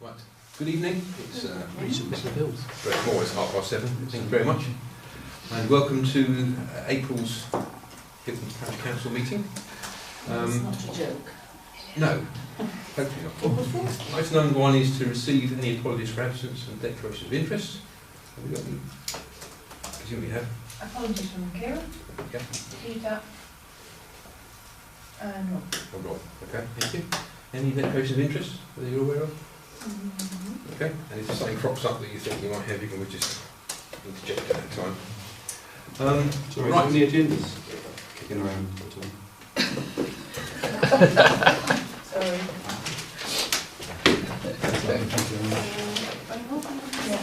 Right. Good evening. It's Mr. Bills. more. It's 7:30. Thank you very much, and welcome to April's Hilton Parish Council Meeting. It's not a joke. No, hopefully not. Item number 1 is to receive any apologies for absence and declarations of interest. Have we got them? I presume we have. Apologies from Kieran. Okay. Peter. No. Oh, right. Okay. Thank you. Any declarations of interest that you're aware of? Okay. And if something crops up that you think you might have, you can just interject at that time. Sorry, right. the agenda's kicking around at all. Sorry.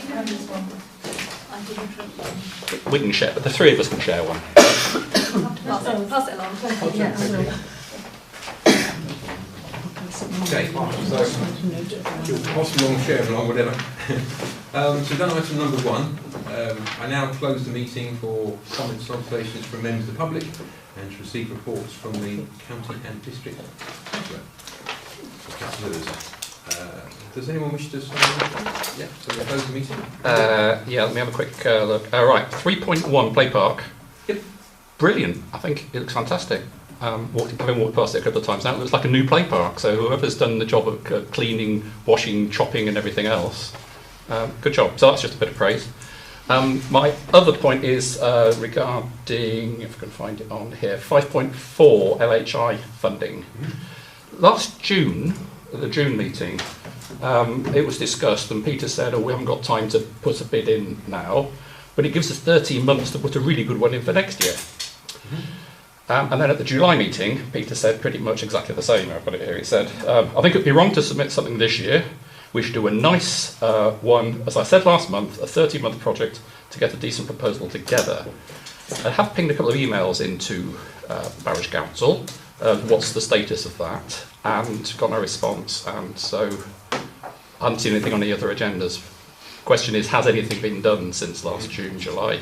Yeah, this one. I didn't print one. We can share, the three of us can share one. Pass it along. Yeah, I will. Okay, so pass along, share along, whatever. So we've done item number 1. I now close the meeting for comments and observations from members of the public and to receive reports from the county and district councillors. Does anyone wish to say anything? Yeah, so we'll close the meeting. Yeah, let me have a quick look. Right, 3.1 Play Park. Yep. Brilliant. I think it looks fantastic. Having walked past it a couple of times now, it looks like a new play park. So whoever's done the job of cleaning, washing, chopping and everything else, good job. So that's just a bit of praise. My other point is regarding, if I can find it on here, 5.4 LHI funding. Last June, at the June meeting, it was discussed and Peter said, oh, we haven't got time to put a bid in now, but it gives us 13 months to put a really good one in for next year. And then at the July meeting, Peter said pretty much exactly the same. I've got it here. He said, I think it would be wrong to submit something this year. We should do a nice one, as I said last month, a 30-month project to get a decent proposal together. I have pinged a couple of emails into Parish Council, what's the status of that, and got no response. And so I haven't seen anything on the other agendas. Question is, has anything been done since last June, July?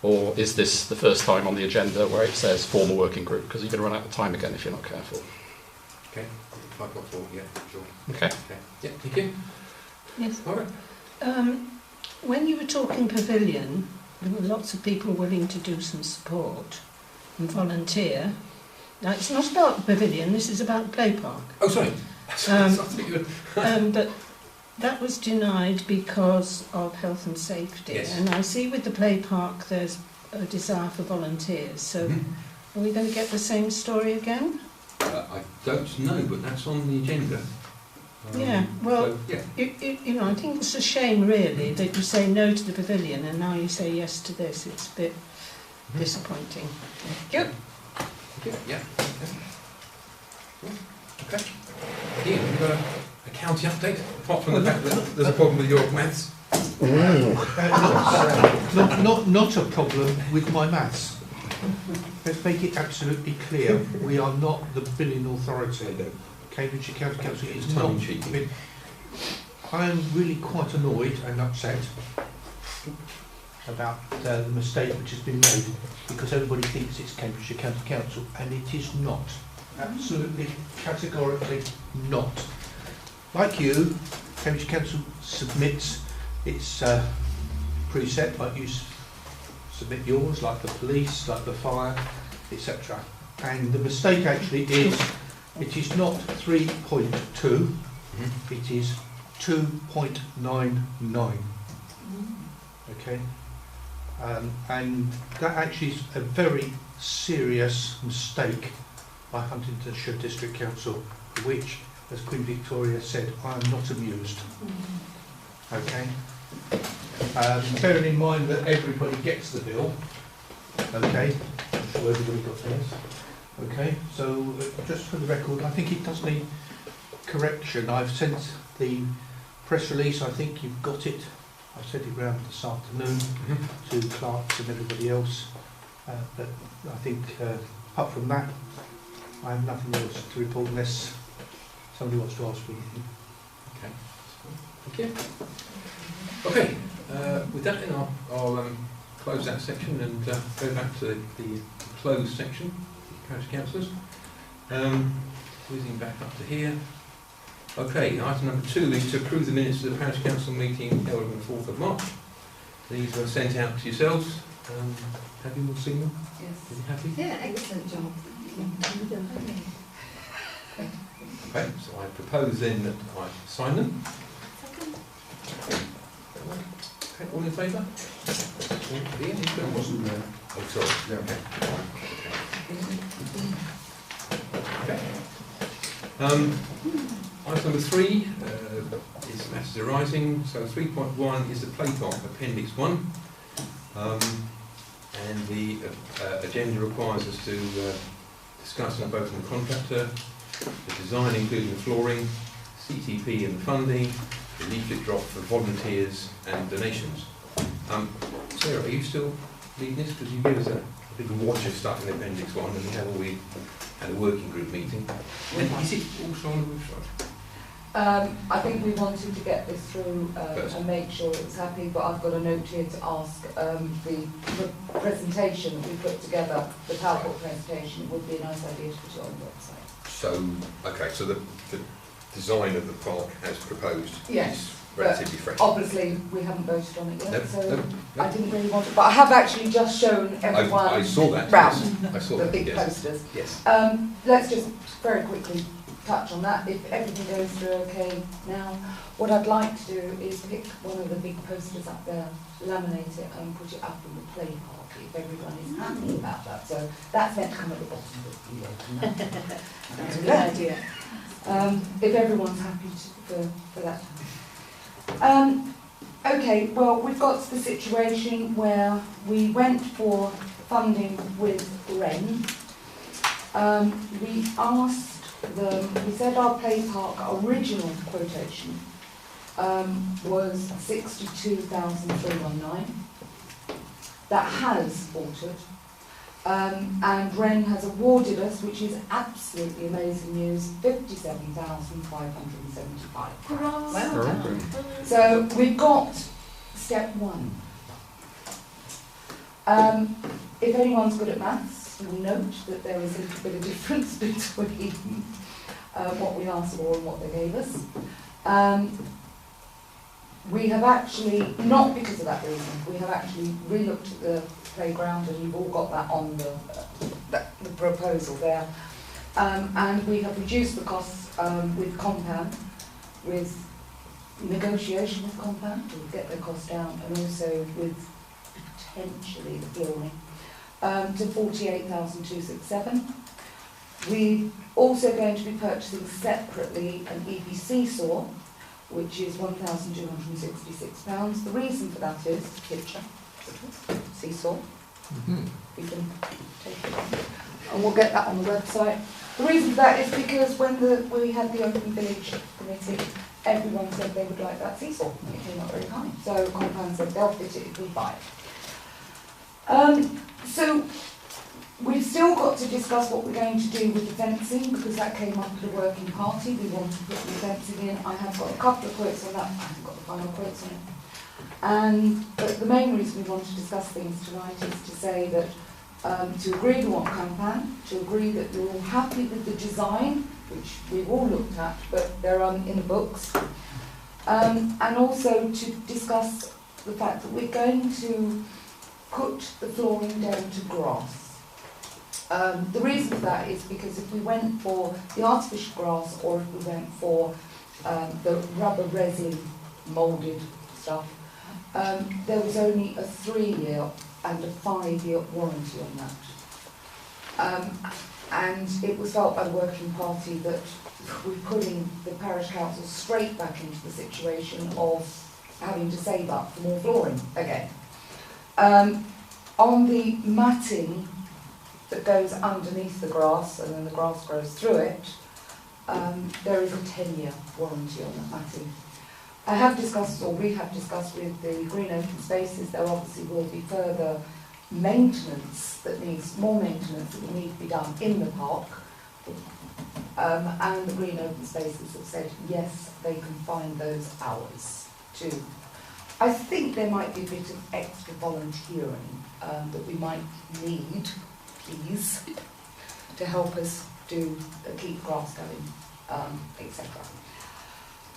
Or is this the first time on the agenda where it says formal working group? Because you're going to run out of time again if you're not careful. Okay, 5.4, yeah, sure. Okay. Yeah, thank you. Yes. All right. When you were talking pavilion, there were lots of people willing to do some support and volunteer. Now, it's not about the pavilion, this is about the play park. Oh, sorry. But that was denied because of health and safety. Yes. And I see with the play park there's a desire for volunteers. So are we going to get the same story again? I don't know, but that's on the agenda. Yeah, well, so, yeah. you know, I think it's a shame really that you say no to the pavilion and now you say yes to this. It's a bit disappointing. Thank you. Yeah. Okay. Ian, have you got a county update, apart from the fact that there's a problem with your maths? Not a problem with my maths. Let's make it absolutely clear. We are not the billing authority. Cambridgeshire County Council is not. I am really quite annoyed and upset about the mistake which has been made because everybody thinks it's Cambridgeshire County Council and it is not. Absolutely, categorically not. Like you, Cambridgeshire Council submits its preset, like you submit yours, like the police, like the fire, etc. And the mistake actually is, it is not 3.2, it is 2.99. Okay? And that actually is a very serious mistake by Huntingdonshire District Council, which, as Queen Victoria said, I am not amused. Okay? Bearing in mind that everybody gets the bill, okay? I'm sure everybody got theirs. Okay, so just for the record, I think it does need correction. I've sent the press release, I think you've got it. I've sent it round this afternoon to clerks and everybody else. But I think, apart from that, I have nothing else to report unless somebody wants to ask me anything. Okay. Thank you. Okay. With that, then I'll close that section and go back to the closed section. Parish councillors. Whizzing back up to here. Okay, item number 2 is to approve the minutes of the Parish Council meeting held on the 4th of March. These were sent out to yourselves. Have you all seen them? Yes. Are you happy? Yeah, excellent job. Okay, so I propose then that I sign them. Second. Okay, all in favour? I wasn't there. Oh, sorry. Yeah. Okay. Item number 3 is matters arising. So 3.1 is the play park appendix 1. And the agenda requires us to discuss and vote on the contractor, the design including the flooring, CTP and the funding, the leaflet drop for volunteers and donations. Sarah, are you still leading this? Because you gave us a big watch of stuff in appendix 1 and we had a working group meeting. And is it also on the website? I think we wanted to get this through and make sure it's happy, but I've got a note here to ask the presentation that we put together, the PowerPoint presentation, it would be a nice idea to put it on the website. So, okay, so the design of the park as proposed Yes, is relatively fresh. Obviously, we haven't voted on it yet, No, so no. I didn't really want to, but I have actually just shown everyone I saw that. round Yes. I saw the that. big Yes. posters. Yes. Let's just very quickly touch on that. If everything goes through okay now, what I'd like to do is pick one of the big posters up there, laminate it and put it up in the play park if everyone is happy about that. So that's meant to come at the bottom of the That's a good idea. if everyone's happy for that. Okay, well, we've got the situation where we went for funding with REN. We asked them, we said our play park original quotation was 62,319. That has altered. And REN has awarded us, which is absolutely amazing news, 57,575. Hurrah! Well done. So we've got step 1. If anyone's good at maths, you'll note that there is a little bit of difference between what we asked for and what they gave us. We have actually, not because of that reason, we have actually re-looked at the playground, and you've all got that on the proposal there. And we have reduced the costs with Compound, with negotiation with Compound to get their costs down, and also with potentially the flooring to 48,267. We're also going to be purchasing separately an EPC saw, which is £1,266. The reason for that is the picture, seesaw. We can take it on, and we'll get that on the website. The reason for that is because when we had the Open Village Committee, everyone said they would like that seesaw. It came up very high. So Compound said they'll fit it if we buy it. So we've still got to discuss what we're going to do with the fencing, because that came up at a working party. We want to put the fencing in. I have got a couple of quotes on that. I haven't got the final quotes on it. But the main reason we want to discuss things tonight is to say that to agree we want Compound, to agree that we're all happy with the design, which we've all looked at, but they're in the books, and also to discuss the fact that we're going to put the flooring down to grass. The reason for that is because if we went for the artificial grass, or if we went for the rubber resin moulded stuff, there was only a 3-year and a 5-year warranty on that. And it was felt by the working party that we're putting the Parish Council straight back into the situation of having to save up for more flooring again. On the matting that goes underneath the grass, and then the grass grows through it, there is a 10-year warranty on that matting. I have discussed, or we have discussed with the green open spaces, there obviously will be further maintenance that needs, more maintenance that will need to be done in the park. And the green open spaces have said, yes, they can find those hours too. I think there might be a bit of extra volunteering that we might need, please, to help us do keep grass going, etc.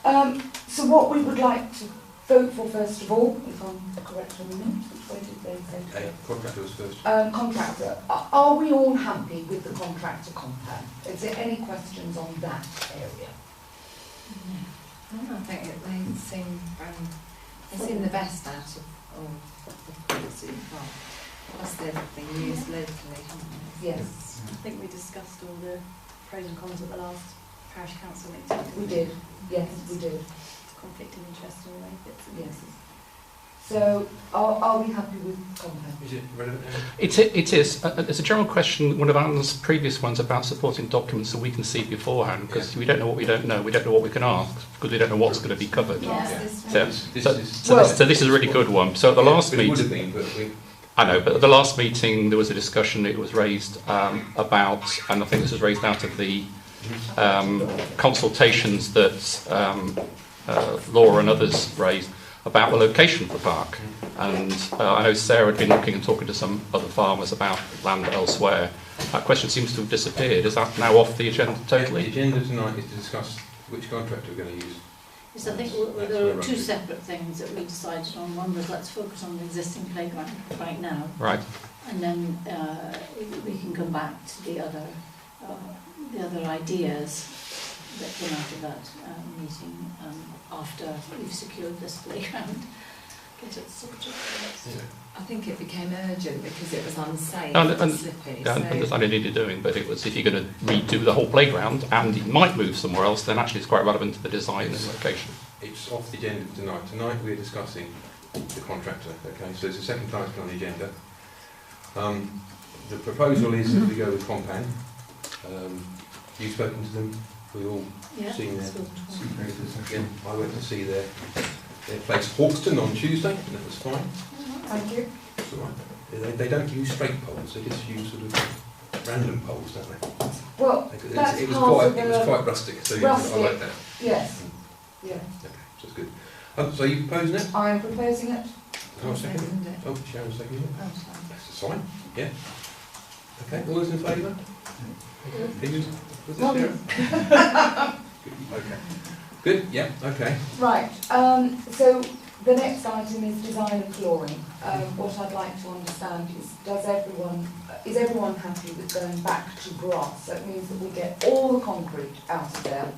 So what we would like to vote for first of all, if I'm correct on the minutes, which way did they say? Contractor was first. Contractor. Are we all happy with the contractor compound? Is there any questions on that area? I think they seem the best out of all the policy. Well, plus they've been used locally, haven't they? Yes. I think we discussed all the pros and cons at the last Parish Council meeting. We did. Yes, we did. Conflict of interest and all those bits and Yes. pieces. So are we happy with compound? Is it relevant? It is. It's a general question, one of Alan's previous ones about supporting documents so we can see beforehand, because we don't know what we don't know, we don't know what we can ask, because we don't know what's going to be covered. Yes, Yeah. this So this is a really good one. So at the last It would have meeting, been, but we... I know, but at the last meeting there was a discussion, it was raised about, and I think this was raised out of the consultations that Laura and others raised, about the location of the park. And I know Sarah had been looking and talking to some other farmers about land elsewhere. That question seems to have disappeared. Is that now off the agenda The totally? agenda tonight is to discuss which contractor we're going to use. Yes, I think there were two separate things that we decided on. One was let's focus on the existing playground right now, Right. and then we can come back to the other ideas that came out of that meeting after we've secured this playground. Get it sorted. I think it became urgent because it was unsafe And- and and- slippy. Yeah, I so understand indeed you're doing, but it was if you're going to redo the whole playground and it might move somewhere else, then actually it's quite relevant to the design and location. It's off the agenda tonight. Tonight we're discussing the contractor, okay? So it's the second time it's been on the agenda. The proposal is that we go with compound. You've spoken to them, we all Yeah, seen their... spoken to them. Again, I went to see their place Hawkston on Tuesday, and that was fine. Thank you. It's all right. They don't use straight poles, they just use sort of random poles, don't they? Well, that's It was part of quite, it was the... quite rustic, so Rustic. I like that. Yes. Yeah. Okay, so it's good. So you proposing it? I am proposing it. I'll second it. Second it. Oh, Sharon's seconding it. Oh, sorry. That's fine, yeah. Okay, all those in favour? Opinions? Was this Robin. Sharon? Good, okay. Good, yeah, okay. Right, so the next item is design of flooring. What I'd like to understand is everyone happy with going back to grass? That means that we get all the concrete out of there,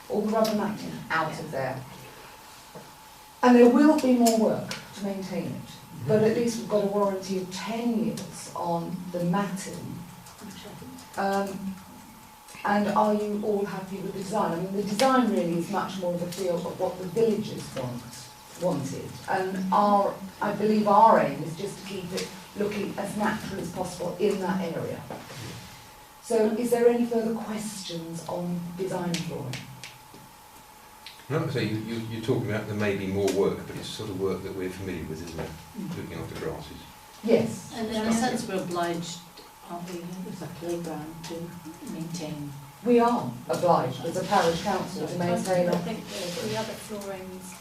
all the rubber matting out of there. And there will be more work to maintain it, but at least we've got a warranty of 10 years on the matting. And are you all happy with the design? I mean, the design really is much more of a feel of what the villagers wanted. And I believe our aim is just to keep it looking as natural as possible in that area. So is there any further questions on design flooring? No, so you're talking about there may be more work, but it's sort of work that we're familiar with, isn't it? Looking after grasses. Yes. And in a sense we're obliged, aren't we, with a playground to maintain. We are obliged as a parish council to maintain I our... think the other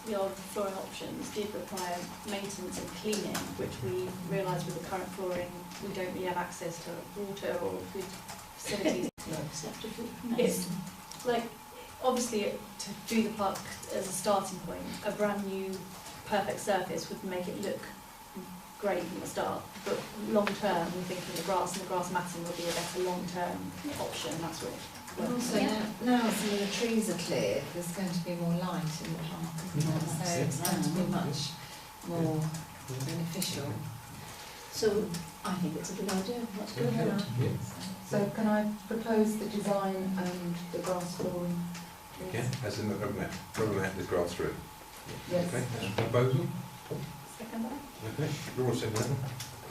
the old flooring options did require maintenance and cleaning, which we realised with the current flooring, we don't really have access to water or good facilities. It's like, obviously, to do the park as a starting point, a brand new, perfect surface would make it look great from the start, but long term, we're thinking the grass and the grass matting would be a better long term option. That's what. And also, now some of the trees are cleared, there's going to be more light in the park, isn't there? So it's going to be much more beneficial. So I think it's a good idea. Let's go ahead. Yeah. So can I propose the design and the grass flooring? Yeah, as a rubber mat with grass through. Yes. Okay, that's a proposal. Second that. Okay, Laura said that one.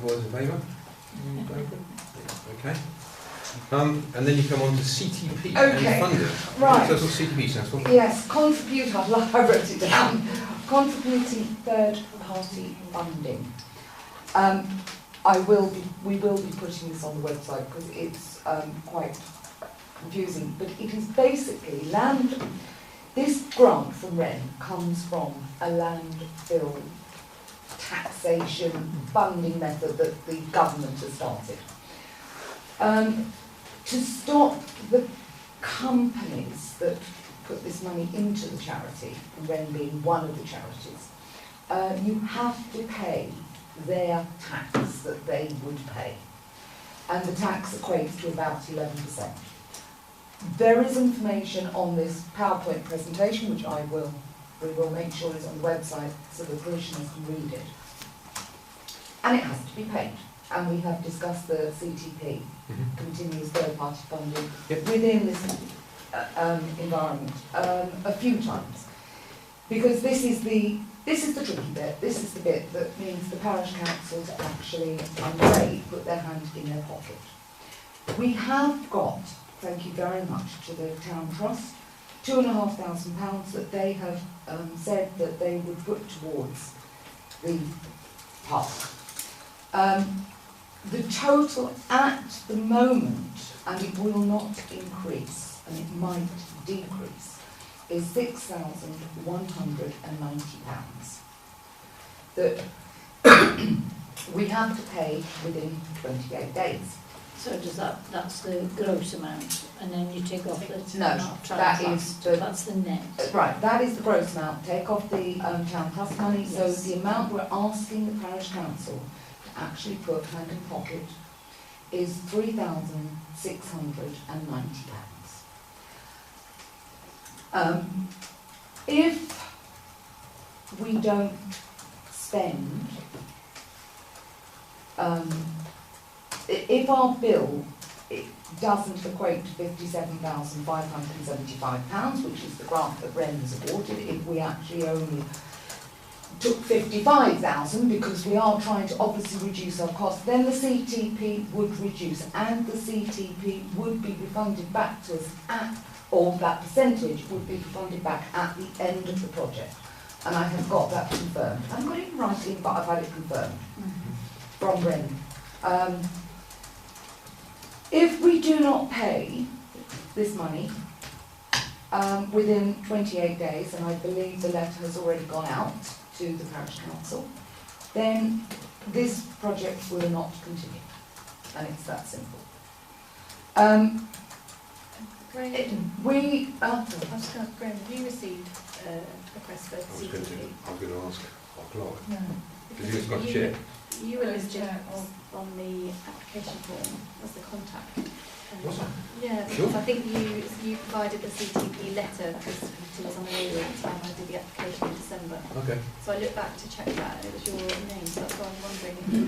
All those in favour? Okay. And then you come on to CTP Okay, and funding. right. So that's what CTP stands for. Yes, contribute, I wrote it down. Contributing third-party funding. We will be putting this on the website because it's quite confusing, but it is basically land. This grant from REN comes from a landfill taxation funding method that the government has started. To stop the companies that put this money into the charity, and Wren being one of the charities, you have to pay their tax that they would pay. And the tax equates to about 11%. There is information on this PowerPoint presentation, which we will make sure is on the website so the parishioners can read it. And it has to be paid. And we have discussed the CTP, continuous third-party funding, within this environment a few times. Because this is the tricky bit. This is the bit that means the parish councils actually, I'm afraid, put their hand in their pocket. We have got, thank you very much to the Town Trust, £2,500 that they have said that they would put towards the park. The total at the moment, and it will not increase, and it might decrease, is £6,190 that we have to pay within 28 days. So does that's the gross amount, and then you take off the No, that is that's the net. Right, that is the gross amount. Take off the town trust money. Yes. So the amount we're asking the parish council to actually put hand in pocket is £3,690. If we don't spend, if our bill doesn't equate to £57,575, which is the grant that Wren has awarded, if we actually only took 55,000, because we are trying to obviously reduce our costs, then the CTP would reduce, and the CTP would be refunded back to us at, or that percentage would be refunded back at the end of the project. And I have got that confirmed. I haven't got it in writing, but I've had it confirmed from Wren. If we do not pay this money within 28 days, and I believe the letter has already gone out to the Parish Council, then this project will not continue. And it's that simple. Graham, Graham, have you received a request for CTP? I was going to ask offline. No. Because you've got to check. You were listed on the application form as the contact. Was I? Yeah, Sure. because I think you provided the CTP letter because it was on the radio at the time I did the application in December. Okay. So I looked back to check that and it was your name, so that's why I'm wondering if you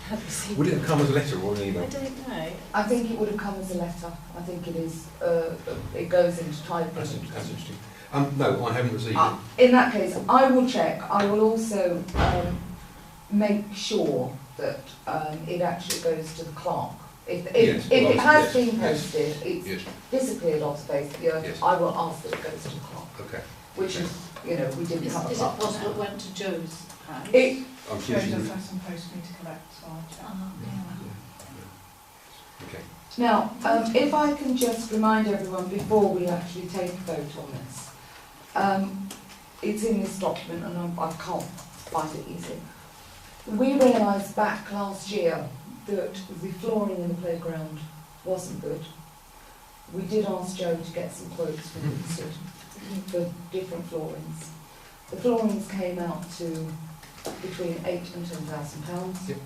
had received. Would it have come as a letter or an email? I don't know. I think it would have come as a letter. I think it is. It goes into typing. That's interesting. No, I haven't received it. In that case, I will check. I will also make sure that it actually goes to the clerk. If it has been posted, it's disappeared off the face of the earth. Yes. I will ask that it goes to the clerk. Okay. Which is, we didn't come Is it up. possible it went to Joe's house? I'm Joe choosing. does have some post me to collect, so I'll check. Okay. Now, if I can just remind everyone before we actually take a vote on this, it's in this document and I can't find it easily. We realised back last year that the flooring in the playground wasn't good. We did ask Joe to get some quotes from Hilton for different floorings. The floorings came out to between £8,000 and £10,000. Yep.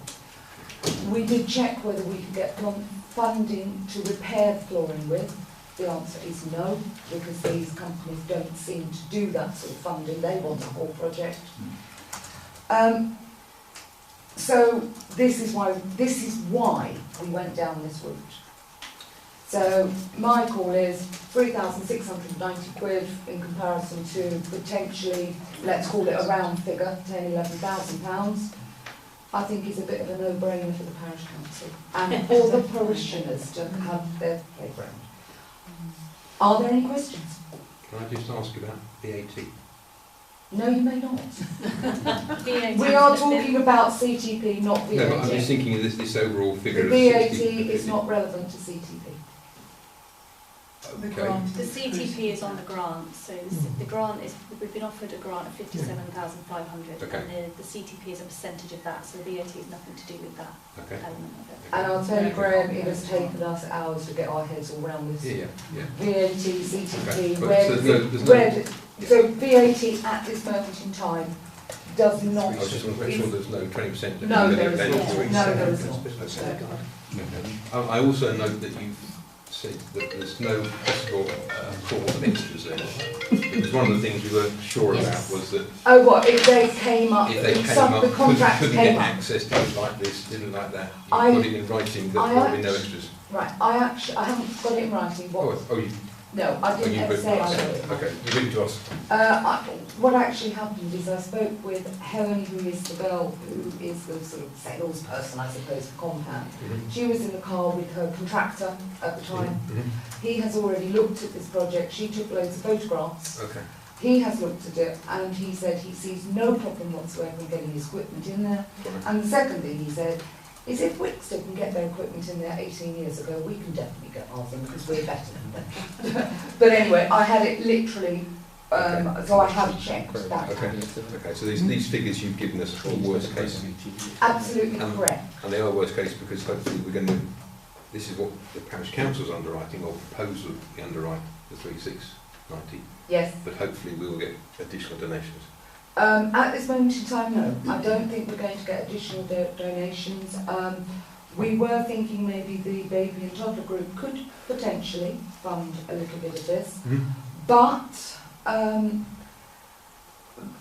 We did check whether we could get funding to repair the flooring with. The answer is no, because these companies don't seem to do that sort of funding. They want a whole project. So this is why we went down this route. So my call is £3,690 in comparison to potentially, let's call it a round figure, £10,000–11,000. I think is a bit of a no-brainer for the Parish Council and for the parishioners to have their playground. Are there any questions? Can I just ask about VAT? No, you may not. VAT We are talking about CTP, not VAT. No, but I'm just thinking of this overall figure The of VAT 60. is not relevant to CTP. Okay. The CTP is on the grant, so the grant is, we've been offered a grant of 57,500, Okay. and the CTP is a percentage of that, so the VAT has nothing to do with that Okay. element of it. And I'll tell you, Graham, it has taken us hours to get our heads all around this. Yeah, yeah. VAT, CTP, Okay. But where so does there's it, no- where does- so VAT at this moment in time does not. I just want to make sure there's no 20%. No, there that isn't. you're No, there isn't. I also note that you've said that there's no possible clause of extras there. Because one of the things we weren't sure about was that Oh, what, if they came up, if they came some, up, the contract couldn't came get up. access, didn't like this, didn't like that, you I- put it in writing that I there will be no actu- extras. Right, I haven't got it in writing, what, You no, I didn't you've ever written say to I us. got it. Okay, you've written to us. What actually happened is I spoke with Helen, who is the girl who is the sort of salesperson, I suppose, for Compound. She was in the car with her contractor at the time. He has already looked at this project. She took loads of photographs. Okay. He has looked at it and he said he sees no problem whatsoever in getting his equipment in there. And the second thing he said is if Wickstead can get their equipment in there 18 years ago, we can definitely get ours in because we're better than them. But anyway, I had it literally, so I have checked that. Okay. Okay, so these figures you've given us are worst case. Absolutely correct. And they are worst case because hopefully we're going to, this is what the Parish Council's underwriting or proposal to be underwrite, the 3690. Yes. But hopefully we will get additional donations. At this moment in time, no. I don't think we're going to get additional donations. We were thinking maybe the baby and toddler group could potentially fund a little bit of this, but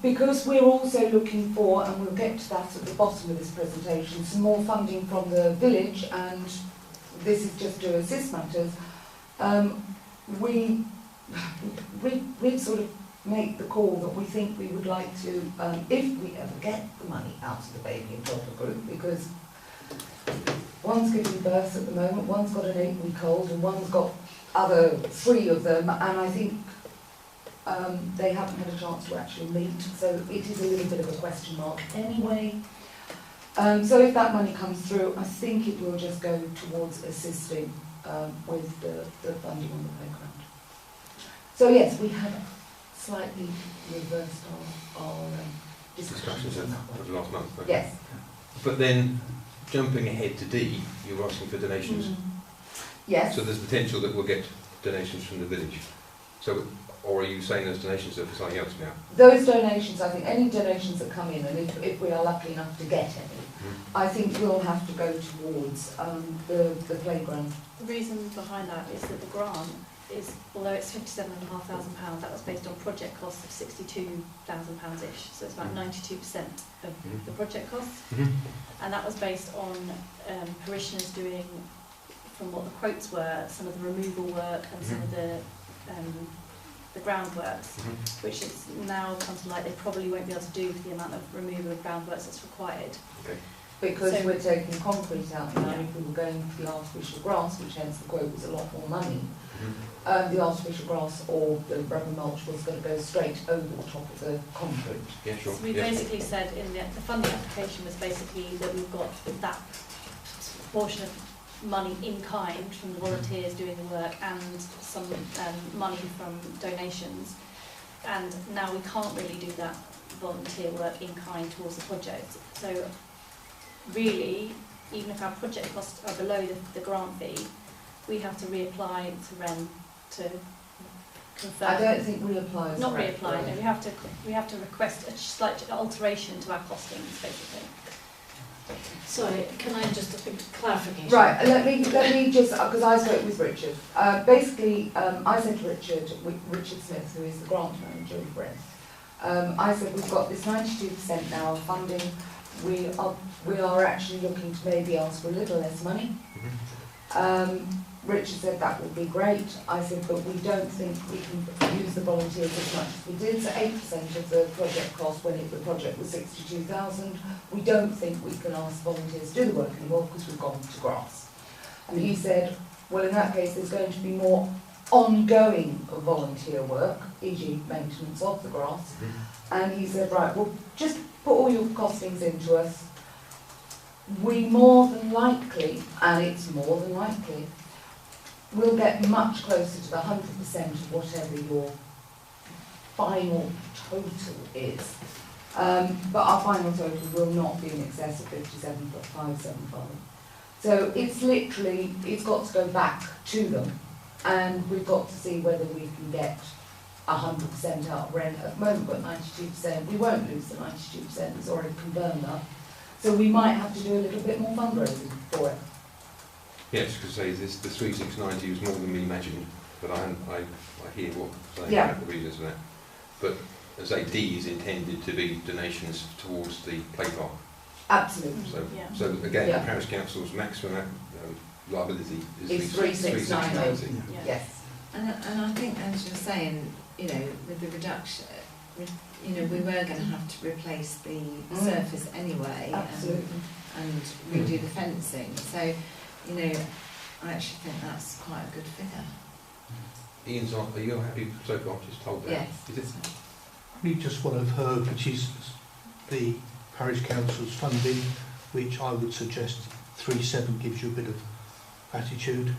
because we're also looking for, and we'll get to that at the bottom of this presentation, some more funding from the village, and this is just to assist matters, we'd sort of make the call that we think we would like to, if we ever get the money out of the baby and toddler group, because one's giving birth at the moment, one's got an 8-week-old, and one's got other 3 of them, and I think they haven't had a chance to actually meet, so it is a little bit of a question mark anyway. So if that money comes through, I think it will just go towards assisting with the funding on the playground. So yes, we have slightly reversed our discussions on that of one. the last month. Okay. Yes. But then, jumping ahead to D, you were asking for donations. Yes. So there's potential that we'll get donations from the village. So, or are you saying those donations are for something else now? Those donations, I think, any donations that come in, and if we are lucky enough to get any, I think will have to go towards the playground. The reason behind that is that the grant is, although it's £57,500, that was based on project costs of £62,000-ish, so it's about 92% of the project costs. And that was based on parishioners doing, from what the quotes were, some of the removal work and some of the groundworks, which is now come to light they probably won't be able to do for the amount of removal of groundworks that's required. Okay. Because So- we're taking concrete out now, Yeah. if we were going for the artificial grass, which hence the quote was a lot more money, the artificial grass or the rubber mulch was going to go straight over the top of the concrete. Yeah, sure. So we Yeah. basically said in the funding application was basically that we've got that portion of money in kind from the volunteers doing the work and some money from donations, and now we can't really do that volunteer work in kind towards the project. So really, even if our project costs are below the grant fee, we have to reapply to REN to confirm. I don't think reapply is Not correct, reapply, no, right? we have to request a slight alteration to our costings, basically. Sorry, can I just clarification? Right, let me just, because I spoke with Richard. Basically, I said to Richard Smith, who is the grant manager of REN, I said we've got this 92% now of funding. We are actually looking to maybe ask for a little less money. Richard said that would be great. I said, but we don't think we can use the volunteers as much as we did. So 8% of the project cost when the project was 62,000. We don't think we can ask volunteers to do the work anymore because we've gone to grass. And he said, well, in that case, there's going to be more ongoing volunteer work, e.g. maintenance of the grass. And he said, right, well, just put all your costings into us. We more than likely, and it's more than likely, we'll get much closer to the 100% of whatever your final total is. But our final total will not be in excess of 57,575. So it's literally, it's got to go back to them, and we've got to see whether we can get 100% out of rent. At the moment we've got 92%, we won't lose the 92%, it's already confirmed that. So we might have to do a little bit more fundraising for it. Yes, because say this, the 3690 was more than we imagined, but I hear what you're saying Yeah. about the reasons for that. But as I say, D is intended to be donations towards the play park. Absolutely. So, Yeah. so again, Yeah. the parish council's maximum liability is It's 3690. Yeah. Yes. And I think, as you're saying, you know, with the reduction, you know, we were going to have to replace the surface anyway, Absolutely. and redo the fencing. So, you know, I actually think that's quite a good figure. Ian's on, are you happy so far? Just told that. Yes. Is it? Only just what I've heard, which is the parish council's funding, which I would suggest 3.7 gives you a bit of latitude.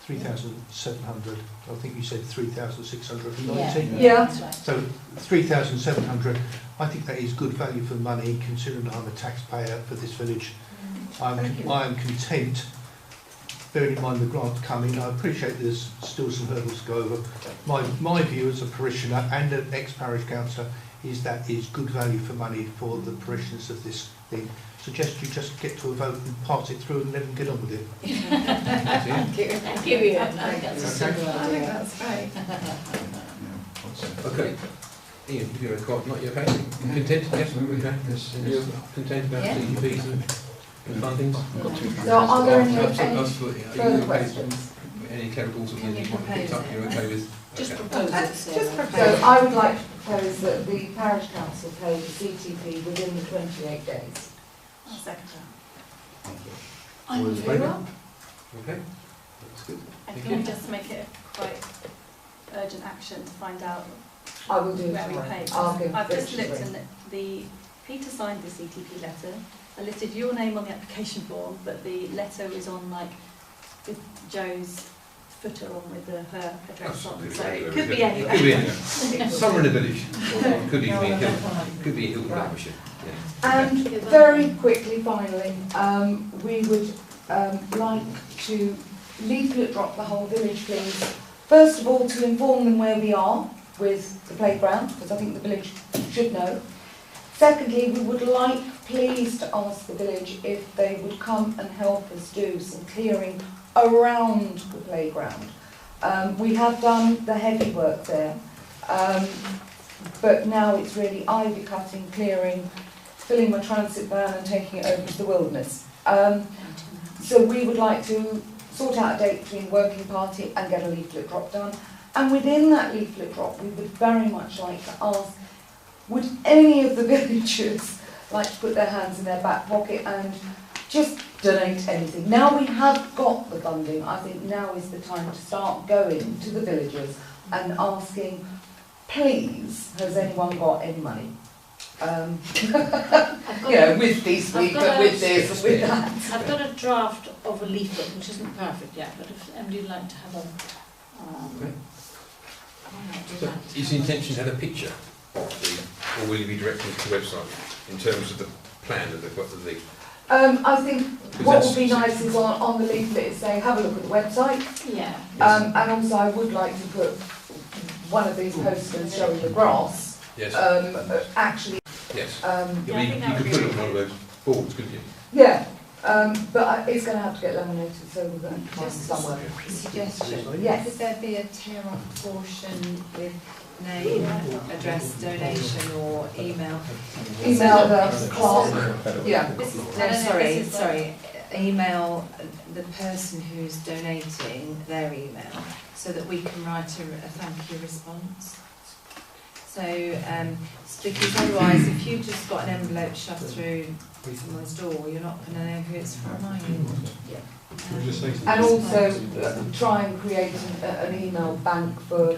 3,700. I think you said 3,690. Yeah. That's right. So 3,700. I think that is good value for money, considering I'm a taxpayer for this village. I am content, bearing in mind the grant coming. I appreciate there's still some hurdles to go over. My view as a parishioner and an ex-parish councillor is that is good value for money for the parishioners of this thing. Suggest you just get to a vote and pass it through and let them get on with it. Thank you. Thank you, Ian. I think that's a super I think idea. that's great. Okay. Ian, you're not you okay? Content? Yes. Okay. You're content about Yeah. CGPs and fundings? So are there any Absolutely. Are further you okay? questions? Any clericals or Can you anything you want picked up? propose You're it? okay with? Just Okay. propose it, Sarah. So I would like to propose that the parish council pay the CTP within the 28 days. I'll second that. Thank you. I'm All in very favour? well. Okay. That's good. And Thank can we you. just make it quite urgent action to find out I will do it where we tomorrow. pay? I'll give I've just Richard a looked ring. and the Peter signed the CTP letter. I listed your name on the application form, but the letter is on like with Joe's footer on with her address Oh, on, so so it it could could be be anywhere. Could be anywhere. Somewhere in the village. Or it could even be in Hilton. Could be in Hilton, Right. Cambridgeshire. Yeah. And very quickly, finally, we would like to leaflet drop the whole village, please. First of all, to inform them where we are with the playground, because I think the village should know. Secondly, we would like, please, to ask the village if they would come and help us do some clearing around the playground. We have done the heavy work there, but now it's really ivy cutting, clearing, filling my transit van and taking it over to the wilderness. So we would like to sort out a date between working party and get a leaflet drop done. And within that leaflet drop, we would very much like to ask, would any of the villagers like to put their hands in their back pocket and just donate anything? Now we have got the funding, I think now is the time to start going to the villagers and asking, please, has anyone got any money? You know, with this week, but with this and with that. I've got a draft of a leaflet, which isn't perfect yet, but if anybody would like to have a... Okay. I might do So that. is the intention to have a picture of the, or will you be directing to the website in terms of the plan of the I think what that's- would be nice is on the leaflet is saying, have a look at the website. Yeah. And also I would like to put one of these posters showing the grass. Yes. Actually, Yes. Yeah, I think You that could would put be it on one of those boards, couldn't you? yeah, but it's going to have to get laminated, so we're going to find Just somewhere. Suggestion. Yes. Could there be a tear off portion with name, address, donation or email? Email the clerk. Yeah. This is, No, no, no, sorry, this is sorry. Email the person who's donating their email so that we can write a thank you response. So, because otherwise, if you just got an envelope shoved through someone's door, you're not going to know who it's from, are you? And also try and create an email bank for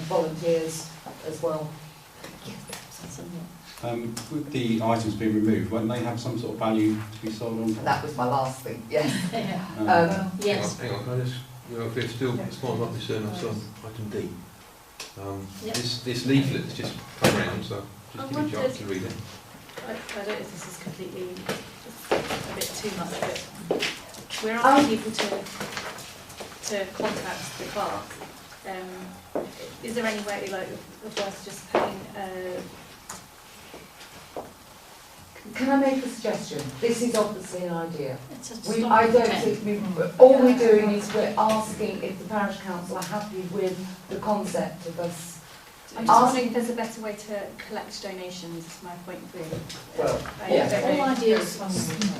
volunteers as well. With the items being removed, won't they have some sort of value to be sold on? That was my last thing, yes. Yeah. Um, Um, Yes. Hang on, can I just you know, if we're still, as far as I'm concerned, that's on item D. Yep. This leaflet's just come round, so just give you a chance to read it. I don't know if this is completely a bit too much, but we're asking people to contact the clerk. Is there any way, like, of us just putting Can I make a suggestion? This is obviously an idea. It's a We, stop I don't pen. think all we're doing is we're asking if the parish council are happy with the concept of us. I'm just wondering if there's a better way to collect donations, is my point really. Well, Yeah, yeah. all ideas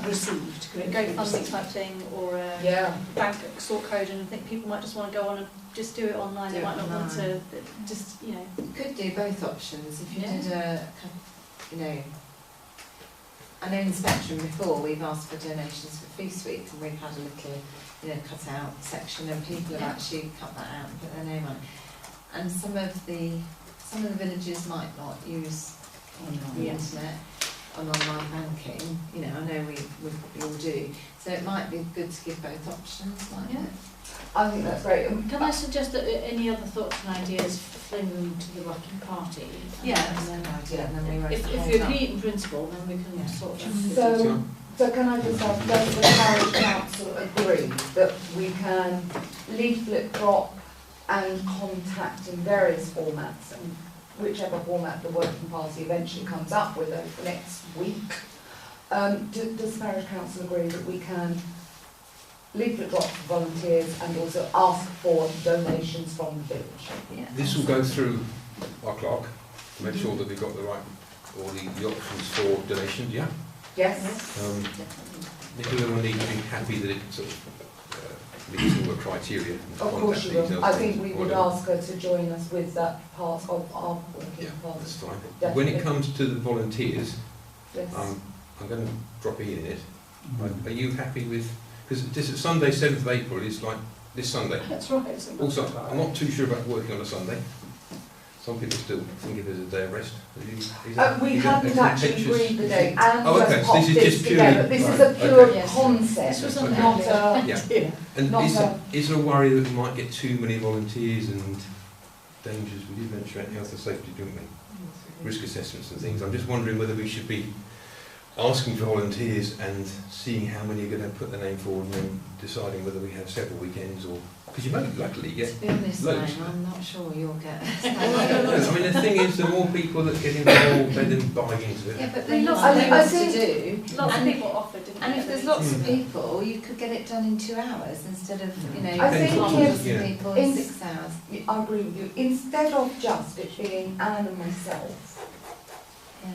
received. A GoFundMe type thing, or a Yeah. bank sort code, and I think people might just want to go on and just do it online. They Do it might not want to online. just, you know. Could do both options. If you Yeah. did you know, I know in Spectrum before we've asked for donations for Feast Weeks, and we've had a little, you know, cut out section, and people have actually cut that out and put their name on. And some of the villages might not use the internet on online banking. You know, I know we all do. So it might be good to give both options, like Yeah. that. I think that's great. Can I suggest that any other thoughts and ideas, fling them to the working party? Yeah, And that's a then, good idea. And then we won't if hold you up. agree in principle, then we can Yeah. sort them. So can I just ask, does the parish council agree that we can leaflet drop and contact in various formats, and whichever format the working party eventually comes up with over the next week? Does the parish council agree that we can leaflet drop for volunteers and also ask for donations from the village? Yeah. This will go through our clerk to make sure that we've got the right, or the options for donations, yeah? Yes? Nicola will need to be happy that it sort of meets all the criteria. and Of course contact you will. details I and think we would whatever. ask her to join us with that part of our working Yeah, party. that's fine. Definitely. When it comes to the volunteers, Yes. I'm going to drop Ian in it. Are you happy with, because this is Sunday 7th of April, is like this Sunday. That's right. It's not Also, bad. I'm not too sure about working on a Sunday. Some people still think of it as a day of rest. We hadn't actually agreed the date, and Oh, okay, just so popped this is this just purely- together. This is a right, pure okay. concept, This was Okay. not a... Yeah. And Not is there a worry that we might get too many volunteers and dangers? We did mention about health and safety, didn't we? Risk assessments and things. I'm just wondering whether we should be asking for volunteers and seeing how many are going to put their name forward and then deciding whether we have several weekends or... Because you might luckily get... To be honest, loads. Graham, I'm not sure you'll get. I don't know. I mean, the thing is, the more people that get involved, they then buy into it. Yeah, but I then mean, lots lots of of things people- to do. Lots of And- people offered, didn't And they? if there's lots of Mm. people, you could get it done in 2 hours instead of, you know, I think hundreds of if- people yeah. in 6 hours. I agree with you. Instead of just it being Anne and myself, Yeah.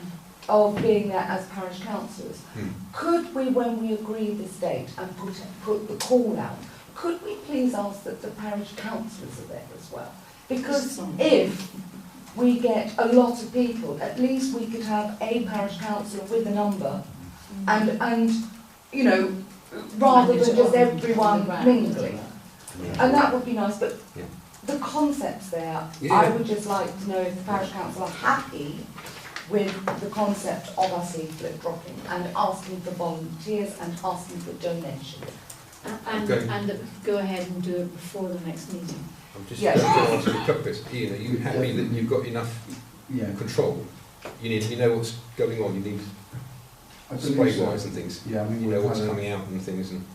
of being there as parish councillors, Hmm. could we, when we agree this date and put the call out, could we please ask that the parish councillors are there as well? Because if we get a lot of people, at least we could have a parish councillor with a number, and you know, rather than just everyone mingling. And that would be nice, but Yeah. the concept's there. Yeah. I would just like to know if the parish council are happy with the concept of us leaflet dropping and asking for volunteers and asking for donations. Okay. And that we go ahead and do it before the next meeting. I'm just Yeah. going to ask you a couple of bits. Ian, are you happy that you've got enough Yeah, control? You know what's going on. You need I believe so. spray-wise and things. Yeah, I mean, You know we've what's had a- coming out and things. And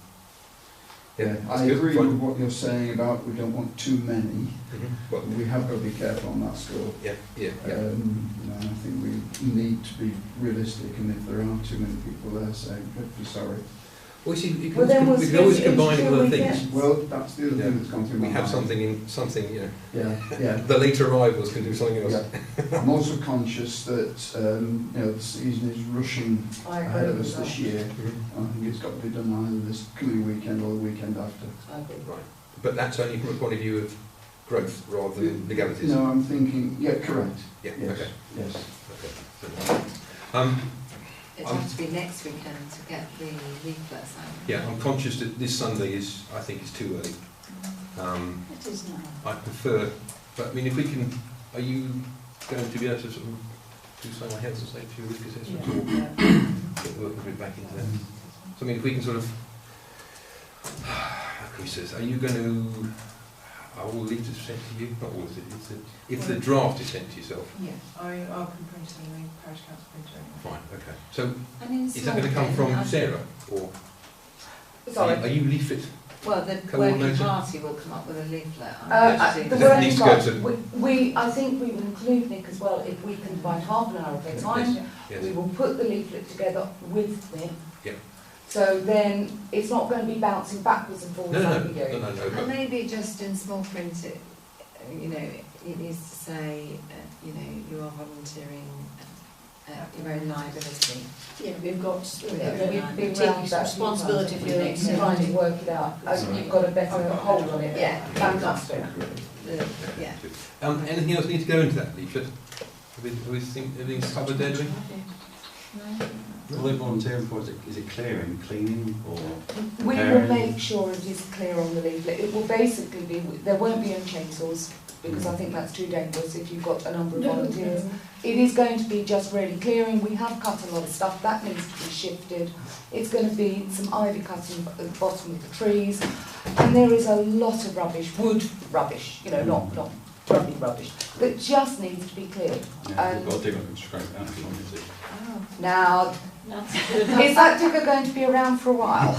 Yeah, that's I good. agree Fine. with what you're saying about we don't want too many. Mhm. Well, We have got to be careful on that score. yeah. You know, I think we need to be realistic, and if there are too many people there, say, dreadfully sorry. Well, you see, you Well, then we'll we can always split it into combine it 2 with other weekends. things. Well, that's the other Yeah. thing that's gone through We my have mind. something, you know. Yeah. The later arrivals can do something else. Yeah. I'm also conscious that you know, the season is rushing I ahead agree of with us that. this year. Mhm. I think it's got to be done either this coming weekend or the weekend after. I agree. Right. But that's only from a point of view of growth rather than legalities. No, I'm thinking, yeah, correct. Yeah. Yes. Okay. Yes. Okay. It'd have to be next weekend to get the leaflets out. Yeah, I'm conscious that this Sunday is, I think, is too early. It is now. I prefer, but I mean, if we can, are you going to be able to sort of do some like health and safety or risk assessment or get working group back into that? So I mean, if we can sort of, how Chris says, are you going to, are all the leaflets sent to you? Not all of it, if the draft is sent to yourself. Yeah, I can print it in the Parish Council printer. Fine, okay. So And in is that going to come small from print, Sarah, or Sorry. are you leaflet? well, the Coordinator? working party will come up with a leaflet. The Does that need working to go part, to- I think we will include Nick as well, if we can find half an hour of their time, Yes. we will put the leaflet together with Nick. Yeah. So then, it's not going to be bouncing backwards and forwards No, like we do. no, And but maybe just in small print, it, you know, it needs to say, you know, you are volunteering at your own liability. Yeah, we've got, We've been taking round that responsibility for your next to try and work it out, you've got a better hold on it. Yeah. Fantastic. Yeah. anything else need to go into that leaflet? Have we think everything's covered there, do we? What are they volunteering for? Is it clearing, cleaning, or We will preparing? make sure it is clear on the leaflet. It will basically be, there won't be any chainsaws, because I think that's too dangerous if you've got a number of volunteers. It is going to be just really clearing. We have cut a lot of stuff, that needs to be shifted. It's going to be some ivy cutting at the bottom of the trees, and there is a lot of rubbish, wood rubbish, you know, not rubby rubbish, that just needs to be cleared. Yeah, we've got to dig up and scrape it out if you want to. Now, That's good. is that digger going to be around for a while?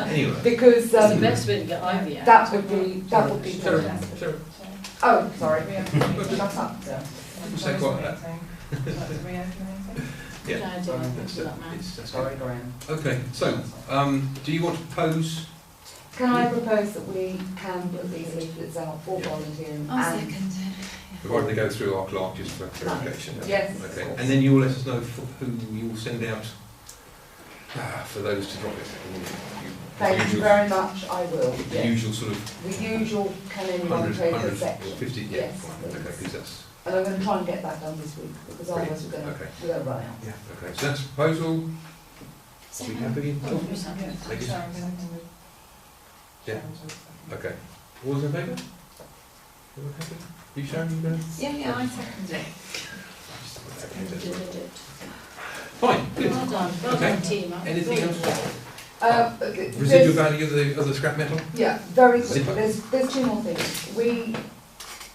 Anyway. Because It's the best way to get ivy out. that would be Sarah, fantastic. Sarah, Oh, sorry. Shut up. say quite that. Yeah. No, I don't think That's, that, man. that's good. Okay, so, do you want to propose? Can I propose that we can put these leaflets out for volunteering? I'll and- second We're going to go through our clerk just for clarification. Yes. Okay, and then you'll let us know who you'll send out for those to drop it. Thank you very much, I will. The yes. usual sort of The usual, can anyone 100, take 100 a or section? 50, yeah, Yes, fine, please. okay, because that's, And I'm going to try and get that done this week, because otherwise Brilliant, okay. we're going to run out. yeah, okay, so that's proposal. Are we happy? Ladies? Yeah. Okay, all those in favour? All happy? You Sharon, you going to? Yeah, I second it. Fine, good. Well done, well Okay. done team. Anything else? Residual There's- value of the scrap metal? Yeah, very quickly, Zipper. there's two more things.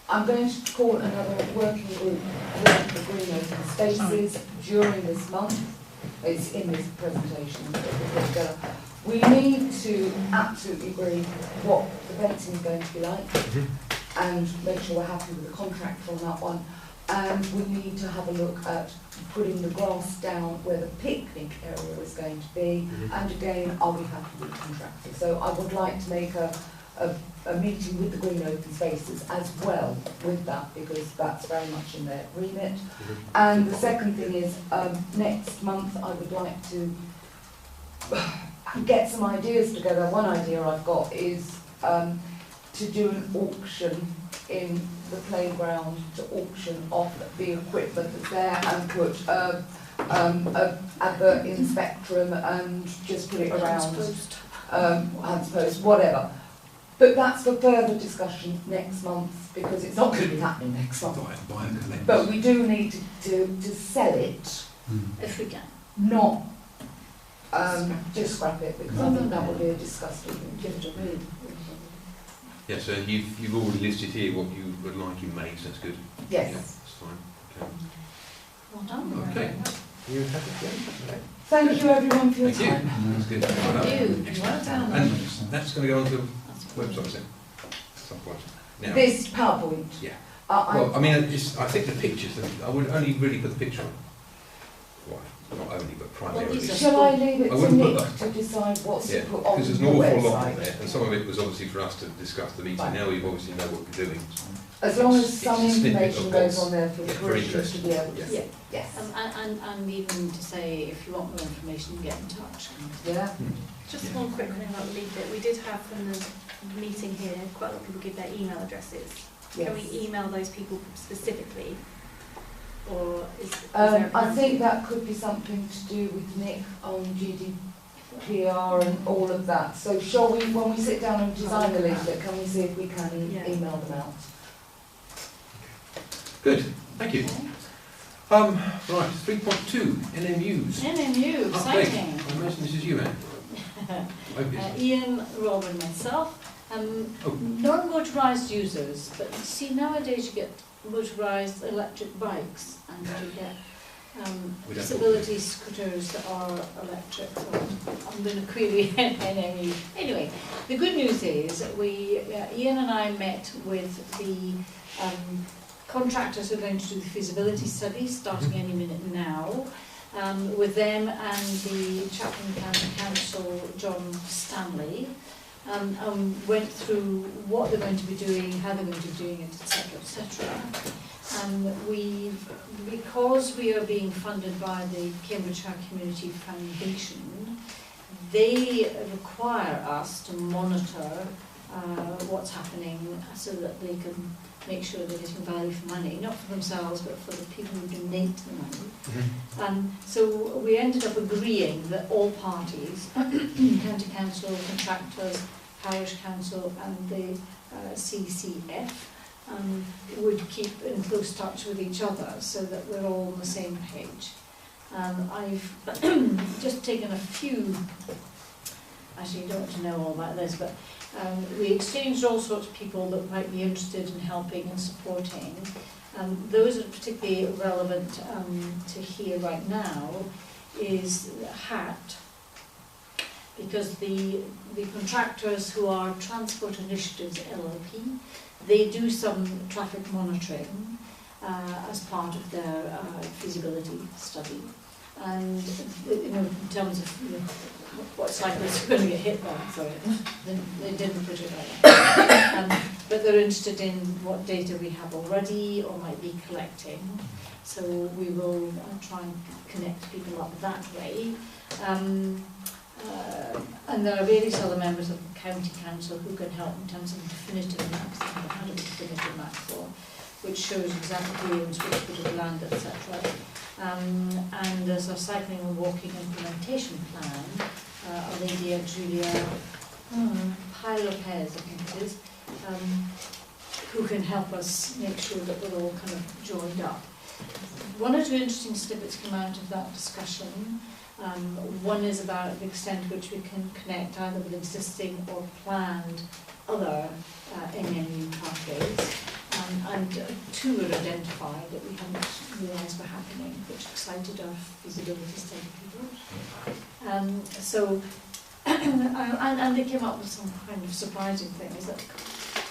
I'm going to call another working group with the green open spaces during this month. It's in this presentation that we've put together. We need to absolutely agree what the fencing is going to be like and make sure we're happy with the contractor on that one. And we need to have a look at putting the grass down where the picnic area is going to be. And again, are we happy with the contractor? So I would like to make a meeting with the green open spaces as well with that, because that's very much in their remit. And the second thing is, next month I would like to get some ideas together. One idea I've got is to do an auction in the playground, to auction off the equipment that's there and put a advert in Spectrum and just put it around, hands post, whatever. But that's for further discussion next month, because it's not going to be happening next month. But we do need to sell it, If we can. not just scrap it, because I think that would be a disgusting thing to do. Yeah, so you've already listed here what you would like in May, so that's good. Yes. Yeah, that's fine. Well done. Okay. You happy? Yeah. Okay. Thank you everyone for your Thank you. time. That's good. Well done. Thank you. Well done. And that's going to go onto the website then, at some point. Now, This PowerPoint. Yeah. I I mean, I think the pictures, I would only really put the picture on. Well, not only, but primarily. these are- shall I leave it I to wouldn't put Nick that. to decide what's Yeah, to put on because the there's an awful lot on website? there, and some of it was obviously for us to discuss the meeting. Right. Now we obviously know what we're doing. As long as It's some a snippet information of goes what's- on there for the yeah, very parishioners to be able to Yeah. see. Yes. And even to say, if you want more information, get in touch. Yeah. Just one quick thing about the leaflet. We did have from the meeting here, quite a lot of people give their email addresses. Yes. Can we email those people specifically? Or is there a I think that could be something to do with Nick on GDPR and all of that. So shall we, when we sit down and design the leaflet, can we see if we can Yeah. email them out? Good, thank you. Right, 3.2, NMUs. NMU, Update. exciting. I imagine this is you, Anne. Ian, Rob and myself. Non-motorised users, but see nowadays you get motorised electric bikes and you get Feasibility scooters that are electric. So I'm going to query NMU. Anyway, the good news is Ian and I met with the contractors who are going to do the feasibility study starting any minute now. With them and the Chatham County Council, John Stanley, went through what they're going to be doing, how they're going to be doing it, etc., etc. Because we are being funded by the Cambridgeshire Community Foundation, they require us to monitor what's happening so that they can make sure they're getting value for money, not for themselves but for the people who donate the money. So we ended up agreeing that all parties, County Council, Contractors, Parish Council and the CCF, would keep in close touch with each other so that we're all on the same page. I've just taken a few, actually you don't want to know all about this, but we exchanged all sorts of people that might be interested in helping and supporting. Those that are particularly relevant to here right now is HAT, because the contractors who are Transport Initiatives LLP, they do some traffic monitoring as part of their feasibility study. And in terms of what cyclists are going to get hit by, sorry, they didn't put it like that. But they're interested in what data we have already or might be collecting. So we will try and connect people up that way. And there are various other members of the County Council who can help in terms of definitive maps. I've never had a definitive map before, which shows exactly which bit of land, etc. And there's a cycling and walking implementation plan. A lady, Julia Pi Lopez, I think it is, who can help us make sure that we're all kind of joined up. One or two interesting snippets come out of that discussion. One is about the extent to which we can connect either with existing or planned other NMU pathways. And two were identified that we hadn't realised were happening, which excited our feasibility study people. And they came up with some kind of surprising things. That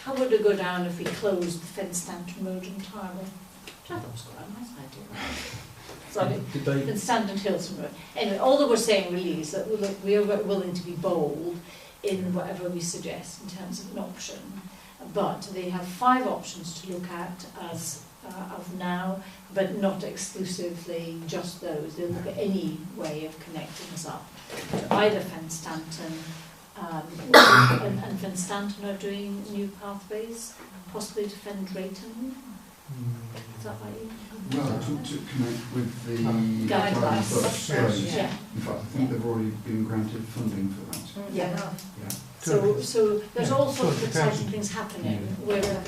how would it go down if we closed the Fenstanton Road entirely? Which I thought was quite a nice idea. Sorry, Fenstanton Hilton Road. Anyway, all that we're saying really is that look, we are willing to be bold in whatever we suggest in terms of an option. But they have 5 options to look at as of now, but not exclusively just those. They look at any way of connecting us up to either Fenstanton, and Fenstanton are doing new pathways, possibly to Fen Drayton. Is that right? Well, to connect with the guide bus. Yeah. In fact, I think they've already been granted funding for that. Yeah. Yeah. So there's all sorts of exciting things happening where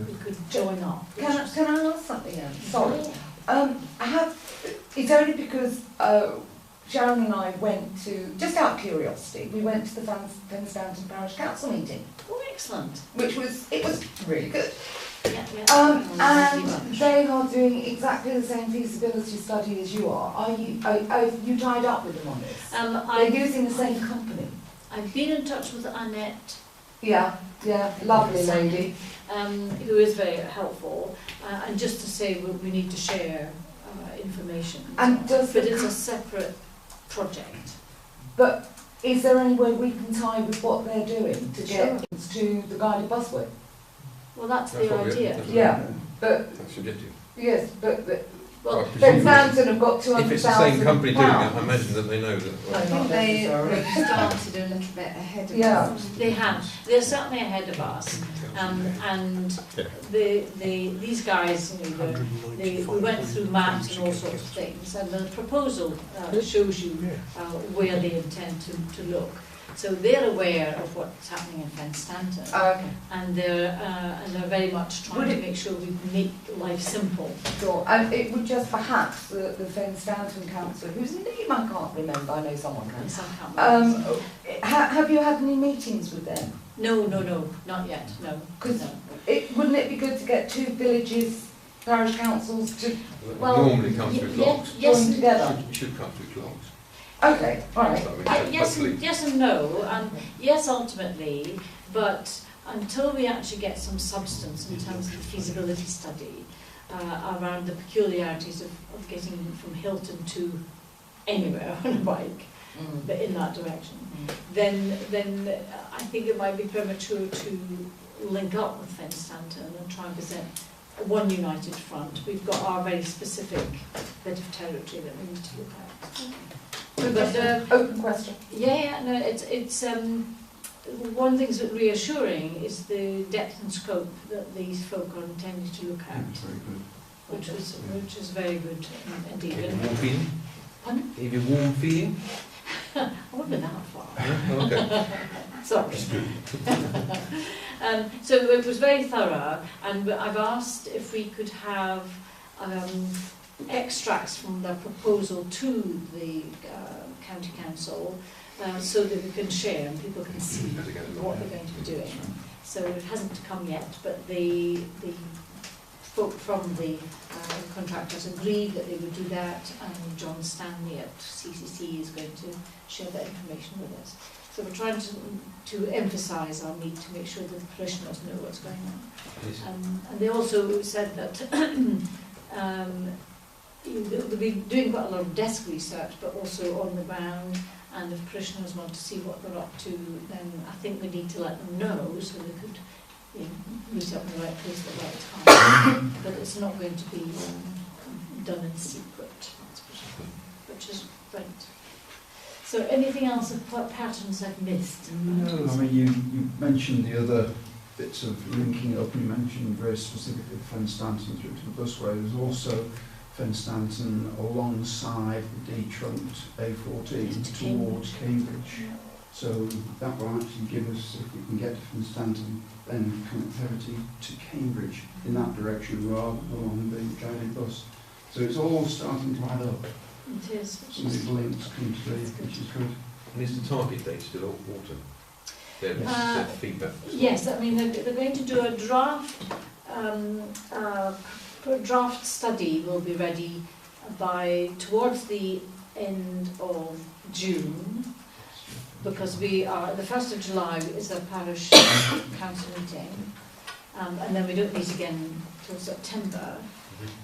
we could join up. Can I ask something else? Sorry. It's only because Sharon and I went to, just out of curiosity, we went to the Fenstanton Parish Council Meeting. Oh, excellent. It was really good. Yeah. And they are doing exactly the same feasibility study as you are. Are you tied up with them on this? They're using the same company. I've been in touch with Annette. Yeah, lovely lady. Who is very helpful. And just to say we need to share information. And but it's a separate project. But is there any way we can tie with what they're doing to get to the guided busway? Well, that's the idea. Yeah, but that's subjective. yes, but well, Fenstanton have got 200,000. If it's the same company doing it, I imagine that they know that. I think they started a little bit ahead of us. They have. They're certainly ahead of us. And these guys, we went through maps and all sorts of things, and the proposal shows you where they intend to look. So they're aware of what's happening in Fenstanton. Oh, okay. And they're very much trying to make sure we make life simple. Sure. And it would just perhaps the Fenstanton Council, whose name I can't remember, I know someone can. Yes, I can't remember. Have you had any meetings with them? No, not yet, no. Because no. Wouldn't it be good to get two villages, parish councils to Well, normally comes through clocks. join together? It should come through clocks. Okay, all right. Yes and no. Yes, ultimately, but until we actually get some substance in terms of the feasibility study around the peculiarities of getting from Hilton to anywhere on a bike, but in that direction, then I think it might be premature to link up with Fenstanton and try and present one united front. We've got our very specific bit of territory that we need to look at. But open question. Yeah, no, it's one thing that's reassuring is the depth and scope that these folk are intending to look at, which is very good indeed. Have you warm feeling? Pardon? Have you warm feeling? I wouldn't be that far. Okay. Sorry. So it was very thorough, and I've asked if we could have extracts from their proposal to the county council so that we can share and people can see what they're going to be doing. So it hasn't come yet, but the folk from the contractors agreed that they would do that, and John Stanley at CCC is going to share that information with us. So we're trying to emphasise our need to make sure that the parishioners know what's going on. Yes. And they also said that they'll be doing quite a lot of desk research, but also on the ground, and if parishioners want to see what they're up to, then I think we need to let them know so they could meet up in the right place at the right time. But it's not going to be done in secret, that's for sure, which is great. So anything else of patterns I've missed? No, I mean, you mentioned the other bits of linking up, and you mentioned very specifically Fenstanton through to the busway. There's also Fenstanton alongside the detrunked A14 towards Cambridge. So that will actually give us, if we can get to Fenstanton, then connectivity to Cambridge in that direction rather than along the journey bus. So it's all starting to add up. It is. Some of these links come to be, which is good. And is the target date still autumn? Their feedback. Yes, I mean they're going to do a draft. Draft study will be ready by towards the end of June, because we are the 1st of July is the Parish Council Meeting, and then we don't meet again till September.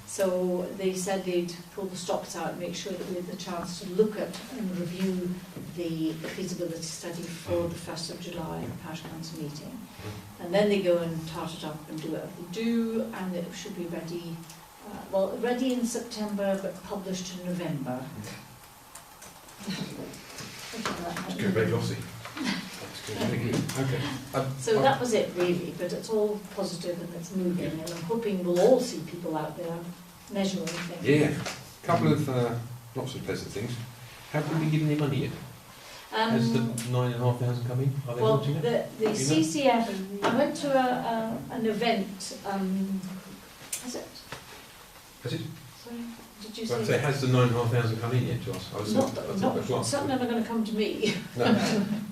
So they said they'd pull the stops out and make sure that we had the chance to look at and review the feasibility study for the 1st of July Parish Council Meeting. And then they go and tart it up and do whatever they do, and it should be ready, ready in September but published in November. It's good, very glossy. That's good, very good. Okay. So that was it really, but it's all positive and it's moving, and I'm hoping we'll all see people out there measuring things. Yeah, a couple of lots of pleasant things. Have we been given any money yet? Has the 9,500 come in? Are they launching it? The CCF, I went to an event, has it? Has it? Sorry, did you Well, say? has the 9,500 come in yet to us? I was Not, certainly never going to come to me. No.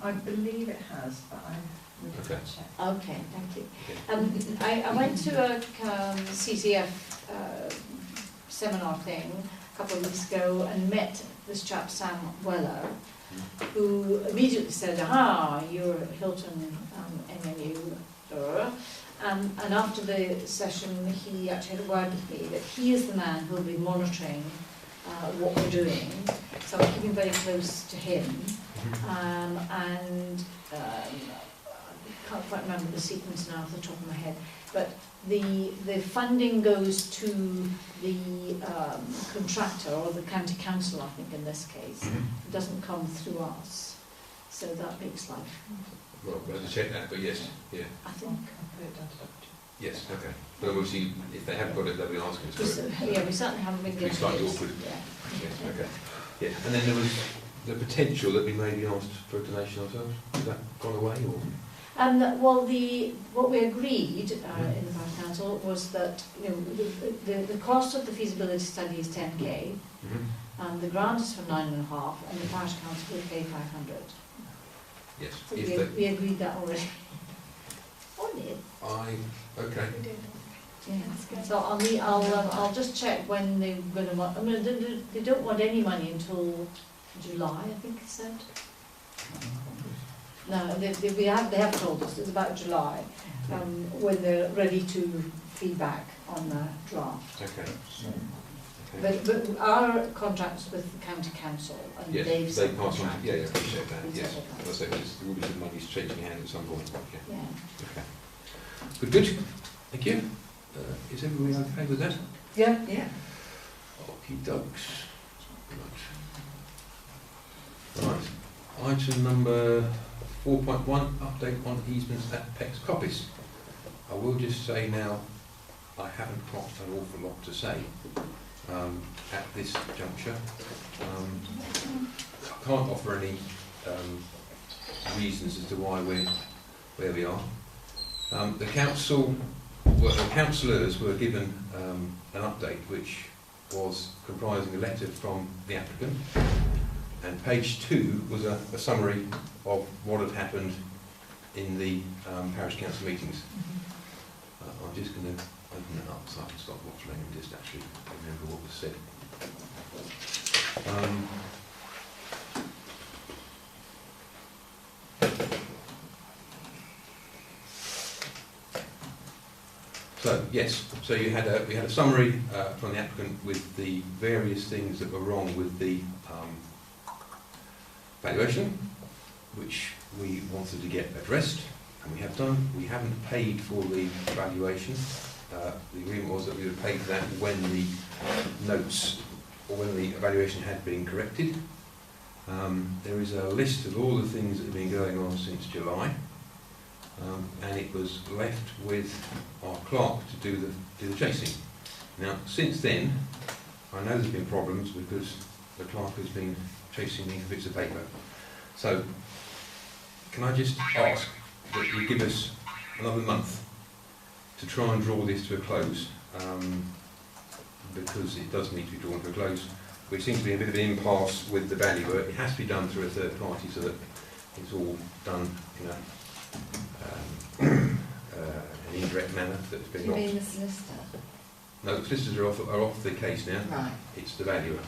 I believe it has, but I will Okay. check. Okay, thank you. I went to a CCF seminar thing a couple of weeks ago and met this chap, Sam Weller, who immediately said, aha, you're Hilton MNU. And after the session, he actually had a word with me that he is the man who will be monitoring what we're doing. So I'm keeping very close to him. I can't quite remember the sequence now off the top of my head, but the funding goes to the contractor, or the county council, I think in this case. It doesn't come through us, so that makes life. Well, we'll have to check that, but yes, yeah. I think. I'll put it down to Dr. Yes, okay. But obviously, if they haven't got it, they'll be asking us for it. Yeah, we certainly haven't been It's getting slightly it. awkward. Yeah. Yes, okay. Yeah, and then there was the potential that we may be asked for a donation ourselves? Has that gone away, or? Well, what we agreed in the Parish Council was that the cost of the feasibility study is 10k, and the grant is for 9.5, and the Parish Council will pay 500. Yes. So we agreed that already. Okay. Yeah. So I'll just check when they're going to want. I mean, they don't want any money until July, I think they said. No, they have told us it's about July when they're ready to feedback on the draft. Okay. But our contracts with the county council and Yes, they've they pass on. Yeah, I appreciate that. It's Yes, okay. as I say, there will be some money changing hands at some point. Yeah. Yeah. Okay. Good. Thank you. Is everybody okay with that? Yeah. Yeah. Okie dokes. Right. Item number 4.1, update on easements at PEX copies. I will just say now, I haven't got an awful lot to say at this juncture. I can't offer any reasons as to why we're where we are. The councillors were given an update which was comprising a letter from the applicant, and page 2 was a summary of what had happened in the Parish Council meetings. I'm just going to open it up so I can stop waffling and just actually remember what was said. So yes, so we had a summary from the applicant with the various things that were wrong with the valuation, which we wanted to get addressed, and we have done. We haven't paid for the valuation. The agreement was that we would pay for that when the notes or when the evaluation had been corrected. There is a list of all the things that have been going on since July. And it was left with our clerk to do the chasing. Now, since then, I know there's been problems because the clerk has been chasing me for bits of paper. So, can I just ask that you give us another month to try and draw this to a close, because it does need to be drawn to a close. We seem to be a bit of an impasse with the valuer. It has to be done through a third party so that it's all done in an indirect manner that's been You mean the solicitor? No, the solicitors are off the case now. Right. It's the valuer.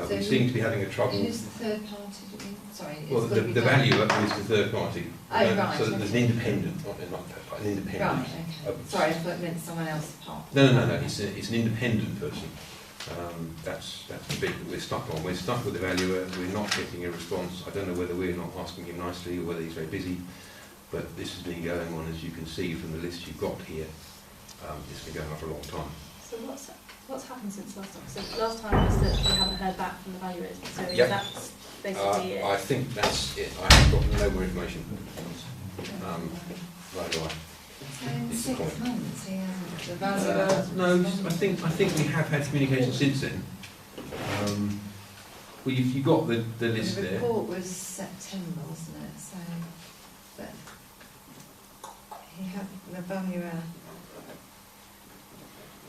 So We seem to be having a trouble. Who's the third party? Do you mean? Sorry, it's Well, got to the be done. valuer is the third party. Oh, right, So that there's an okay. independent, not an independent. Right, okay. Sorry, I thought it meant someone else apart. No. It's an independent person. That's the bit that we're stuck on. We're stuck with the valuer. We're not getting a response. I don't know whether we're not asking him nicely or whether he's very busy. But this has been going on, as you can see from the list you've got here. It's been going on for a long time. So what's happened since last time? So last time was that we haven't heard back from the valuers. So Yep. that's basically it. I think that's it. I've got no more information. Right away. So in It's 6 a point. months, he hasn't. The valuer hasn't No, responded. I think we have had communication since then. Well, you've got the list The there. report was September, wasn't it? So, but he had the valuer.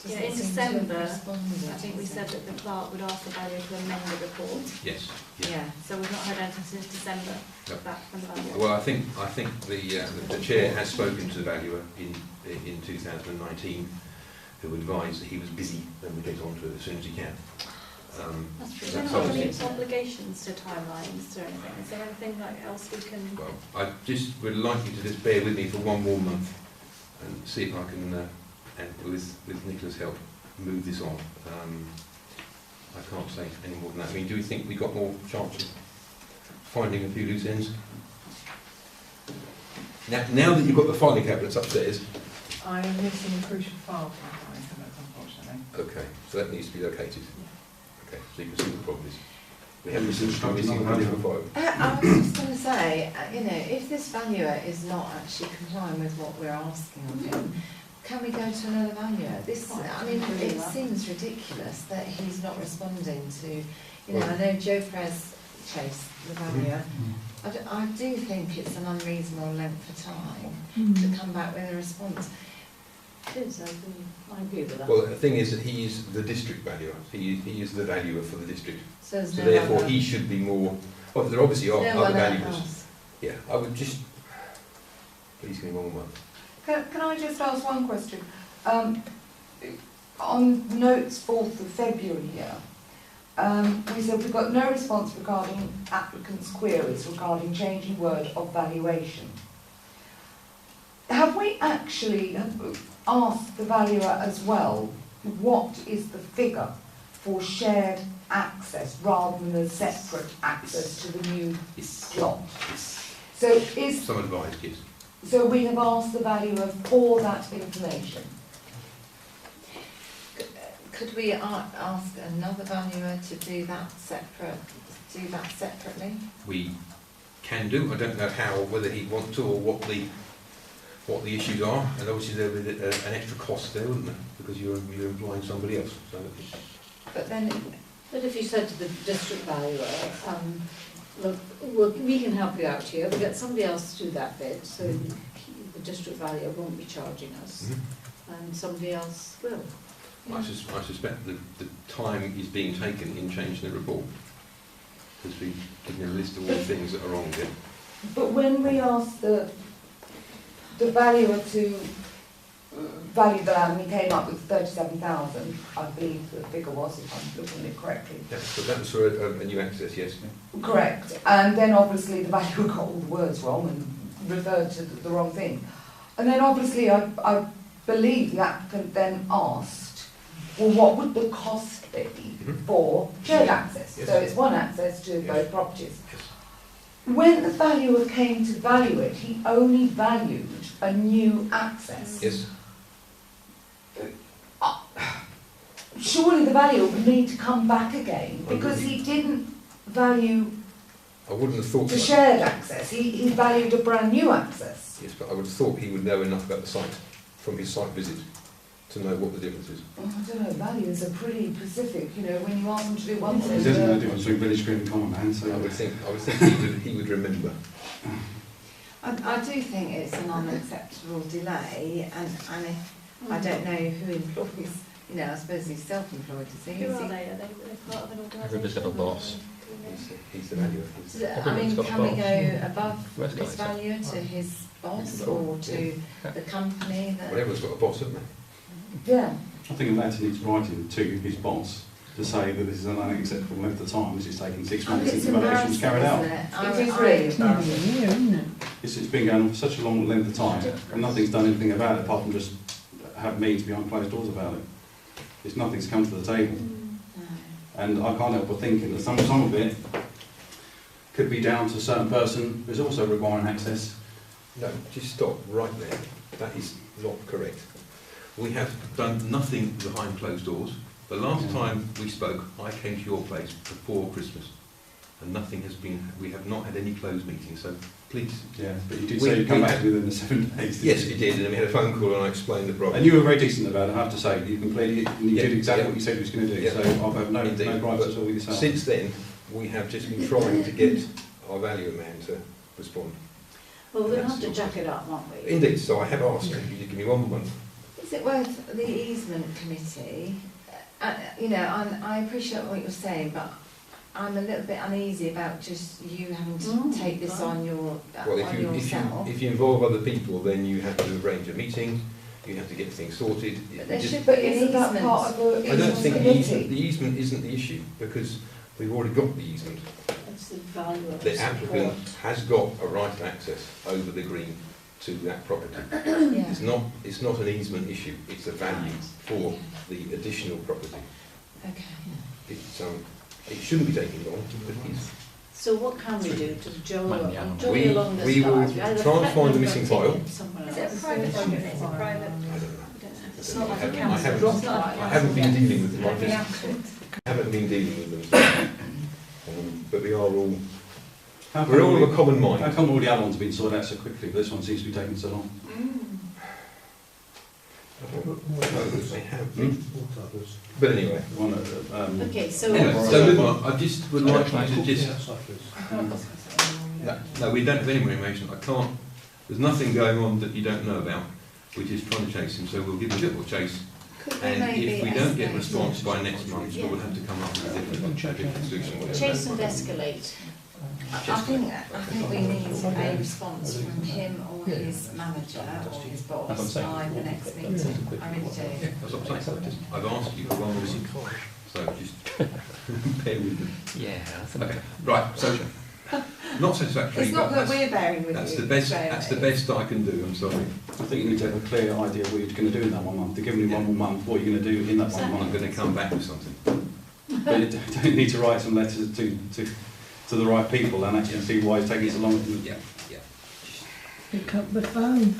Yeah, doesn't in seem to have December, responded, I think we has he? said that the clerk would ask the valuer to amend the report. Yes. Yeah, so we've not heard anything since December No. back from the valuer. Well, I think the chair has spoken to the valuer in 2019, who advised that he was busy and would get onto it as soon as he can. That's true. That's Is there not any obviously- obligations to timelines or anything? Is there anything like else we can? Well, I just would like you to just bear with me for one more month and see if I can, and with Nicola's help, move this on. I can't say any more than that. I mean, do you think we got more chance of finding a few loose ends? Now that you've got the filing cabinets upstairs. I'm missing a crucial file from the filing cabinet, unfortunately. Okay, so that needs to be located. Okay, so you can see what the problem is. We have missing a different file. I was just going to say, if this valuer is not actually complying with what we're asking of him, can we go to another valuer? It seems ridiculous that he's not responding to, I know Joe Prez chase the valuer. I do think it's an unreasonable length of time to come back with a response. It is, I agree with that. Well, the thing is that he is the district valuer. He is the valuer for the district. So, there's So no therefore other- he should be more, well, there obviously are no other one valuers. else. Yeah, I would just, please give me 1 month. Can I just ask one question? On notes 4th of February here, we said we've got no response regarding applicants' queries regarding changing word of valuation. Have we actually asked the valuer as well what is the figure for shared access rather than a separate access to the new plot? So is Some advice, yes. so we have asked the valuer for that information. Could we ask another valuer to do that separately? We can do. I don't know how, whether he'd want to or what the issues are, and obviously there would be an extra cost there, wouldn't there? Because you're employing somebody else. So But then, But if you said to the district valuer, look, we can help you out here, we'll get somebody else to do that bit, so the district valuer won't be charging us, and somebody else will. I suspect the time is being taken in changing the report, because we've given a list of all the things that are wrong there. But when we asked the valuer to value the land, we came up with 37,000, I believe the figure was, if I'm looking at it correctly. Yes, but that was for a new access, yes. Correct. And then obviously the valuer got all the words wrong and referred to the wrong thing. And then obviously I believe the applicant then asked, well, what would the cost be for shared access? Yes. So it's one access to Yes. both properties. Yes. When the valuer came to value it, he only valued a new access. Yes. Surely the valuer would need to come back again because he didn't value I wouldn't have thought the so. shared access. He valued a brand new access. Yes, but I would have thought he would know enough about the site from his site visit to know what the difference is. Oh, I don't know, values are pretty specific, you know, when you ask them to do one It thing. doesn't know the difference between village green and common man, so I would think he would remember. I do think it's an unacceptable delay, and if I don't know who employs, you know, I suppose he's self-employed, is he? Who Is are he? they? Are they part of an organisation? Everybody's got a boss. He's the valuer. So, I Everyone's mean, got a can we boss. go above Most this guys have. valuer to his boss or to the company that? Well, everyone's got a boss, haven't they? Yeah. I think that needs writing to his boss to say that this is an unacceptable length of time. This is taking 6 months since the valuation was carried out. Isn't it? It is really It's nearly a year, isn't it? It's been going on for such a long length of time, and nothing's done anything about it apart from just have meetings behind closed doors about it. It's nothing's come to the table, and I can't help but thinking that some of it could be down to a certain person who's also requiring access. No, just stop right there. That is not correct. We have done nothing behind closed doors. The last time we spoke, I came to your place before Christmas, and nothing has been. We have not had any closed meetings. So please. Yeah, but you did say you'd come back within the 7 days. Yes, you did, and we had a phone call, and I explained the problem. And you were very decent about it, I have to say. You completed, you Yeah, did exactly yeah. what you said you was going to do. Yeah. So I've had no Indeed. gripes at all with yourself. Since then, we have just been trying to get our valuer man to respond. Well, we'll have to jack it up, won't we? Indeed, so I have asked him, you give me 1 month. Is it worth the easement committee? You know, I appreciate what you're saying, but I'm a little bit uneasy about just you having to take this on Well, yourself. if you involve other people, then you have to arrange a meeting, you have to get things sorted. But there should But be an isn't that easement. part of the I don't think committee? the easement isn't the issue, because we've already got the easement. It's the value of The support. applicant has got a right of access over the green to that property. Yeah. It's not an easement issue, it's a value for the additional property. Okay. It shouldn't be taking long, but it's. So what can we do to jolly We along this will path? We either try and threaten find the them missing or file. take it somewhere Is it a else. private document? Is it private? I don't know. It's not like a I council. haven't- It's not like a I haven't been council. dealing with them, I haven't been dealing with them. But we are all, How we're all of a come, common how mind. come all the other ones have been sorted out so quickly, but this one seems to be taking so long? I don't know, others. They have. What others? But anyway. Okay, so Anyway, so moving on, I just would like you to just... Outside, please. No, we don't have any more information. I can't... There's nothing going on that you don't know about. We're just trying to chase him, so we'll give him a bit more chase. Could we And maybe if we don't get a escalate? response by next month, Yeah. we'll have to come up with a different solution. whatever. chase and escalate. I think we need a response from him or his manager or his That's what I'm boss saying. by the next meeting. I really do. Yeah, that's what I'm saying. I've asked you for one more, so just bear with me. Yeah, that's Okay, right, so, not satisfactory, It's not but that that's, we're bearing with that's you. the best, Graham, that's the it best I can do, I'm sorry. I think you need to have a clear idea of what you're going to do in that 1 month. They're giving you 1 more month, what you're going to do in that 1 I'm month. going to come back with something. But you don't need to write some letters to the right people and actually see why it's taking so long. Yeah, yeah. Pick up the phone.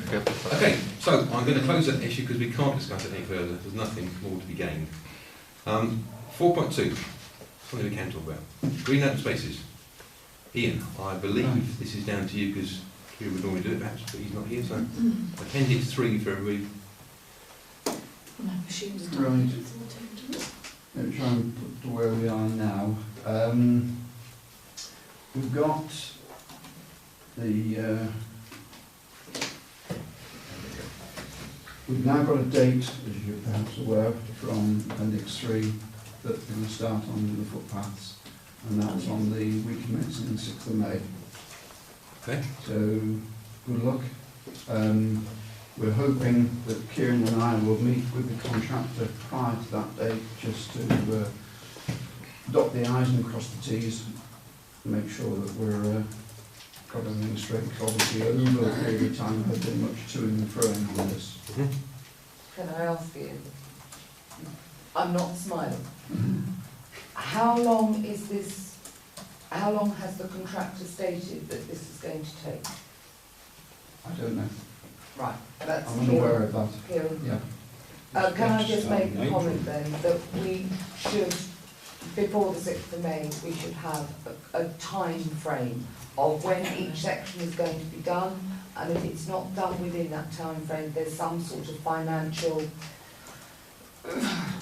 Okay, so I'm going to close that issue because we can't discuss it any further. There's nothing more to be gained. 4.2, something we can talk about. Green open spaces. Ian, I believe this is down to you because we would normally do it perhaps, but he's not here, so appendix 3 for everybody. My machine's Right. done. Let me try and put to where we are now. We've got the... we've now got a date, as you're perhaps aware, from Appendix 3 that we're going to start on the footpaths, and that's on the week commencing the 6th of May. Okay. So, good luck. We're hoping that Kieran and I will meet with the contractor prior to that date, just to dot the i's and cross the t's, and make sure that we're got everything straight. Because obviously, over a period of time, there has been much to and froing on this. Can I ask you? I'm not smiling. How long is this? How long has the contractor stated that this is going to take? I don't know. Right, that's I'm unaware of that. Kieran. Yeah. Can I just make a comment then that we should, before the 6th of May, we should have a time frame of when each section is going to be done, and if it's not done within that time frame, there's some sort of financial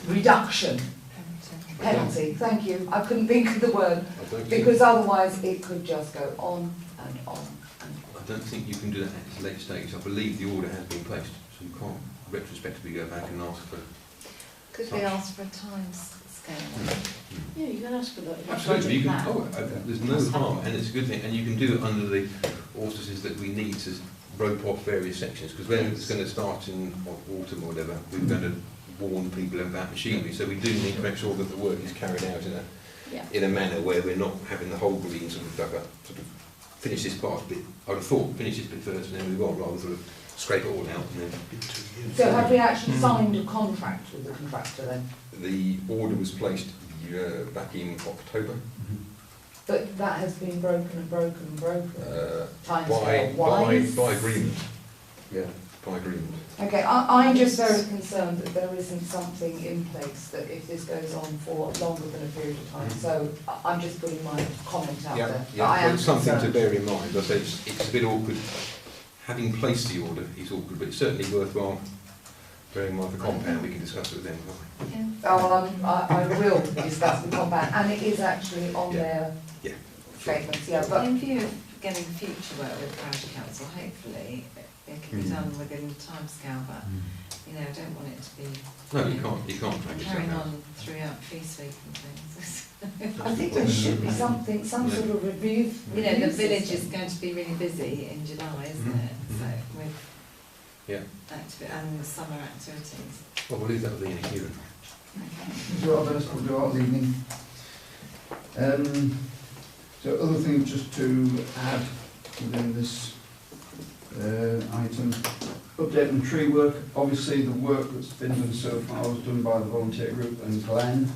reduction. Penalty, thank you. I couldn't think of the word, because otherwise it could just go on and on and on. I don't think you can do that at this late stage. I believe the order has been placed, so you can't retrospectively go back and ask for... Could we ask for a time scale? Yeah, you can ask for that. Absolutely, you can, That. there's no harm, and it's a good thing, and you can do it under the auspices that we need to rope off various sections, because when it's going to start in autumn or whatever, we're going to warn people about machinery, so we do need to make sure that the work is carried out in a manner where we're not having the whole green sort of finish this part bit. I would have thought finish this bit first and then move on, rather than sort of scrape it all out and then... So have we actually signed a contract with the contractor then? The order was placed back in October. But that has been broken and broken and broken. By agreement. Yeah, by agreement. Okay, I'm just very concerned that there isn't something in place that if this goes on for longer than a period of time, so I'm just putting my comment out there. Yeah, well, it's something to bear in mind. I say it's a bit awkward. Having placed the order is awkward, but it's certainly worthwhile bearing in mind the compound. We can discuss it with them. Oh, I will discuss the compound, and it is actually on their statements, but... In view of getting future work with Parish Council, hopefully it can be done within the timescale, but you know, I don't want it to be No, you can't carrying on throughout Feast Week and things. I think there should be some sort of review. You know, the village is going to be really busy in July, isn't it? So with and the summer activities. Well, we'll leave that with Ian and Kieran. Do our best, we'll do our evening. So other things just to add within this item, update on tree work. Obviously the work that's been done so far was done by the volunteer group and Glenn.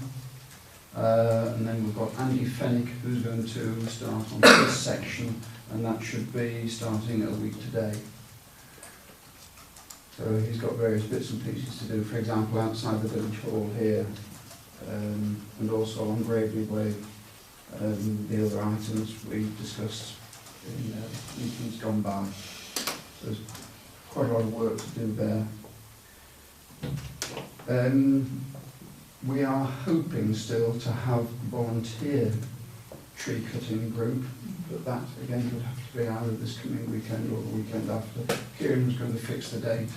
And then we've got Andy Fennick who's going to start on this section, and that should be starting a week today. So he's got various bits and pieces to do, for example outside the village hall here, and also on Gravely Way. The other items we discussed in meetings gone by. So there's quite a lot of work to do there. We are hoping still to have a volunteer tree cutting group, but that again would have to be either this coming weekend or the weekend after. Kieran was going to fix the date,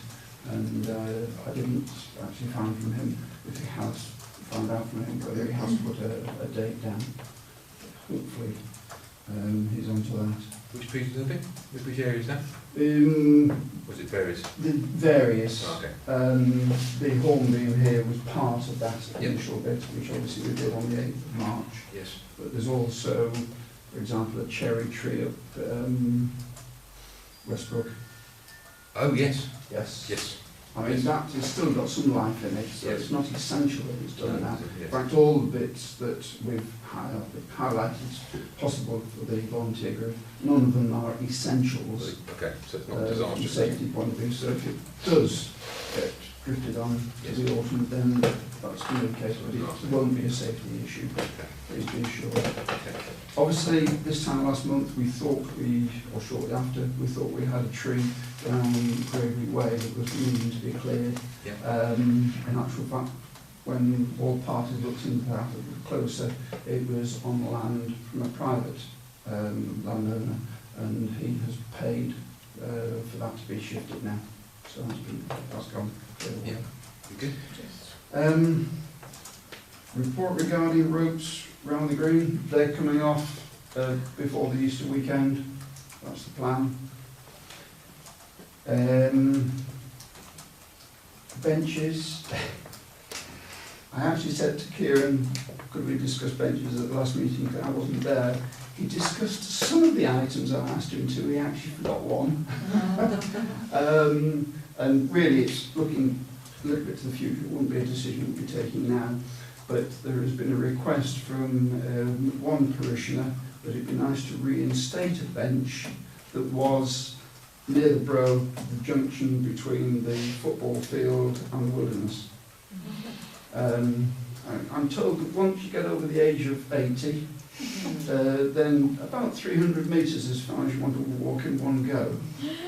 and I didn't actually find from him if he has found out from him whether he has put a date down. Hopefully he's onto that. Which pieces of it? Which area is that? Was it various? The various. Oh, okay. The hornbeam here was part of that initial bit, which obviously we did on the 8th of March. Yes. But there's also, for example, a cherry tree up Westbrook. Oh, yes. Yes. Yes. I mean, that has still got some life in it, so Yes. it's not essential that it's done now. Yes. In fact, all the bits that we've highlighted possible for the volunteer group, none of them are essentials Okay, so it's not from a disastrous. safety point of view. So if it does get drifted on Yes. to the autumn, then that's communicated, but it won't be a safety issue, please be assured. Obviously, this time last month, we thought or shortly after, we thought we had a tree down Gregory Way that was needing to be cleared. Yeah. In actual fact, when all parties looked into that a bit closer, it was on land from a private landowner, and he has paid for that to be shifted now. So that's gone. Yeah. Good. Report regarding roads round the green. They're coming off before the Easter weekend. That's the plan. Benches. I actually said to Kieran, could we discuss benches at the last meeting, because I wasn't there. He discussed some of the items I asked him to, he actually forgot one. And really it's looking a little bit to the future. It wouldn't be a decision we'd be taking now, but there has been a request from one parishioner that it'd be nice to reinstate a bench that was near the Brow, the junction between the football field and the Wilderness. I'm told that once you get over the age of 80, then about 300 metres as far as you want to walk in one go,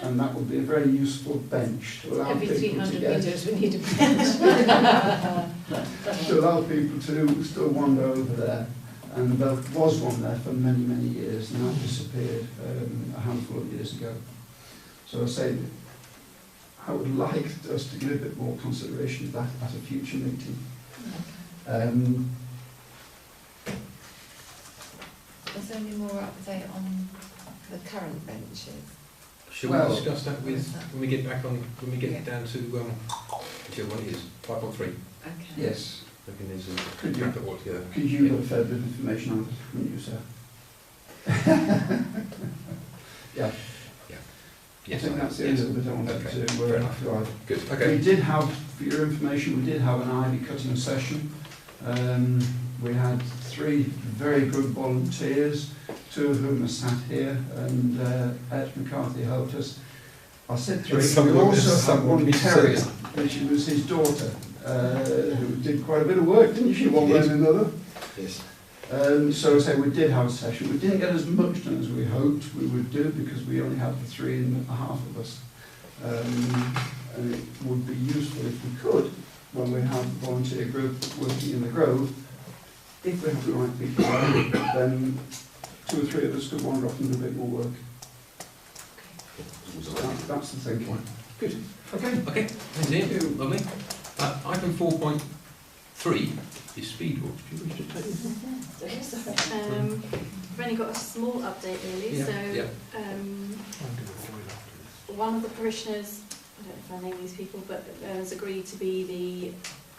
and that would be a very useful bench to allow Every people 300 to get, metres we need a bench. to allow people to still wander over there. And there was one there for many, many years, and that disappeared a handful of years ago. So I say I would like us to give a bit more consideration to that at a future meeting. Is there any more update on the current benches? Shall Well, we discuss that with when we get back on when we get down to whichever one it is, 5.3? Okay. Yes. I reckon there's Could a you- wrap it all together. Could you have a fair bit of information on it, couldn't you, sir? Yeah. Yes, I think that's the end of the bit I wanted Okay. to Fair enough. provide. Good. Okay. We did have, for your information, we did have an ivy cutting session. We had 3 very good volunteers, 2 of whom are sat here, and Ed McCarthy helped us. I said 3. We also had one terrier, which was his daughter, who did quite a bit of work, didn't she, one way and another? Yes. So I say we did have a session. We didn't get as much done as we hoped we would do because we only had the 3.5 of us. And it would be useful if we could, when we have a volunteer group working in the Grove, if we have the right people there, then 2 or 3 of us could wander off and do a bit more work. So that's the thinking. Good. Okay. Thank you. Lovely. Item 4.3 is speed walks. Do you wish to take this? I've only got a small update really. Yeah. One of the parishioners, I don't know if I name these people, but has agreed to be the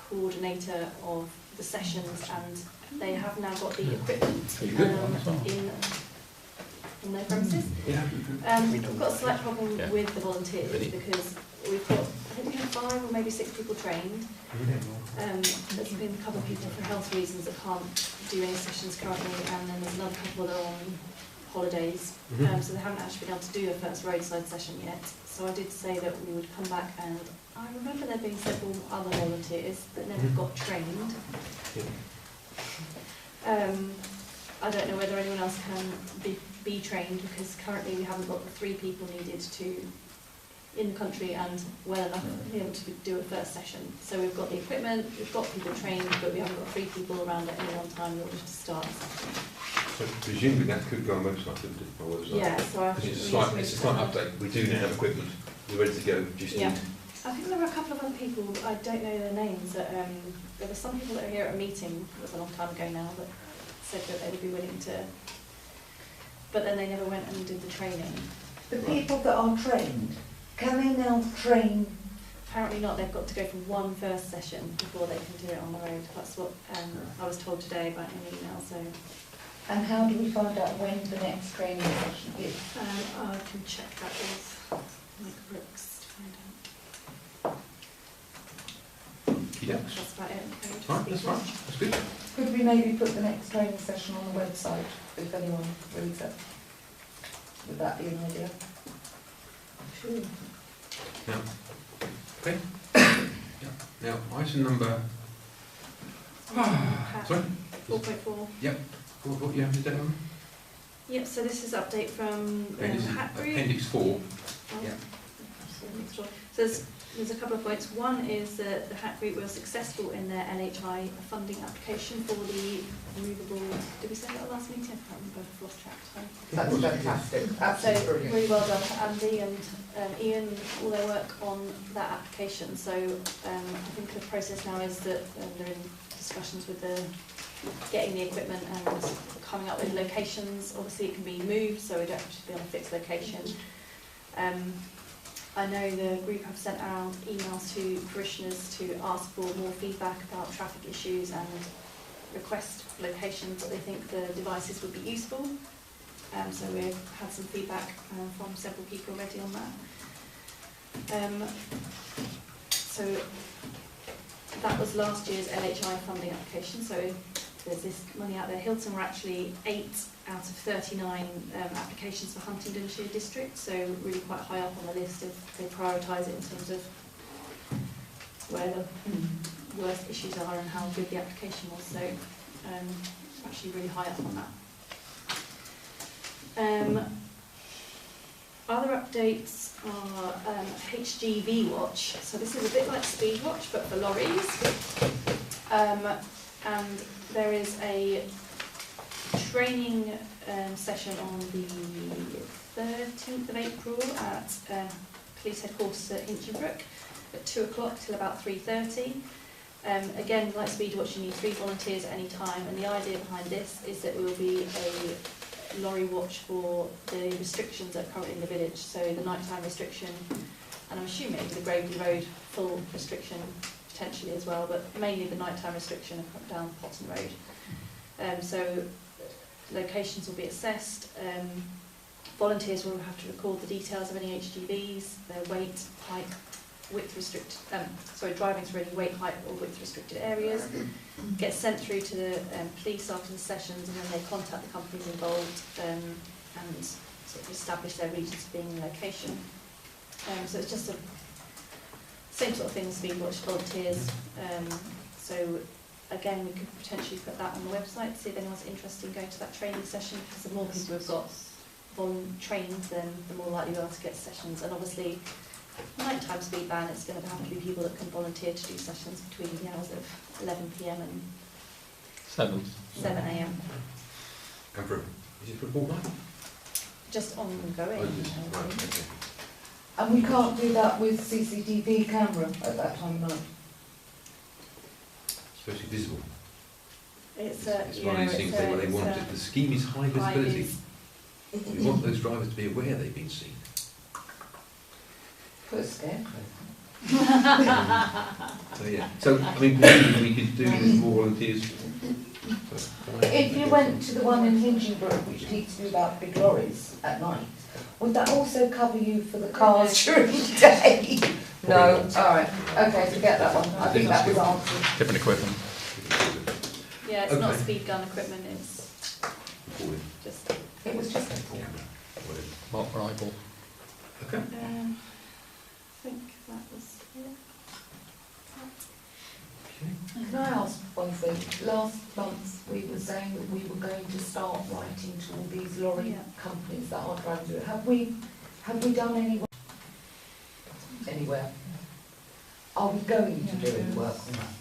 coordinator of the sessions, and they have now got the equipment in their premises. Yeah. We've got a slight problem Yeah. with the volunteers Really? because we've got, I think we have 5 or maybe 6 people trained. There's been a couple of people for health reasons that can't do any sessions currently, and then there's another couple that are on holidays, so they haven't actually been able to do a first roadside session yet. So I did say that we would come back, and I remember there being several other volunteers that never got trained. I don't know whether anyone else can be trained, because currently we haven't got the 3 people needed to in the country and well enough to be able to do a first session. So we've got the equipment, we've got people trained, but we haven't got 3 people around at any one time in order to start. So presumably that could go on website, couldn't it? Or website? Yeah, so I Because think it's we a need slight, to it's a move slight that. update. We do now have equipment. We're ready to go. Just Yeah. need. I think there were a couple of other people, I don't know their names, that there were some people that were here at a meeting, it was a long time ago now, that said that they would be willing to, but then they never went and did the training. The people that are trained, can they now train? Apparently not, they've got to go for one first session before they can do it on the road. That's what I was told today by an email, so And how do we find out when the next training session is? I can check that with Nick Brooks to find out. Yeah. That's about it. Right, that's fine. That's good. Could we maybe put the next training session on the website if anyone reads it? Would that be an idea? Sure. Now, okay. Yeah. Now, item number. Sorry. 4.4. What you have to do? Yep, so this is update from This is Hat Group. Appendix 4. Oh, Yeah. So there's a couple of points. One is that the Hat Group was successful in their LHI funding application for the removable, did we say that last meeting? I can't remember, I've lost track of time. That's fantastic, So absolutely brilliant. really well done to Andy and Ian, all their work on that application. So I think the process now is that they're in discussions with getting the equipment and coming up with locations. Obviously it can be moved, so we don't have to be on a fixed location. I know the group have sent out emails to parishioners to ask for more feedback about traffic issues and request locations that they think the devices would be useful. So we've had some feedback from several people already on that. So that was last year's LHI funding application. So there's this money out there. Hilton were actually 8 out of 39 applications for Huntingdonshire district, so really quite high up on the list if they prioritise it in terms of where the worst issues are and how good the application was. So actually really high up on that. Other updates are HGV Watch. So this is a bit like Speed Watch but for lorries. And there is a training session on the 13th of April at police headquarters at Hinchinbrook at 2 o'clock till about 3:30. Again, like Speed Watch, you need 3 volunteers at any time, and the idea behind this is that it will be a lorry watch for the restrictions that are currently in the village. So the nighttime restriction, and I'm assuming maybe the Gravely Road full restriction potentially as well, but mainly the nighttime restriction down Potton Road. So locations will be assessed. Volunteers will have to record the details of any HGVs, their weight, height, width restricted, driving through any weight, height or width restricted areas. Get sent through to the police after the sessions, and then they contact the companies involved and sort of establish their reasons for being in the location. So it's just a same sort of thing as Speed Watch volunteers. So again, we could potentially put that on the website to see if anyone's interested in going to that training session, because the more people we've got trained, then the more likely we are to get sessions. And obviously, nighttime speed ban, it's going to have to be people that can volunteer to do sessions between the hours of 11 PM and 7 AM. Come through. Is it for a fortnight? Just ongoing. Oh, yes. Right, okay. And we can't do that with CCTV camera at that time of night? Supposed to be visible. It's one of these things where they want it. The scheme is high visibility. We want those drivers to be aware they've been seen. Put a scarecrow. So yeah. So I mean, maybe we could do with more volunteers. If you went to the one in Hinchinbrook, which teaches you about big lorries at night, would that also cover you for the cars during the day? No. All right. Okay, forget that one. I think that was answered. Different equipment. Yeah, it's not speed gun equipment, it's just... It was just... Mark Rival. Okay. I think that was it. Can I ask one thing? Last month we were saying that we were going to start writing to all these lorry companies that are driving through it. Have we done any? work. Are we going to do any work on that?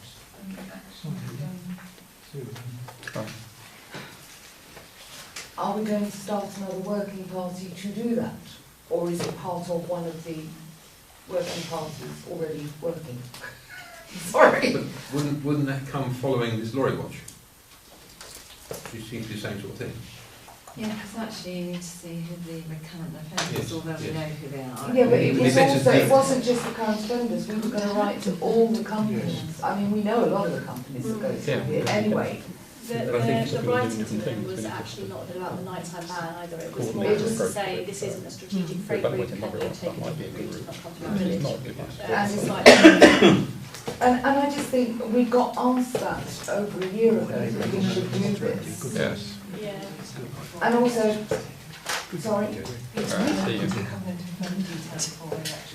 Are we going to start another working party to do that? Or is it part of one of the working parties already working? Sorry. But wouldn't that come following this lorry watch? You seem to be the same sort of thing. Yeah, because actually you need to see who the recurrent offenders, Yes, although we yes. know who they are. Yeah, but It it would be was better also, to- it wasn't just the current offenders, we were going to write to all the companies. I mean, we know a lot of the companies that go through Yeah. it anyway. But I think The people are doing writing to different them things. was We need to- actually not about the nighttime ban either, it was Cool. more It just to was- say this isn't a strategic freight Evaluate route, it, can you that take a might be a different good route to route. not come to No, our it's village? not good. And It's it's and I just think we got asked that over a year ago, that we should do this. Yes. Yeah. And also, sorry, It's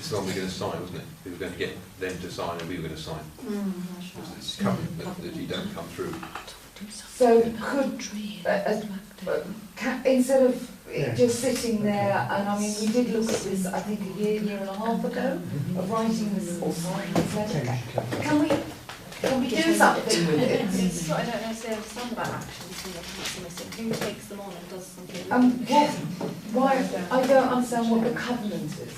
the one we were going to sign, wasn't it? We were going to get them to sign and we were going to sign. It's covenant that you don't come through. so could, instead of it just sitting there, and I mean, we did look at this, I think, a year and a half ago, of writing this, or signing this letter. Can we do something with it? It's what I don't necessarily understand about actions and what's missing. Who takes them on and does something? Why, I don't understand what the covenant is.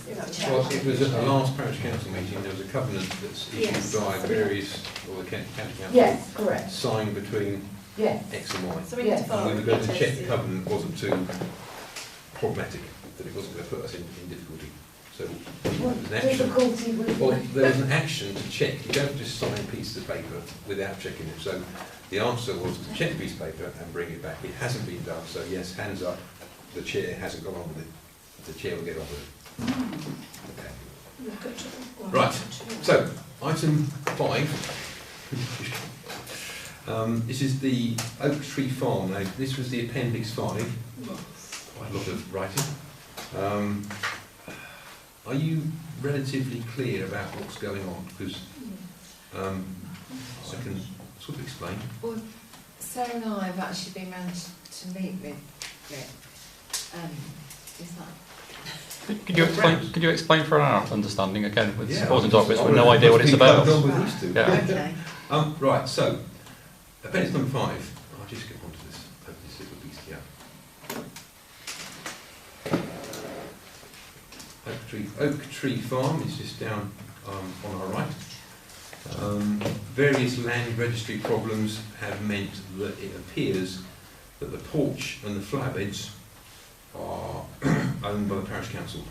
Well, it was at the last Parish Council meeting, there was a covenant that's issued Yes. by various, or the county council. Yes, correct, Signed between yes. X and Y. So we need to Yes. follow And we the were going to check the details. covenant wasn't too problematic, that it wasn't going to put us in difficulty. So, What there's an action. difficulty with Well, there was an action to check. You don't just sign pieces of paper without checking it. So the answer was to check the piece of paper and bring it back. It hasn't been done, so yes, hands up. The chair hasn't got on with it. The chair will get on with it. Okay. Right. So, item 5. This is the Oak Tree Farm. Now, this was the Appendix 5. Quite a lot of writing. Are you relatively clear about what's going on? Because I can sort of explain. Well, Sarah and I have actually been round to meet with Rick. Is that? Could you explain for our understanding again with Yeah, supporting documents I with would no idea what it's about? done with these two. Yeah. Okay. Right, so, appendix number 5. I'll just get onto this little piece here. Oak Tree Farm is just down on our right. Various land registry problems have meant that it appears that the porch and the flower beds are owned by the Parish Council.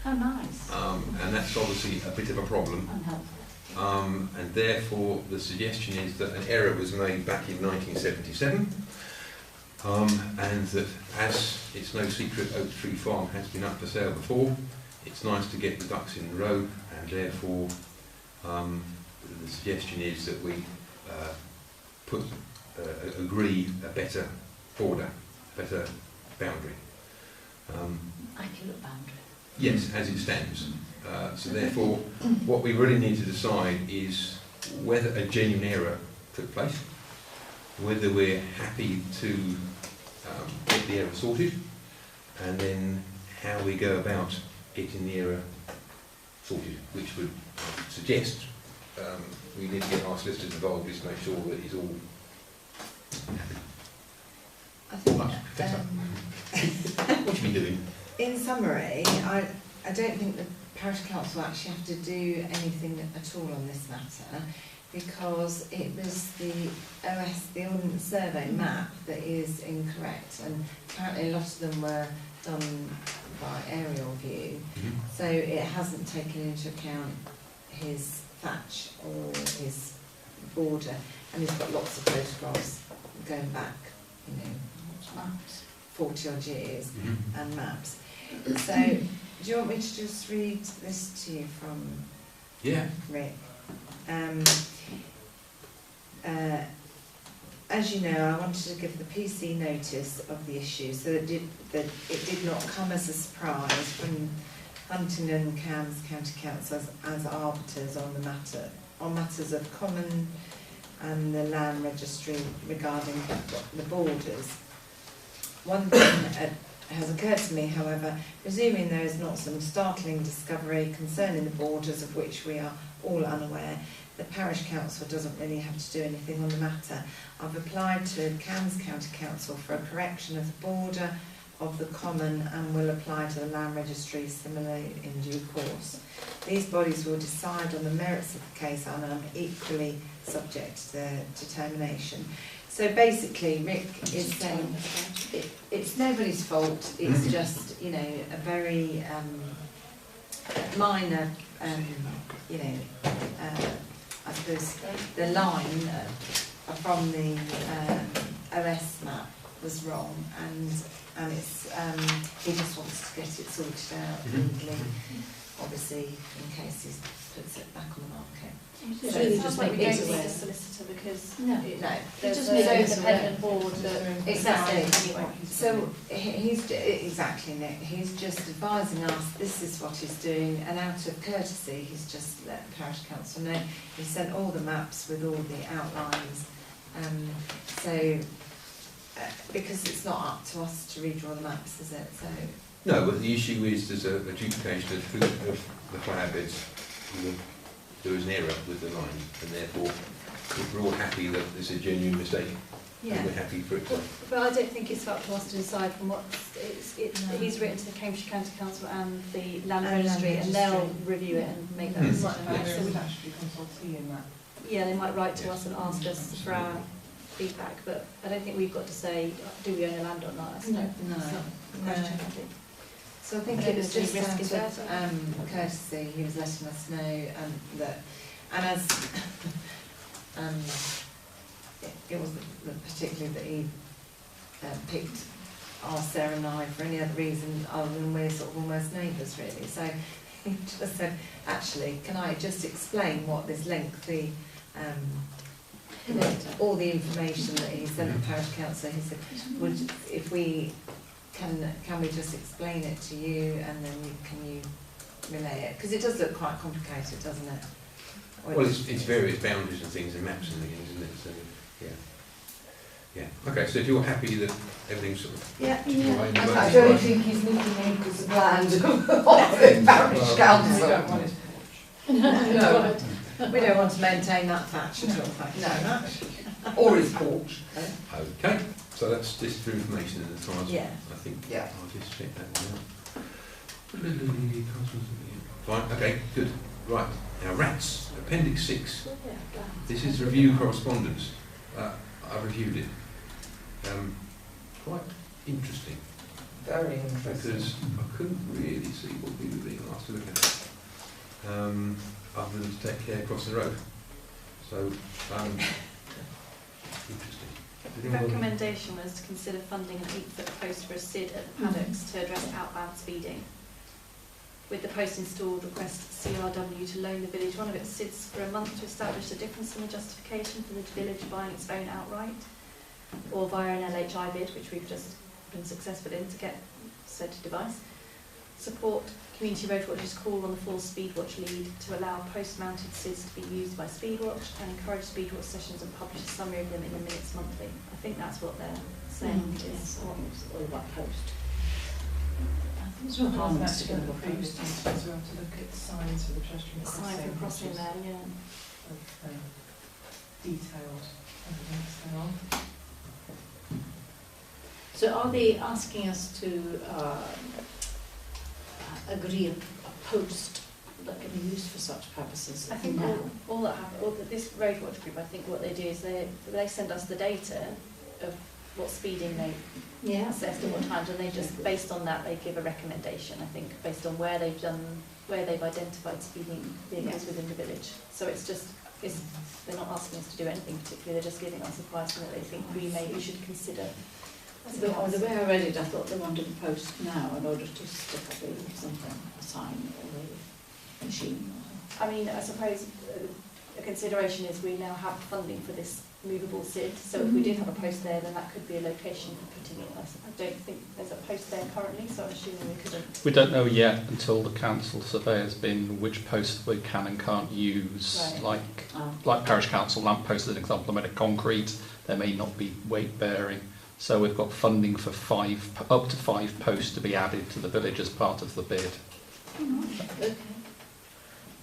How nice. And that's obviously a bit of a problem. Unhelpful. And therefore the suggestion is that an error was made back in 1977, and that as it's no secret Oak Tree Farm has been up for sale before, it's nice to get the ducks in a row, and therefore the suggestion is that we agree a better border, a better boundary. Accurate boundary. Yes, as it stands. So therefore, what we really need to decide is whether a genuine error took place, whether we're happy to get the error sorted, and then how we go about getting the error sorted, which would suggest we need to get our solicitors involved just to make sure that it's all happy. I think, What should we be doing? in summary, I don't think the Parish Council actually have to do anything at all on this matter, because it was the Ordnance Survey map that is incorrect, and apparently a lot of them were done by aerial view, so it hasn't taken into account his thatch or his border, and he's got lots of photographs going back, 40 odd years, and maps. So, do you want me to just read this to you from Rick? As you know, I wanted to give the PC notice of the issue so that it did not come as a surprise from Huntingdon and Cambs County Council as arbiters on matters of common and the land registry regarding the borders. One thing has occurred to me, however, presuming there is not some startling discovery concerning the borders of which we are all unaware, the Parish Council doesn't really have to do anything on the matter. I've applied to Cambs County Council for a correction of the border of the common and will apply to the land registry similarly in due course. These bodies will decide on the merits of the case and are equally subject to their determination. So basically, Rick is saying it's nobody's fault. It's just, you know, a very minor, you know, I suppose the line from the OS map was wrong, and it's he just wants to get it sorted out legally, obviously, in case he puts it back on the market. So So you it just sounds make like we don't it need aware. a solicitor because No. there's just an make it independent board that Exactly. assesses it anyway. So he's exactly, Nick. He's just advising us this is what he's doing, and out of courtesy, he's just let the Parish Council know. He sent all the maps with all the outlines. So because it's not up to us to redraw the maps, is it? So No, but the issue is there's a duplication of the flower beds. There was an error with the line, and therefore we're all happy that it's a genuine mistake. yeah. And we're happy for it to. But I don't think it's up to us to decide from what No. he's written to the Cambridgeshire County Council and the And Land Land Registry, and they'll Registry. review it and make that Hmm. decision. There So is we- actually consultee in that. yeah, they might write to us and ask us for our feedback, but I don't think we've got to say, do we own the land or not? That's No. that's not a question, I think. So I think I don't it was know if just there's any out risk of in that. courtesy, he was letting us know that, and as it wasn't particularly that he picked our Sarah and I for any other reason other than we're sort of almost neighbours really. So he just said, actually, can I just explain what this lengthy all the information that he sent the Parish Council, he said, if we can we just explain it to you and then can you relay it? Because it does look quite complicated, doesn't it? Well, it's various boundaries and things and maps and things, isn't it? So, yeah. Yeah. Okay, so if you're happy that everything's sort of Yeah. right, I don't think he's nicking acres of land of the Parish We Council. don't want it. No, We don't want to maintain that thatch at all, thank you. no, or his porch. okay. So that's just for information in the times. Yeah. I think Yeah. I'll just check that one out. Fine, okay, good. Right, now rats, Appendix 6. This is review correspondence. I reviewed it. Quite interesting, Very interesting. because I couldn't really see what we were being asked to look at, other than to take care across the road. So, interesting. The recommendation was to consider funding an 8-foot post for a SID at the paddocks to address outbound speeding. With the post installed, request CRW to loan the village one of its SIDs for a month to establish the difference in the justification for the village buying its own outright, or via an LHI bid, which we've just been successful in to get said device. Support Community Road Watch's call on the full Speedwatch lead to allow post-mounted SIDs to be used by Speedwatch, and encourage Speedwatch sessions and publish a summary of them in the minutes monthly. I think that's what they're saying is what all about post. It's not harm to get the previous times as well to look at signs for the pedestrian the crossing. sign for crossing which is there, yeah. Detailed evidence there on. So are they asking us to agree a post that can be used for such purposes? I think now? all that happen, this Road Watch group, I think what they do is they send us the data of what speeding they Yeah. assessed at what times, and they just, based on that, they give a recommendation, I think, based on where they've identified speeding vehicles within the village. So it's just, they're not asking us to do anything particular, they're just giving us advice that they think we should consider. The way I read it, I thought they wanted a post now in order to stick up something, a sign or a machine. I mean, I suppose a consideration is we now have funding for this movable SID, so if we did have a post there, then that could be a location for putting it. I don't think there's a post there currently, so I'm assuming we couldn't. We don't know yet until the council survey has been which posts we can and can't use. Right. Like Parish Council lamp posts, as an example, are made of concrete. They may not be weight bearing. So we've got funding for up to 5 posts to be added to the village as part of the bid. Okay.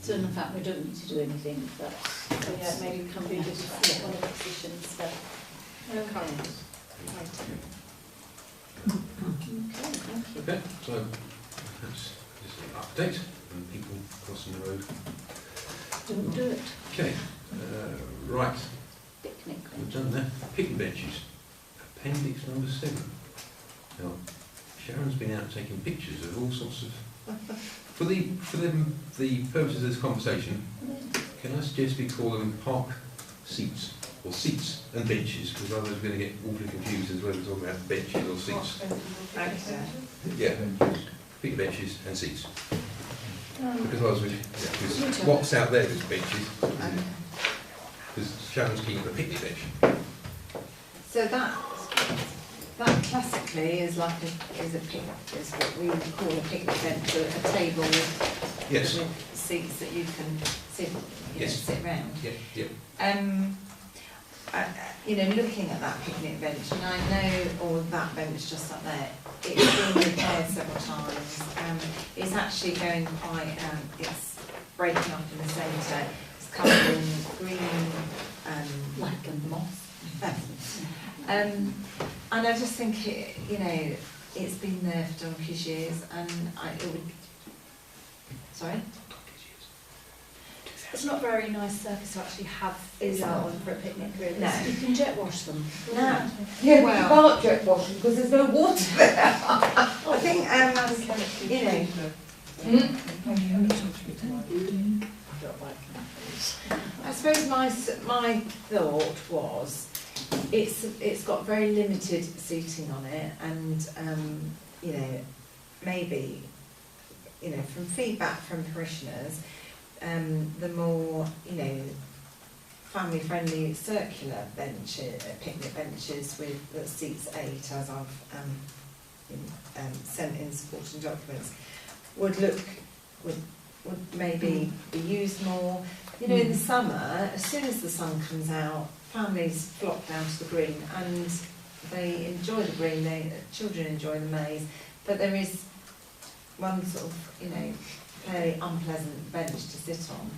So in fact, we don't need to do anything. That's So yeah, maybe come be just one of the positions that okay. current. Okay, thank you. Okay, so that's just an update and people crossing the road. Don't do it. Okay, right, Picnic. we've done that. Picnic benches, appendix number 7. Now, Sharon's been out taking pictures of all sorts of. For the purposes of this conversation, can I suggest we call them park seats or seats and benches, because others are going to get awfully confused as whether we're talking about benches or seats. Yeah, picnic benches and seats. Because otherwise, because what's out there is benches. Because Sharon's keen on a picnic bench. So that classically is like is what we would call a picnic bench, a table Yes. with seats that you can sit, Yes. sit round. Yeah. Looking at that picnic bench, and I know all that bench just up there, it's been repaired several times. It's actually going quite, it's breaking up in the centre. It's covered in green, Black and moss. and I just think it's been there for donkey's years, and it would. Sorry. It's not a very nice surface to actually have It's out not. on for a picnic, really. No. You can jet wash them. No. Yeah, but you Well- can't jet wash them because there's no water there. I think I suppose my thought was it's got very limited seating on it, and maybe from feedback from parishioners, the more family friendly circular picnic benches with seats 8, as I've sent in supporting documents, would maybe be used more. In the summer, as soon as the sun comes out, families flock down to the green and they enjoy the green, children enjoy the maze, but there is one sort of, fairly unpleasant bench to sit on,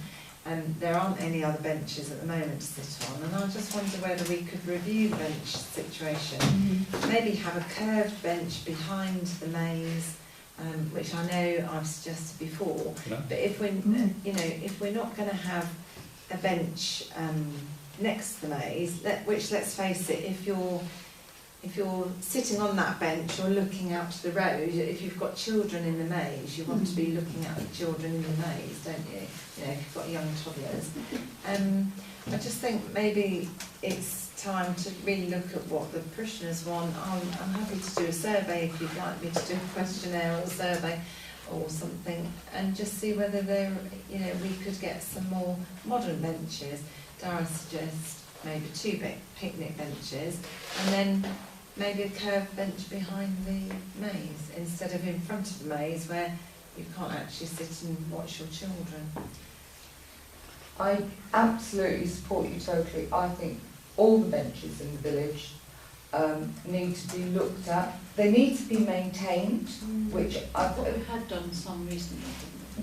and there aren't any other benches at the moment to sit on, and I just wonder whether we could review the bench situation, maybe have a curved bench behind the maze, which I know I've suggested before, No. but if we're not going to have a bench next to the maze, which, let's face it, if you're sitting on that bench or looking out to the road, if you've got children in the maze, you want to be looking at the children in the maze, don't you? If you've got young toddlers. I just think maybe it's time to really look at what the parishioners want. I'm happy to do a survey if you'd like me to do a questionnaire or survey or something, and just see whether we could get some more modern benches. Dare I suggest maybe 2 picnic benches, and then maybe a curved bench behind the maze instead of in front of the maze where you can't actually sit and watch your children. I absolutely support you totally. I think all the benches in the village need to be looked at. They need to be maintained, which I thought we had done some recently.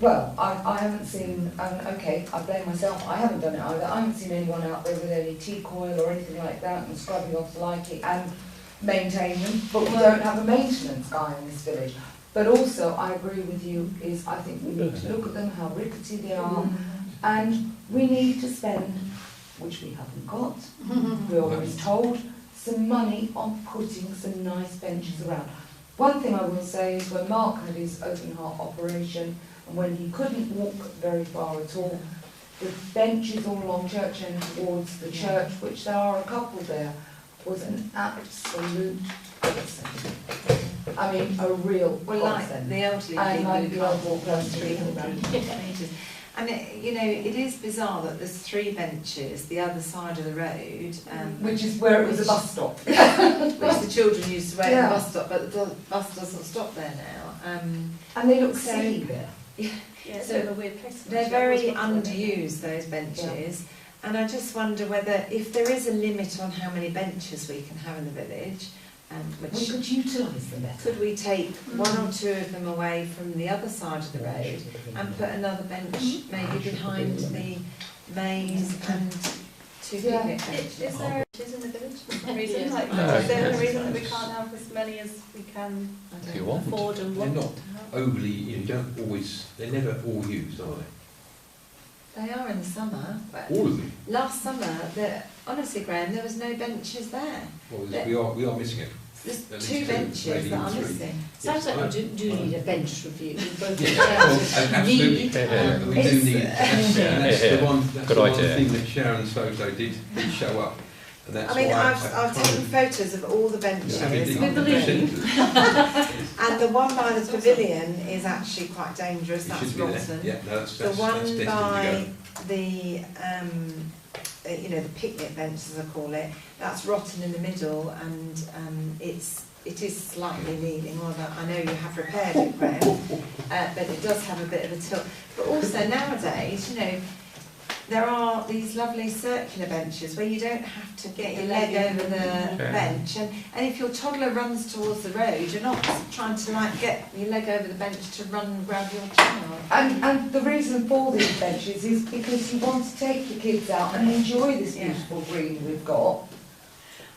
well, I haven't seen, okay, I blame myself, I haven't done it either. I haven't seen anyone out there with any teak oil or anything like that and scrubbing off the lighting and maintain them, but we don't have a maintenance guy in this village. But also, I agree with you, I think we need to look at them, how rickety they are, and we need to spend, which we haven't got, we're always told, some money on putting some nice benches around. One thing I will say is when Mark had his open heart operation, and when he couldn't walk very far at all, the benches all along Church End towards the church, which there are a couple there, was an absolute godsend. I mean, a real godsend. The elderly And people like who the can't elderly walk down person 300 metres. And it is bizarre that there's 3 benches the other side of the road, which is where it was a bus stop. which the children used to wait at the bus stop, but the bus doesn't stop there now. And they look So- silly there. Yeah, it's So a bit of a weird place. They're very underused, those benches, and I just wonder whether, if there is a limit on how many benches we can have in the village, We which could utilise them better. could we take one or two of them away from the other side of the road and put another bench maybe behind the maze and two picnic benches? Is there benches in the village? Reason? Yes. Like, No. is there a reason that we can't have as many as we can If you want. afford and They're want not to have? overly, you don't always, they're never all used, are they? They are in the summer, but All of them. last summer, honestly, Graham, there was no benches there. Well, we are missing it. There's At least two two, benches maybe that are even three. missing. Sounds like we do need a bench review, both in Yeah, well, terms of absolutely. need We do It's- need, and that's the one, that's Good the one idea. thing that Sharon's photo did show up. And that's I mean, why I've taken photos of all the benches, Yeah, indeed. We believe. and the one by the pavilion is actually quite dangerous. It That's should be there. rotten. Yeah, no, that's The that's one destined to by go. the, the picnic bench, as I call it, that's rotten in the middle, and it is slightly leaning. Although I know you have repaired it, Graham, but it does have a bit of a tilt. But also nowadays, there are these lovely circular benches where you don't have to get your leg over the bench, and if your toddler runs towards the road, you're not trying to get your leg over the bench to run and grab your child. And the reason for these benches is because you want to take your kids out and enjoy this beautiful green we've got.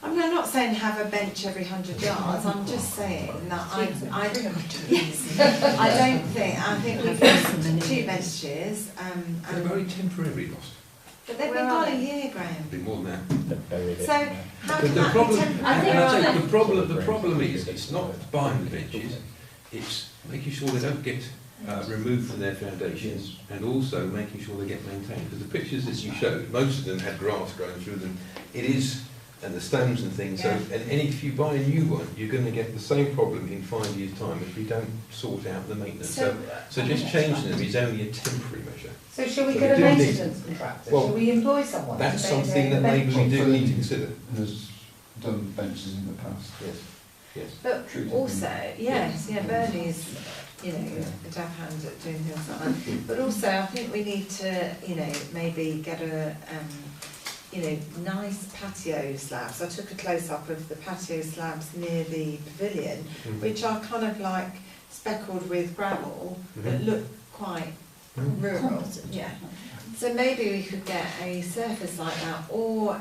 I mean, I'm not saying have a bench every 100 yards. I'm just saying that I don't think we've got two benches, They're very temporary lost. but they've been Where gone are a they? year, Graham. Be more than that. So how But can the that problem, be temporary? I think I'd say are the problem is, it's not buying the benches, it's making sure they don't get removed from their foundations, and also making sure they get maintained. Because the pictures that you showed, most of them had grass growing through them. It is, and the stones and things. So, and if you buy a new one, you're going to get the same problem in 5 years' time if we don't sort out the maintenance. So just changing them is only a temporary measure. So shall we So get we a do need- maintenance contractor? well, Shall we employ someone? That's to something maintain that the maybe we benches? do need to consider. Has done benches in the past. Yes. Yes. But Treated also, them. yes, Bernie's, a dab hand at doing things like that. But also, I think we need to, maybe get a, nice patio slabs. I took a close-up of the patio slabs near the pavilion, which are kind of like speckled with gravel, but look quite rural. Yeah. So maybe we could get a surface like that, or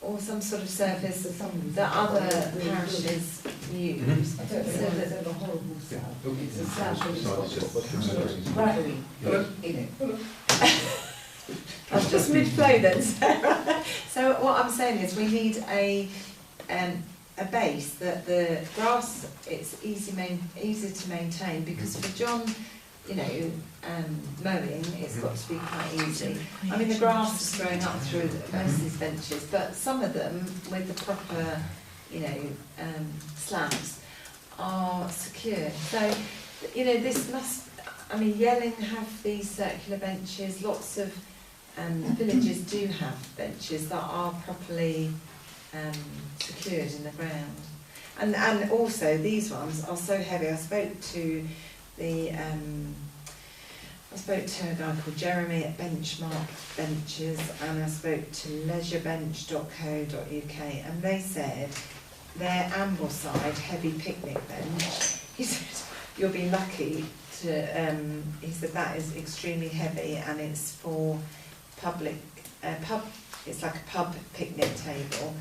or some sort of surface that other parishes use. I don't know why it's a horrible slab. It's a slab that's gravelly, I was just mid-flow then, Sarah. So what I'm saying is we need a base that the grass, it's easy to maintain, because for John, mowing, it's got to be quite easy. I mean, the grass is growing up through most of these benches, but some of them with the proper, slabs are secure. So, this must, Yelling have these circular benches, lots of villages do have benches that are properly secured in the ground. And also these ones are so heavy. I spoke to a guy called Jeremy at Benchmark Benches, and I spoke to leisurebench.co.uk, and they said their Ambleside heavy picnic bench, he said, you'll be lucky to, he said that is extremely heavy, and it's for public, it's like a pub picnic table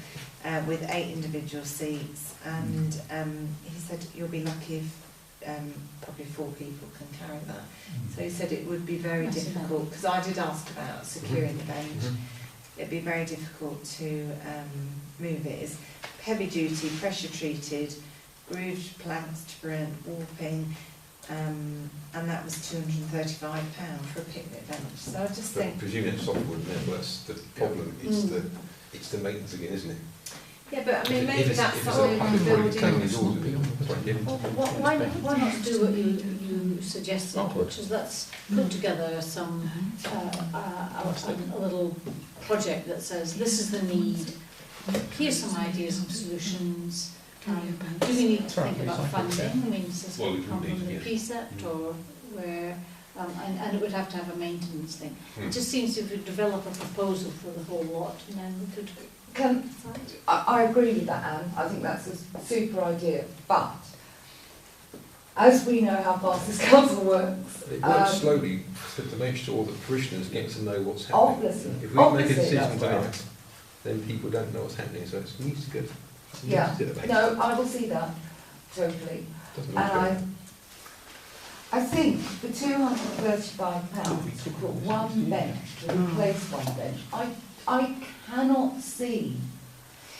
with 8 individual seats, and he said you'll be lucky if probably 4 people can carry that. So he said it would be very difficult, because I did ask about securing the bench. It'd be very difficult to move it. It's heavy duty, pressure treated, grooved planks to prevent warping, and that was £235 for a picnic bench. So I just think, Presuming it's softwood, and therefore that's the problem. It's the maintenance again, isn't it? yeah, but maybe If that's it's something a we can build clean in. the doors of it, that's quite different. Well, why not do what you suggested, which is let's put together some a little project that says this is the need, here's some ideas and solutions. Do we need to think about funding? I mean, does this Well, we come would need from to, the yes. precept, or where and it would have to have a maintenance thing. It just seems if we develop a proposal for the whole lot, and then we could decide. I agree with that, Anne. I think that's a super idea. But as we know how fast this council works, It works slowly to make sure that parishioners get to know what's happening. obviously, If we make a obviously decision that's right. tonight, then people don't know what's happening, so it needs to go. Yeah. No, I will see that totally. Doesn't And always go. I think for £235 to put one bench, to replace one bench, I cannot see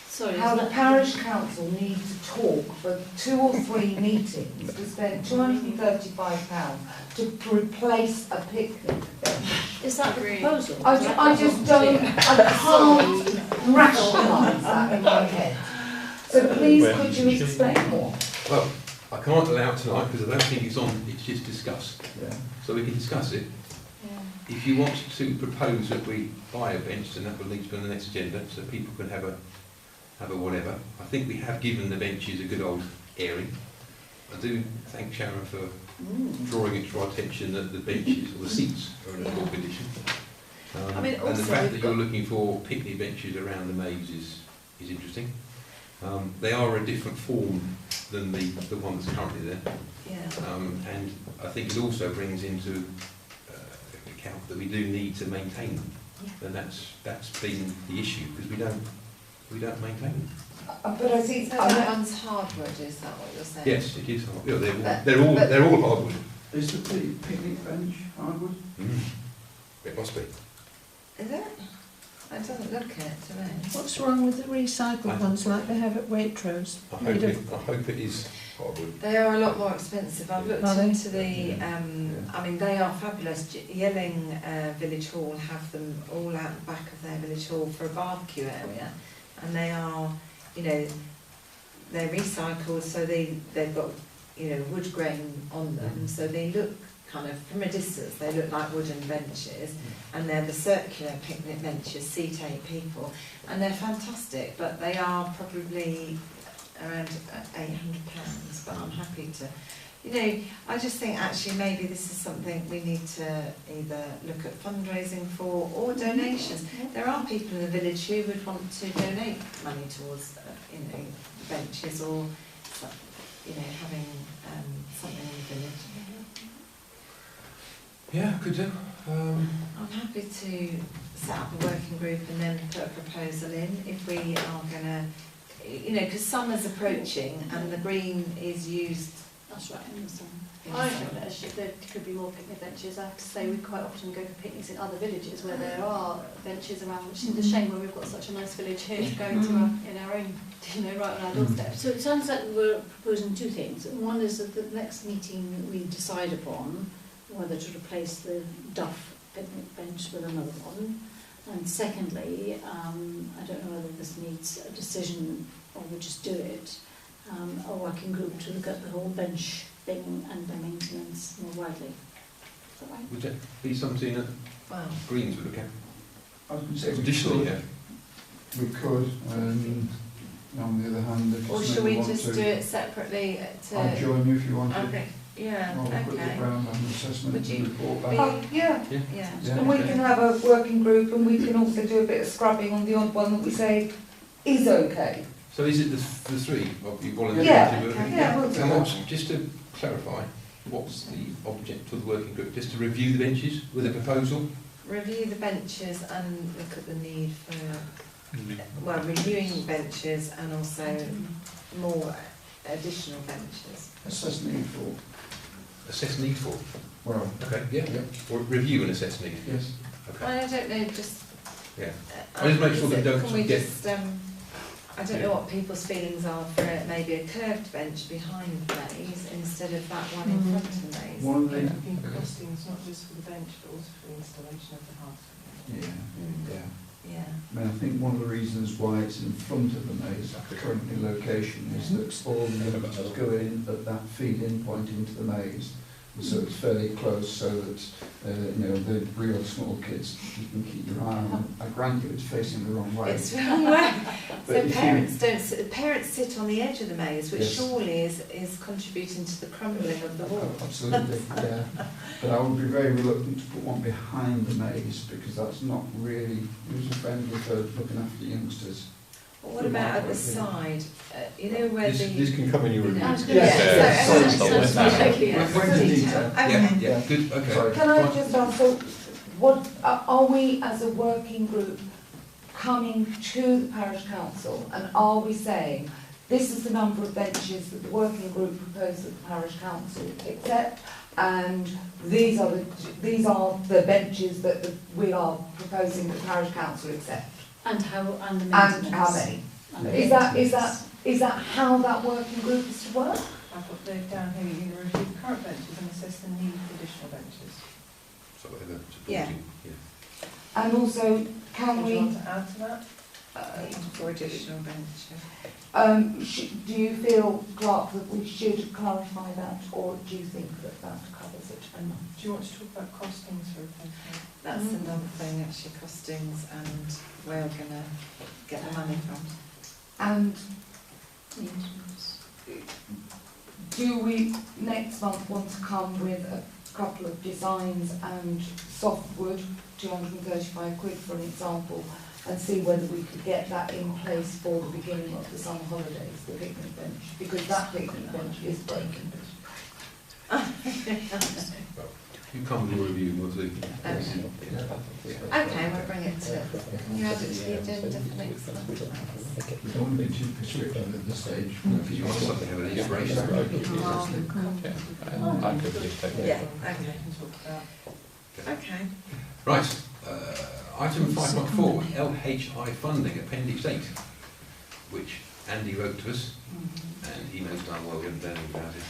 Sorry, how is the that- parish council need to talk for 2 or 3 meetings to spend £235 to replace a picnic bench. Is that the Agree. proposal? I just don't, I can't rationalise that in my head. So please could you explain more? Well, I can't allow it tonight because I don't think it's on, it's just discussed. Yeah. So we can discuss it. Yeah. If you want to propose that we buy a bench, then that will need to be on the next agenda, so people can have a whatever. I think we have given the benches a good old airing. I do thank Sharon for drawing it to our attention that the benches or the seats are in a poor condition. I mean, and also the fact we've that you're got- looking for picnic benches around the maze is interesting. They are a different form than the one that's currently there. Yeah. And I think it also brings into account that we do need to maintain them. And that's been the issue, because we don't maintain them. But I think, So that one's hardwood, is that what you're saying? Yes, it is hard. Yeah, But- they're all hardwood. Is the picnic bench hardwood? It must be. Is it? It doesn't look it to me. What's wrong with the recycled ones like they have at Waitrose? I Made of- hope it is hardwood. They are a lot more expensive. I've looked Are they? into the, I mean, they are fabulous. Yelling Village Hall have them all out the back of their village hall for a barbecue area, and they are, you know, they're recycled, so they've got, you know, wood grain on them, so they look kind of, from a distance, they look like wooden benches, and they're the circular picnic benches, seat 8 people, and they're fantastic, but they are probably around £800, but I'm happy to, you know, I just think actually maybe this is something we need to either look at fundraising for or donations. There are people in the village who would want to donate money towards, you know, benches or, you know, having something in the village. Yeah, could do. I'm happy to set up a working group and then put a proposal in if we are going to, you know, because summer's approaching and the green is used. That's right, in the summer. I think that there could be more picnic benches. I have to say we quite often go for picnics in other villages where there are benches around, which is a shame when we've got such a nice village here to go to in our own, you know, right on our doorstep. So it sounds like we're proposing 2 things. One is that the next meeting we decide upon whether to replace the Duff picnic bench with another one. And secondly, I don't know whether this needs a decision or we just do it, a working group to look at the whole bench thing and the maintenance more widely. Is that right? Would that be something that Wow. Greens would look at? I was going to say Traditionally, yeah. we could. On the other hand, if Or you should we want just to, do it separately I'll join you if you want to. Okay, yeah, I'll put the okay. ground and assessment Would and you report be- back. yeah. Yeah. Yeah. And we can have a working group and we can also do a bit of scrubbing on the odd one that we say is okay. So is it the 3 of you volunteering Yeah, to work? yeah, we'll do And that. what's, just to clarify, what's the object of the working group? Just to review the benches with a proposal? Review the benches and look at the need for, well, renewing benches and also more additional benches. Assess need for. Assess need for? Well, Okay, yeah. Or review and assess need? yes. Okay. Well, I don't know, just... Yeah. I just make sure that we don't Can we get- just, I don't know what people's feelings are for it, maybe a curved bench behind the maze instead of that one in front of the maze. One of the, I think costings not just for the bench but also for the installation of the hearth. yeah. Yeah. I mean, I think one of the reasons why it's in front of the maze, currently location, is that all the visitors go in at that feed-in point into the maze, so it's fairly close, so that you know, the real small kids, you can keep your eye on them. I grant you it's facing the wrong way. It's the wrong way. But So if parents don't sit, parents sit on the edge of the maze, which Yes. surely is contributing to the crumbling of the wall. Absolutely, yeah. But I would be very reluctant to put one behind the maze, because that's not really user-friendly for looking after youngsters. But what about at the side? You know where This can come in your review. I was Yeah. gonna Yeah. say, Sorry, sorry. Yeah. We're into detail. Okay. Yeah, good, okay. Sorry. Can I just ask, so what, are we as a working group coming to the parish council and are we saying, this is the number of benches that the working group proposed that the parish council accept, and these are the benches that we are proposing that the parish council accept? And the And maintenance. how many? And the Is that how that working group is to work? I've got the down here, you're going to review the current benches and assess the need for additional benches. So whatever, Yeah. supporting, yeah. And also, can Do you we, want to add to that? For additional benches. do you feel, Clark, that we should clarify that, or do you think that that covers it enough? Do you want to talk about costings for replacement? That's another thing, actually, costings and where we're going to get the money from. And Maintenance. do we next month want to come with a couple of designs and softwood, 235 quid for an example, and see whether we could get that in place for the beginning of the summer holidays, the picnic bench, because that picnic bench is broken. You come with your review, we'll see. Okay, we'll bring it to, can you add it to the agenda for next month? We don't want to be too prescriptive at this stage. If you want something of an inspiration. I could believe that. Yeah, We okay. can talk about. Okay. Right, item 5.4, LHI funding, Appendix 8, which Andy wrote to us, and he knows damn well we haven't done anything about it.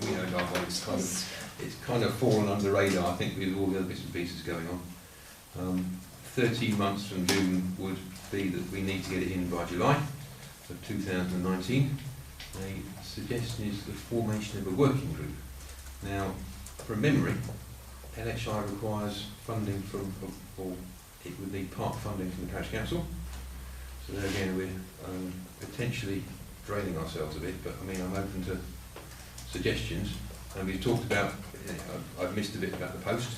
We know our way, it's kind of fallen under the radar, I think, with all the other bits and pieces going on. 13 months from June would be that we need to get it in by July of 2019. A suggestion is the formation of a working group. Now, from memory, LHI requires funding from, or it would need part funding from the Parish Council. So there again, we're potentially draining ourselves a bit, but I mean, I'm open to suggestions. And we've talked about, I've missed a bit about the post.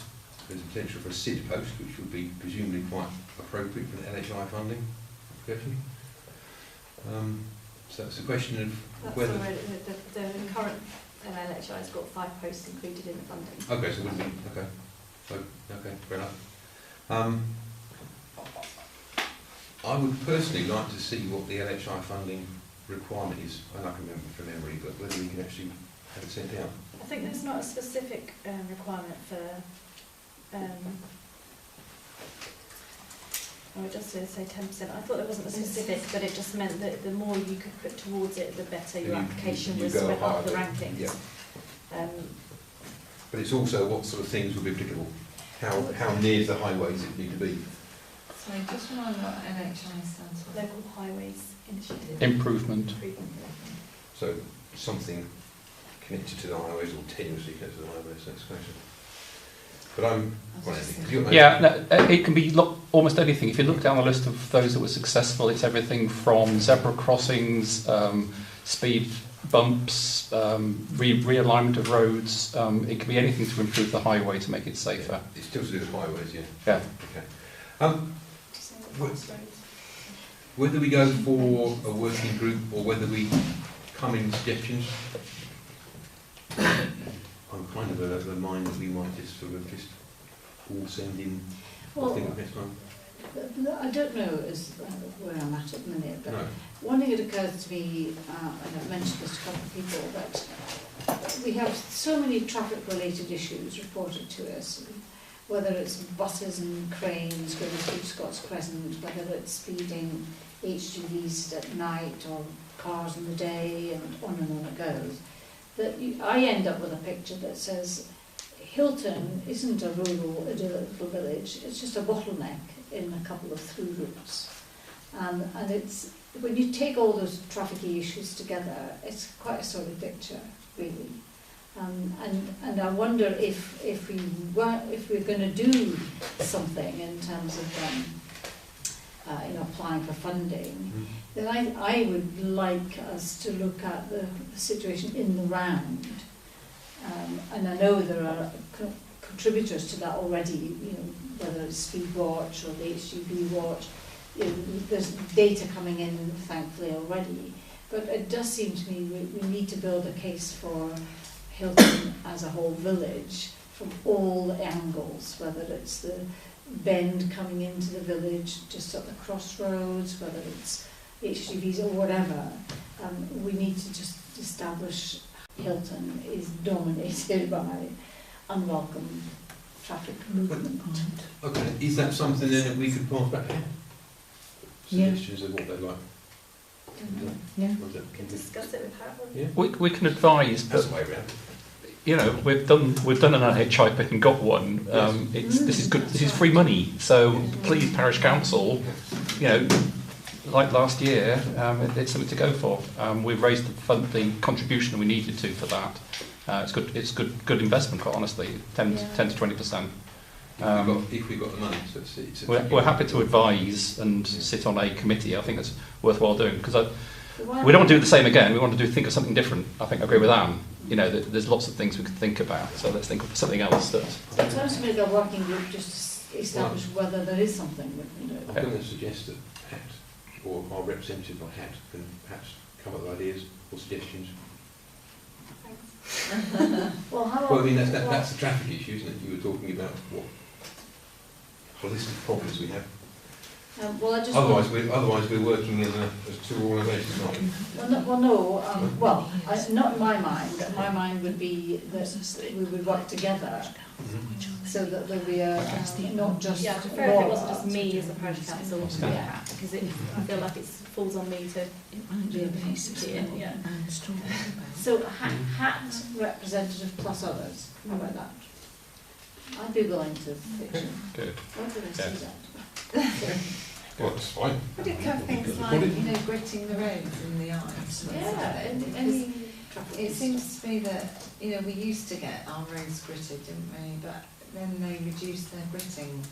There's a potential for a SID post, which would be presumably quite appropriate for the LHI funding. So it's a question of That's whether... already, the current LHI has got 5 posts included in the funding. Okay, so it wouldn't be, okay. So, okay, fair enough. I would personally like to see what the LHI funding requirement is, and I can remember from memory, but whether we can actually have it sent out. I think there's not a specific requirement for, it just says say 10%. I thought there wasn't a specific, but it just meant that the more you could put towards it, the better your application was go went up the higher, rankings. Yeah. But it's also what sort of things would be applicable. How near the highways it need to be. Sorry, just remind me what NHI stands for. Local Highways Initiative. Improvement. So something connected to the highways or tenuously connected to the highways, next question. But Yeah, no, it can be almost anything. If you look down the list of those that were successful, it's everything from zebra crossings, speed bumps, realignment of roads. It can be anything to improve the highway to make it safer. It's still to do with highways, yeah. Yeah. Okay. Whether we go for a working group or whether we come in suggestions, I'm kind of of the mind that we might just sort of just all send in Well, things next month. I don't know where I'm at the minute, but No. one thing that occurs to me, and I've mentioned this to a couple of people, that we have so many traffic-related issues reported to us, whether it's buses and cranes going through Scots Crescent, whether it's speeding HGVs at night or cars in the day, and on it goes, that I end up with a picture that says Hilton isn't a rural little village, it's just a bottleneck in a couple of through routes. And it's, when you take all those traffic issues together, it's quite a sorry picture, really. And I wonder if we're going to do something in terms of applying for funding, then I would like us to look at the situation in the round. And I know there are contributors to that already, whether it's Speed Watch or the HGV Watch. There's data coming in, thankfully, already. But it does seem to me we need to build a case for Hilton as a whole village from all the angles, whether it's the bend coming into the village, just at the crossroads, whether it's HGVs or whatever. We need to just establish Hilton is dominated by unwelcome traffic movement. Okay, is that something then that we could pass back here? Yeah. Suggestions of what they'd like? Yeah. Can discuss it with Harold. Yeah. We can advise, That's but the way around. we've done an HI pick and got one. This is good. This is free money. So please, Parish Council, like last year, it's something to go for. We've raised the contribution we needed to for that. It's good. It's good investment, quite honestly. 10 to 20%. If we got the money, so We're happy to advise and sit on a committee. I think that's worthwhile doing because we don't want to do the same again. We want to think of something different. I think I agree with Anne. There's lots of things we could think about. So let's think of something else. So it sounds to me like a working group just to establish whether there is something we can do. I'm going to suggest that HAT, or our representative by HAT, can perhaps come up with ideas or suggestions. Well, Well, I mean, that's the traffic issue, isn't it? You were talking about what holistic problems we have. Otherwise we're working as two organisations, aren't we? Not in my mind. My mind would be that we would work together, so that there'll be not just. Yeah, I prefer if it wasn't just me as a parish council looking at that, because I feel like it falls on me to do it. Yeah. So HAT representative plus others. How about that? I'd be willing to fiction. Good. Why did I say that? Well, that's fine. Would it cover things like, gritting the roads in the ice? It seems to me that, we used to get our roads gritted, didn't we? But then they reduced their gritting.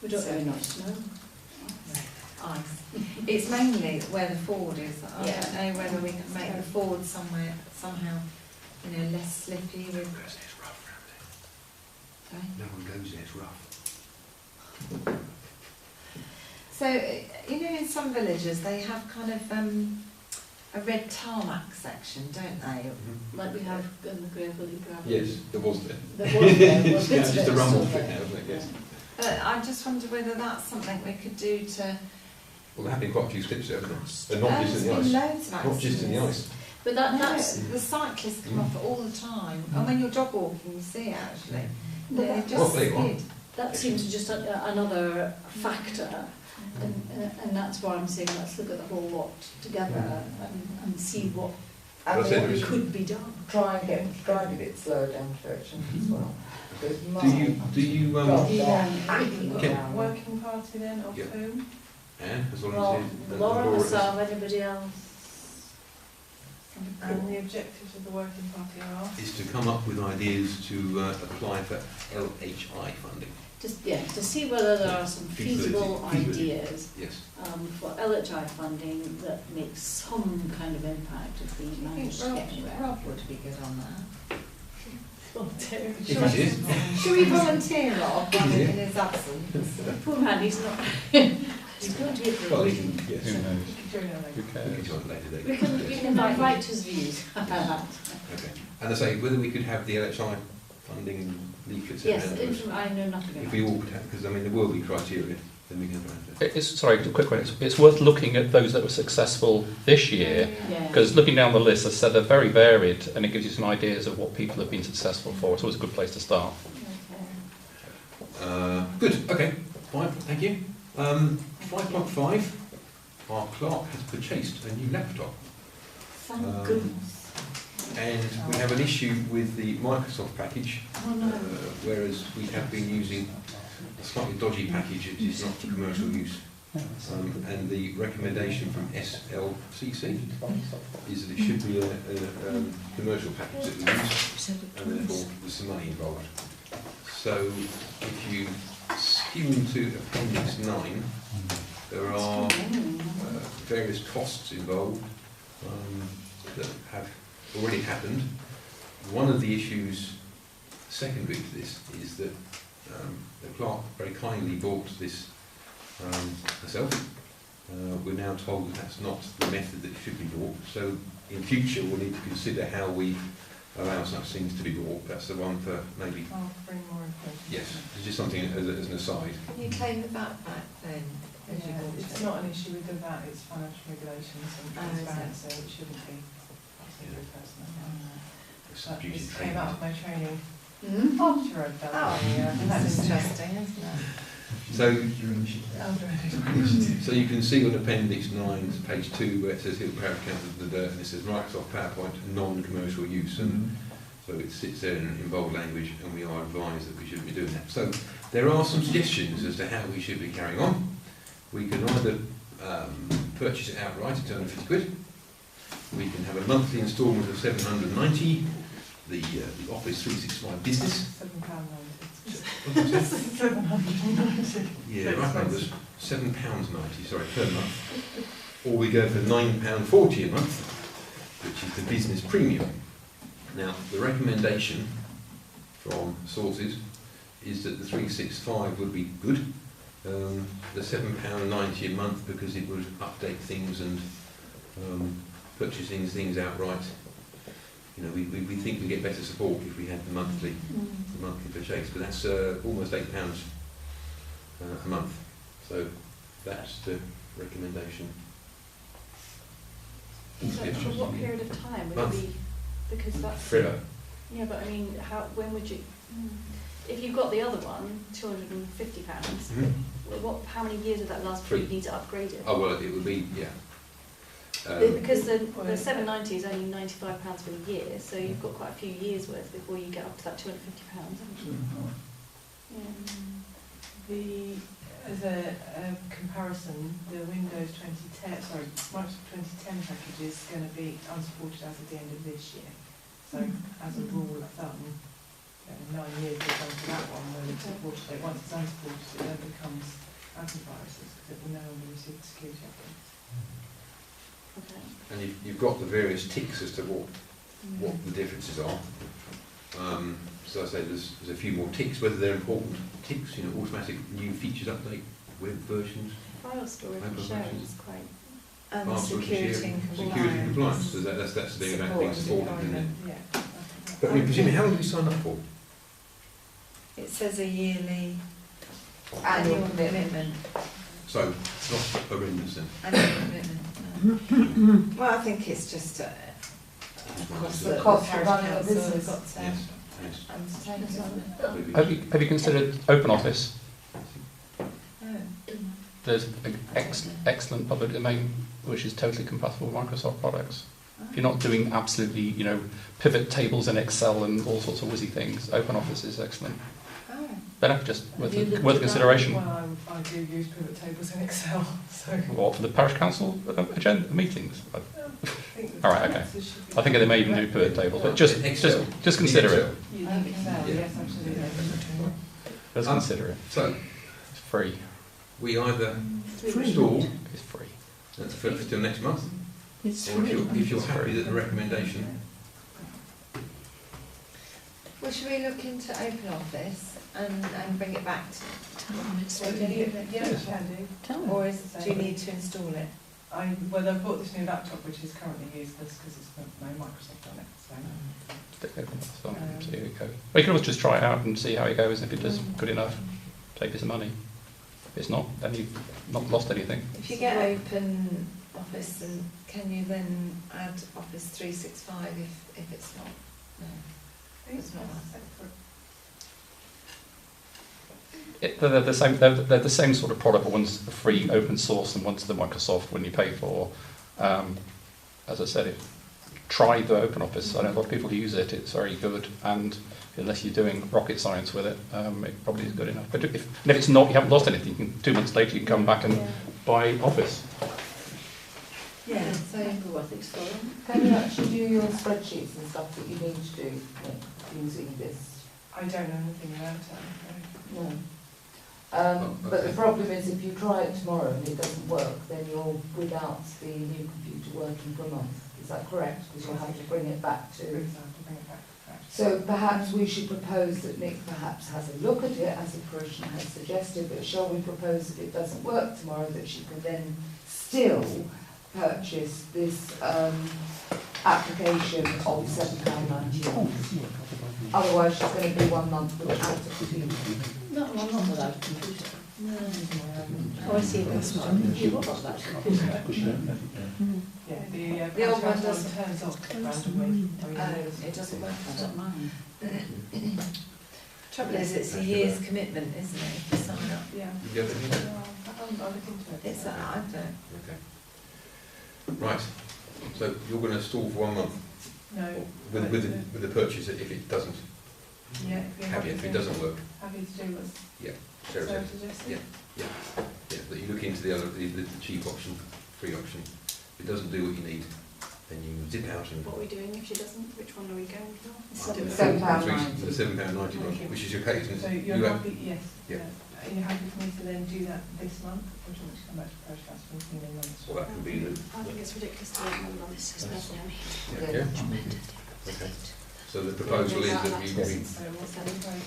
We don't really know snow. Ice. It's mainly where the ford is. I don't know whether we can make the ford somehow, less slippy with. It's rough around Sorry? there. No one goes there, it's rough. So, in some villages they have kind of a red tarmac section, don't they? Like we have in the Gravelly gravel. Yes, there was there. There was there. It's just a rumble fit now, isn't it? Yes. But I just wonder whether that's something we could do to. Well, there have been quite a few slips there, haven't there? But not just in the ice. Loads of Not just in the ice. But that's the cyclists come off all the time, and when you're jog walking, you see it actually. They just Well, there you are. skid. that seems just another factor. And that's why I'm saying let's look at the whole lot together and see what could be done. Try and get it slower down direction as well. Do you Working party then, of whom? Anne, as long as Laura, myself, anybody else? And the objectives of the working party are? is to come up with ideas to apply for LHI funding. To see whether there are some feasible ideas Yes. for LHI funding that makes some kind of impact if we manage to get anywhere. Rob would be good on that. Volunteer. If it is. Should we volunteer Rob in his absence? Poor man, he's not. He's going to be for Well, a he can, yes. Who knows? Who We can cares? join later date. We can write his views. Okay. And I say, whether we could have the LHI funding leaflets Yes, around those, I know nothing if about we it. all could have, because I mean there will be criteria, then we can have it. Sorry, a quick one. It's worth looking at those that were successful this year, Yeah. because looking down the list, as I said, they're very varied, and it gives you some ideas of what people have been successful for. It's always a good place to start. Good, okay, fine, thank you. 5.5, our clerk has purchased a new laptop. Thank goodness. And we have an issue with the Microsoft package, Oh no. whereas we have been using a slightly dodgy package, it is not for commercial use. And the recommendation from SLCC is that it should be a commercial package that we use, and therefore there's some money involved. So if you skim to Appendix 9, there are various costs involved that have already happened. One of the issues secondary to this is that the clerk very kindly bought this herself. We're now told that that's not the method that should be bought, so in future we'll need to consider how we allow such things to be bought. That's the one for maybe... I'll bring more information. Yes, it's just something as an aside. Can you claim the VAT back then? As you Yeah, bought it's it? not an issue with the VAT, it's financial regulations and Oh, is it? transparency, it shouldn't be. That's a good person. It's But due to this came out of my training Hmm? after I'd done Oh, that's interesting, isn't it? So it. So you can see on Appendix 9, page 2, where it says Hilton Parish Council, and it says Microsoft PowerPoint non-commercial use, and so it sits there in bold language, and we are advised that we shouldn't be doing that. So there are some suggestions as to how we should be carrying on. We can either purchase it outright at 250 quid. We can have a monthly instalment of 790. The Office 365 Business. £7.90. 790. Yeah, right numbers. £7.90, sorry, per month. Or we go for £9.40 a month, which is the business premium. Now, the recommendation from sources is that the 365 would be good. The £7.90 a month because it would update things and purchasing things outright. You know, we think we get better support if we had the monthly purchase, but that's almost £8 a month. So that's the recommendation. So for what period of time would Month. it be? Because that's... Forever. Yeah, but I mean, when would you... If you've got the other one, £250, how many years would that last before you need to upgrade it? Oh, well, it would be, yeah. Because the £790 is only £95 for the year, so you've got quite a few years worth before you get up to that £250, haven't you? Yeah. As a comparison, the Windows 2010, sorry, Microsoft 2010 package is going to be unsupported as of the end of this year. So, as a rule of thumb, 9 years will come to that one when it's supported. It. Once it's unsupported, it then becomes antiviruses because it will no longer receive security updates. Okay. And you've got the various ticks as to what the differences are. So I say there's a few more ticks, whether they're important ticks, you know, automatic new features update, web versions, File storage and sharing is quite... And file security storage, and compliance. security and compliance. So that's the thing about being supported, isn't it? Yeah. But I mean, presumably, how long do we sign up for? It says a yearly annual commitment. So it's not horrendous then. Annual commitment. Well, I think it's just The cost of running a Council business. got to Yes, yes. undertake, isn't it? Have you considered OpenOffice? No. There's an excellent public domain which is totally compatible with Microsoft products. If you're not doing absolutely, you know, pivot tables in Excel and all sorts of whizzy things, OpenOffice is excellent. Oh. But just worth consideration. Well, I do use pivot tables in Excel, so... What, for the Parish Council agenda meetings? I think All right, okay. I think they may even do pivot tables, but just consider it. You need Excel, Yeah. yes, absolutely. Just consider it. So It's free. we either Free. install It's free. for till next month, It's or if you're free. happy that the recommendation. Well, should we look into OpenOffice and bring it back to It's Yeah, free. yeah, you can do. Tell me. or do you need to install it? Well, I've bought this new laptop which is currently useless because it's got no Microsoft on it, so... Stick OpenOffice on and see how it goes. Well, you can always just try it out and see how it goes. If it does good enough, save you some money. If it's not, then you've not lost anything. If you get OpenOffice, then can you then add Office 365 if it's not? No. It's not They're the same. They're the same sort of product, but one's free, open source, and one's the Microsoft when you pay for. As I said, try the OpenOffice. I know a lot of people who use it. It's very good, and unless you're doing rocket science with it, it probably is good enough. But if it's not, you haven't lost anything. 2 months later, you can come back and by office. Yeah, so worth exploring. can you actually do your spreadsheets and stuff that you need to do using this? I don't know anything about it. No. But the problem is if you try it tomorrow and it doesn't work, then you're without the new computer working for a month. Is that correct? Because you'll have to bring it back to... So perhaps we should propose that Nick perhaps has a look at it, as the parishioner has suggested, but shall we propose if it doesn't work tomorrow that she could then still purchase this application of £7.91? Otherwise she's going to be 1 month without a computer. No, I'm not without a computer. No. Oh, I see. That's one. You've got that computer. Yeah, The old one doesn't turns off randomly. It doesn't work. I don't mind. Trouble is, it's a year's commitment, isn't it, if you sign up? Yeah. You get it? I'll look into it. It's I don't. Okay. Right. So you're going to stall for 1 month No. with the purchase if it doesn't. Yeah. If it doesn't work. Happy to do what's Sarah Sarah said. suggested. Yeah. That you look into the cheap option, free option. If it doesn't do what you need, then you zip out and. What are we doing if she doesn't? Which one are we going for? £7.90. The £7.90 one, which is your case, isn't it? So you're You happy, yes. Yeah. Are you happy for me to then do that this month, or do you want me to come back to Parish Council Meeting in months? Well, that can be the. I think it's ridiculous to wait 1 month. This is nothing. Yeah. Okay. So the proposal is that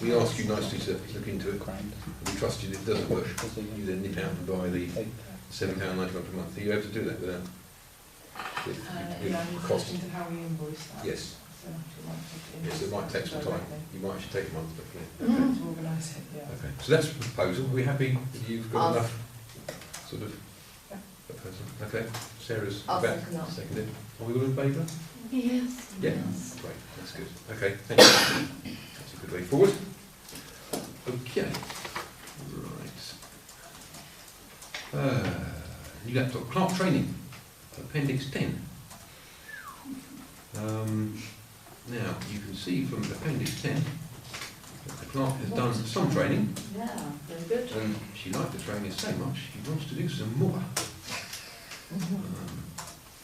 we ask you nicely to look into it. We trust you that it doesn't work. You then nip out and buy the £7.91 per month. Are you able to do that without cost? Into how we invoice that. Yes. So Yes, it might take some time. You might actually take a month, but yeah. To organise it, yeah. Okay. So that's the proposal. Are we happy that you've got enough sort of Yeah. proposal? Okay. Sarah's I'll about second that. seconded. Are we all in favour? Yes. Yeah. Great. That's good. Okay. Thank you. That's a good way forward. Okay. Right. New laptop. Clerk training. Appendix 10. Now, you can see from Appendix 10 that the clerk has done some training, Yeah, very good. and she liked the training so much, she wants to do some more.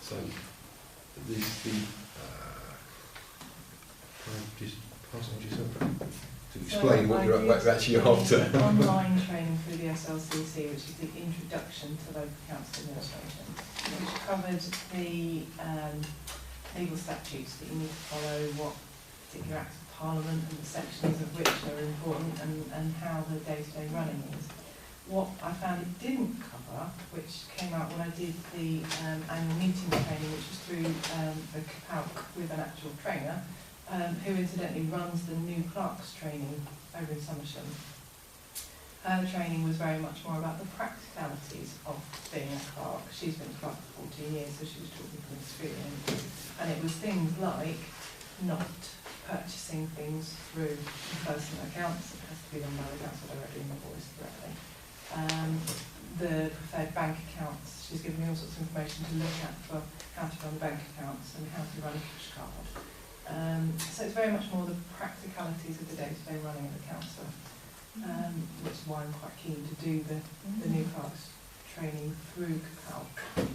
So, can I just pass on to yourself to explain what you're actually after? Online training through the SLCC, which is the Introduction to Local Council Administration, which covered the legal statutes that you need to follow, what particular acts of Parliament and the sections of which are important, and how the day-to-day running is. What I found it didn't cover, which came out when I did the annual meeting training, which was through the CAPALC with an actual trainer, who incidentally runs the new clerks training over in Somersham. Her training was very much more about the practicalities of being a clerk. She's been a clerk for 14 years, so she was talking from experience. And it was things like not purchasing things through personal accounts. It has to be done by the council directly and invoiced directly. The preferred bank accounts. She's given me all sorts of information to look at for how to run bank accounts and how to run a cash card. So it's very much more the practicalities of the day-to-day running of the council. Which is why I'm quite keen to do the new clerks training through CAPALC.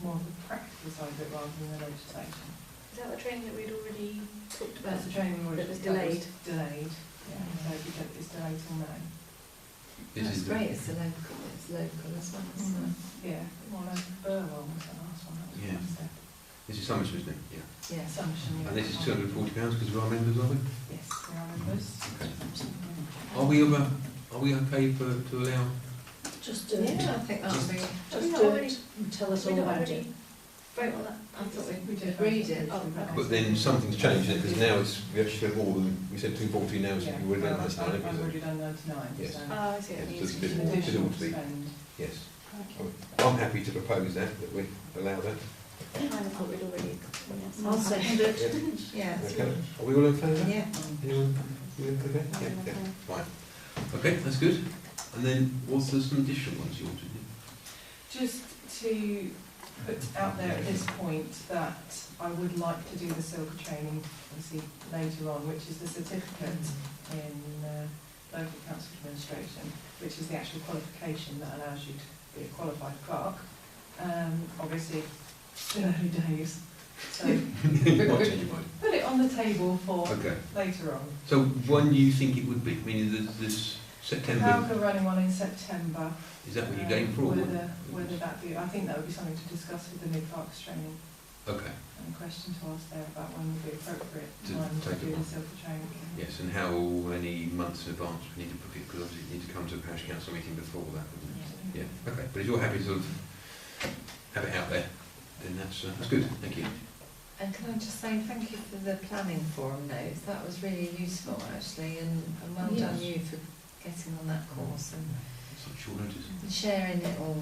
More of the practical side of it rather than the legislation. Is that the training that we'd already talked about? That's the training that was delayed. Delayed, yeah. So it's delayed till May. That's great, it's local as well, isn't it? Yeah, well, Burwell was the last one. That was Yeah. fantastic. This is Somersham, isn't it? Yeah. Yeah, Somersham, yeah. And this is £240 because we are members, are we? Yes, we are members. Okay. Are we okay to allow? Just do it. Yeah, I think that'll be. Just do it and tell us all about it. Vote on that. I thought we did agreed it. Oh, But then something's changed in it because now we actually spend more than we said 240 now. So Yeah, you've already done that now. I've already done 99. Yes. So I see. Yes, It there's a needs bit to more be additional to be. spend. Yes. Okay. I'm happy to propose that we allow that. I thought we'd already. I'll second it. Yeah. Okay. Are we all in favour? Yeah. Anyone? You okay? Yeah. Fine. Okay, that's good. And then, what's the some additional ones you want to do? Just to put out there at this point that I would like to do the silver training, obviously later on, which is the certificate in local council administration, which is the actual qualification that allows you to be a qualified clerk. Obviously, still early days. So You might change your mind. put it on the table for Okay. later on. So when do you think it would be? I mean, this September, How are running one in September. is that what you're going for? Whether that be, I think that would be something to discuss with the new clerks training. Okay, And a question to ask there about when would be appropriate To time to take do it the on. silver training. yes, and how many months in advance we need to book it? Because obviously you need to come to a parish council meeting before that, wouldn't it? Yeah, okay, but if you're happy to sort of have it out there, then that's good, thank you. And can I just say thank you for the planning forum notes, that was really useful actually, and well done you for getting on that course and It's on short notice. sharing it all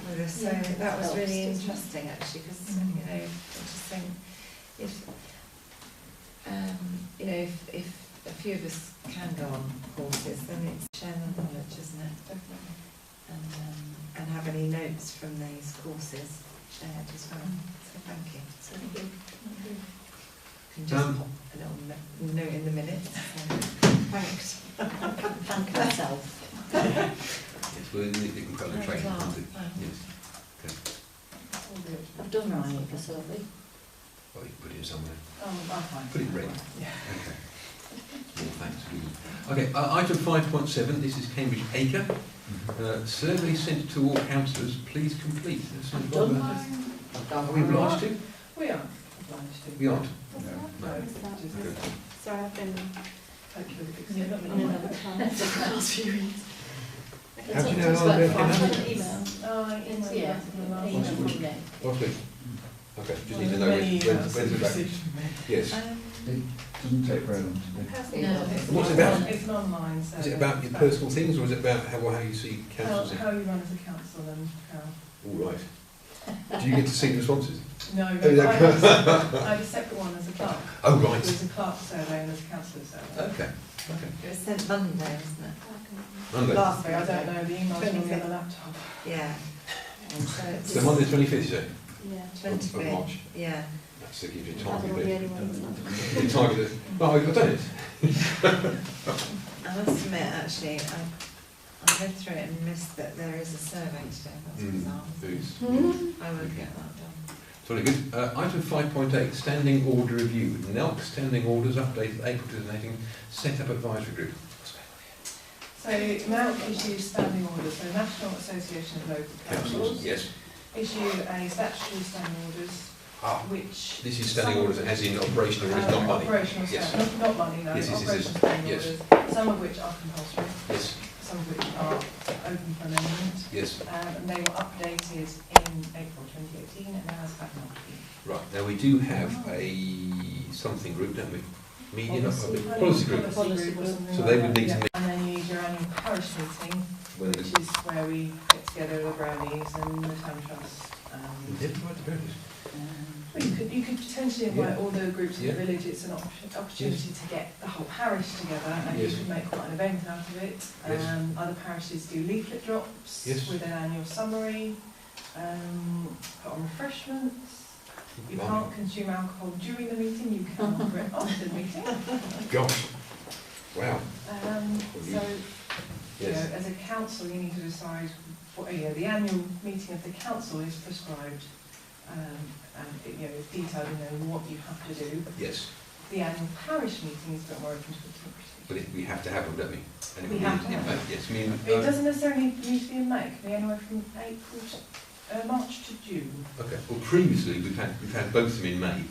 with us. So Yeah, that was helps, really doesn't it? interesting actually, because you know, I just think if you know, if a few of us can go on courses, then it's sharing the knowledge, isn't it? Definitely. And have any notes from these courses shared as well. So thank you. So you can just pop a little note in the minutes. So, thanks. Thank myself. Yes, well, you can put on the training, can't you? Yes. Okay. All good. I've done mine for Sylvie. Well, you can put it in somewhere. Oh, I'm fine. Put it ready. Yeah. Okay. Well, thanks. Okay, item 5.7, this is Cambridge Acre. Survey sent to all councillors, please complete. I've done mine. Are we obliged to? We aren't obliged to. We aren't. No, just Okay. So I've been hopefully You've got me in another class. for the last few weeks. How do you know how they're An email. Oh, It's, yeah, email from Nick. Last week? Okay, just need to know when's it back. Yes. It doesn't take very long to do. No. What's it about? It's an online survey. Is it about your personal things, or is it about how you see councils? How you run as a council and how... All right. Do you get to see the responses? No, Oh, I yeah. have a separate one as a clerk. Oh, right. There's a clerk survey and there's a councillor survey. Okay. Okay. It was sent Monday, wasn't it? Monday. Last week, I don't know, the email's on the other laptop. Yeah. And so it's So Monday the 25th, you say? Yeah. Of March. Yeah. That's gives you Are time they to all the be. only ones? You targeted. No, I've done it. I must admit, actually, I read through it and missed that there is a survey today. That's bizarre. Foods. I will get that done. Very good. Item 5.8, standing order review. NELC standing orders updated April 2018, set up advisory group. So NALC issues standing orders, so National Association of Local Councils Yes. issue a statutory standing orders, Ah, which... this is standing orders as in operational orders, not money. Operational Yes. standing, not money, no, Yes, yes, yes, yes. operational standing Yes. orders, some of which are compulsory, Yes. some of which are open for amendment, Yes. and they were updated in April 2018 and now have not been. Right. Now we do have a something group, don't we? Media, not public. Policy group. Policy group or something So like they would that, need to yeah. meet. And then you need your annual parish meeting, When which the- is where we get together the brownies and the town trust. Yeah, right, the parents. Well, you could potentially invite Yeah. all the groups in Yeah. the village. It's an opportunity to get the whole parish together, and Yes. you could make quite an event out of it. Yes. Other parishes do leaflet drops Yes. with an annual summary, put on refreshments. You can't consume alcohol during the meeting, you can offer it after the meeting. Gosh. Wow. So, you know, Yes. as a council, you need to decide what, you know, the annual meeting of the council is prescribed, and, you know, it's detailed, you know, what you have to do. Yes. The annual parish meeting is a bit more open to interpretation. But we have to have them, don't we? And We have to have them. Yes. I mean, It doesn't necessarily need to be in May, it can be anywhere from April to, March to June. okay. Well, previously we've had both of them in May.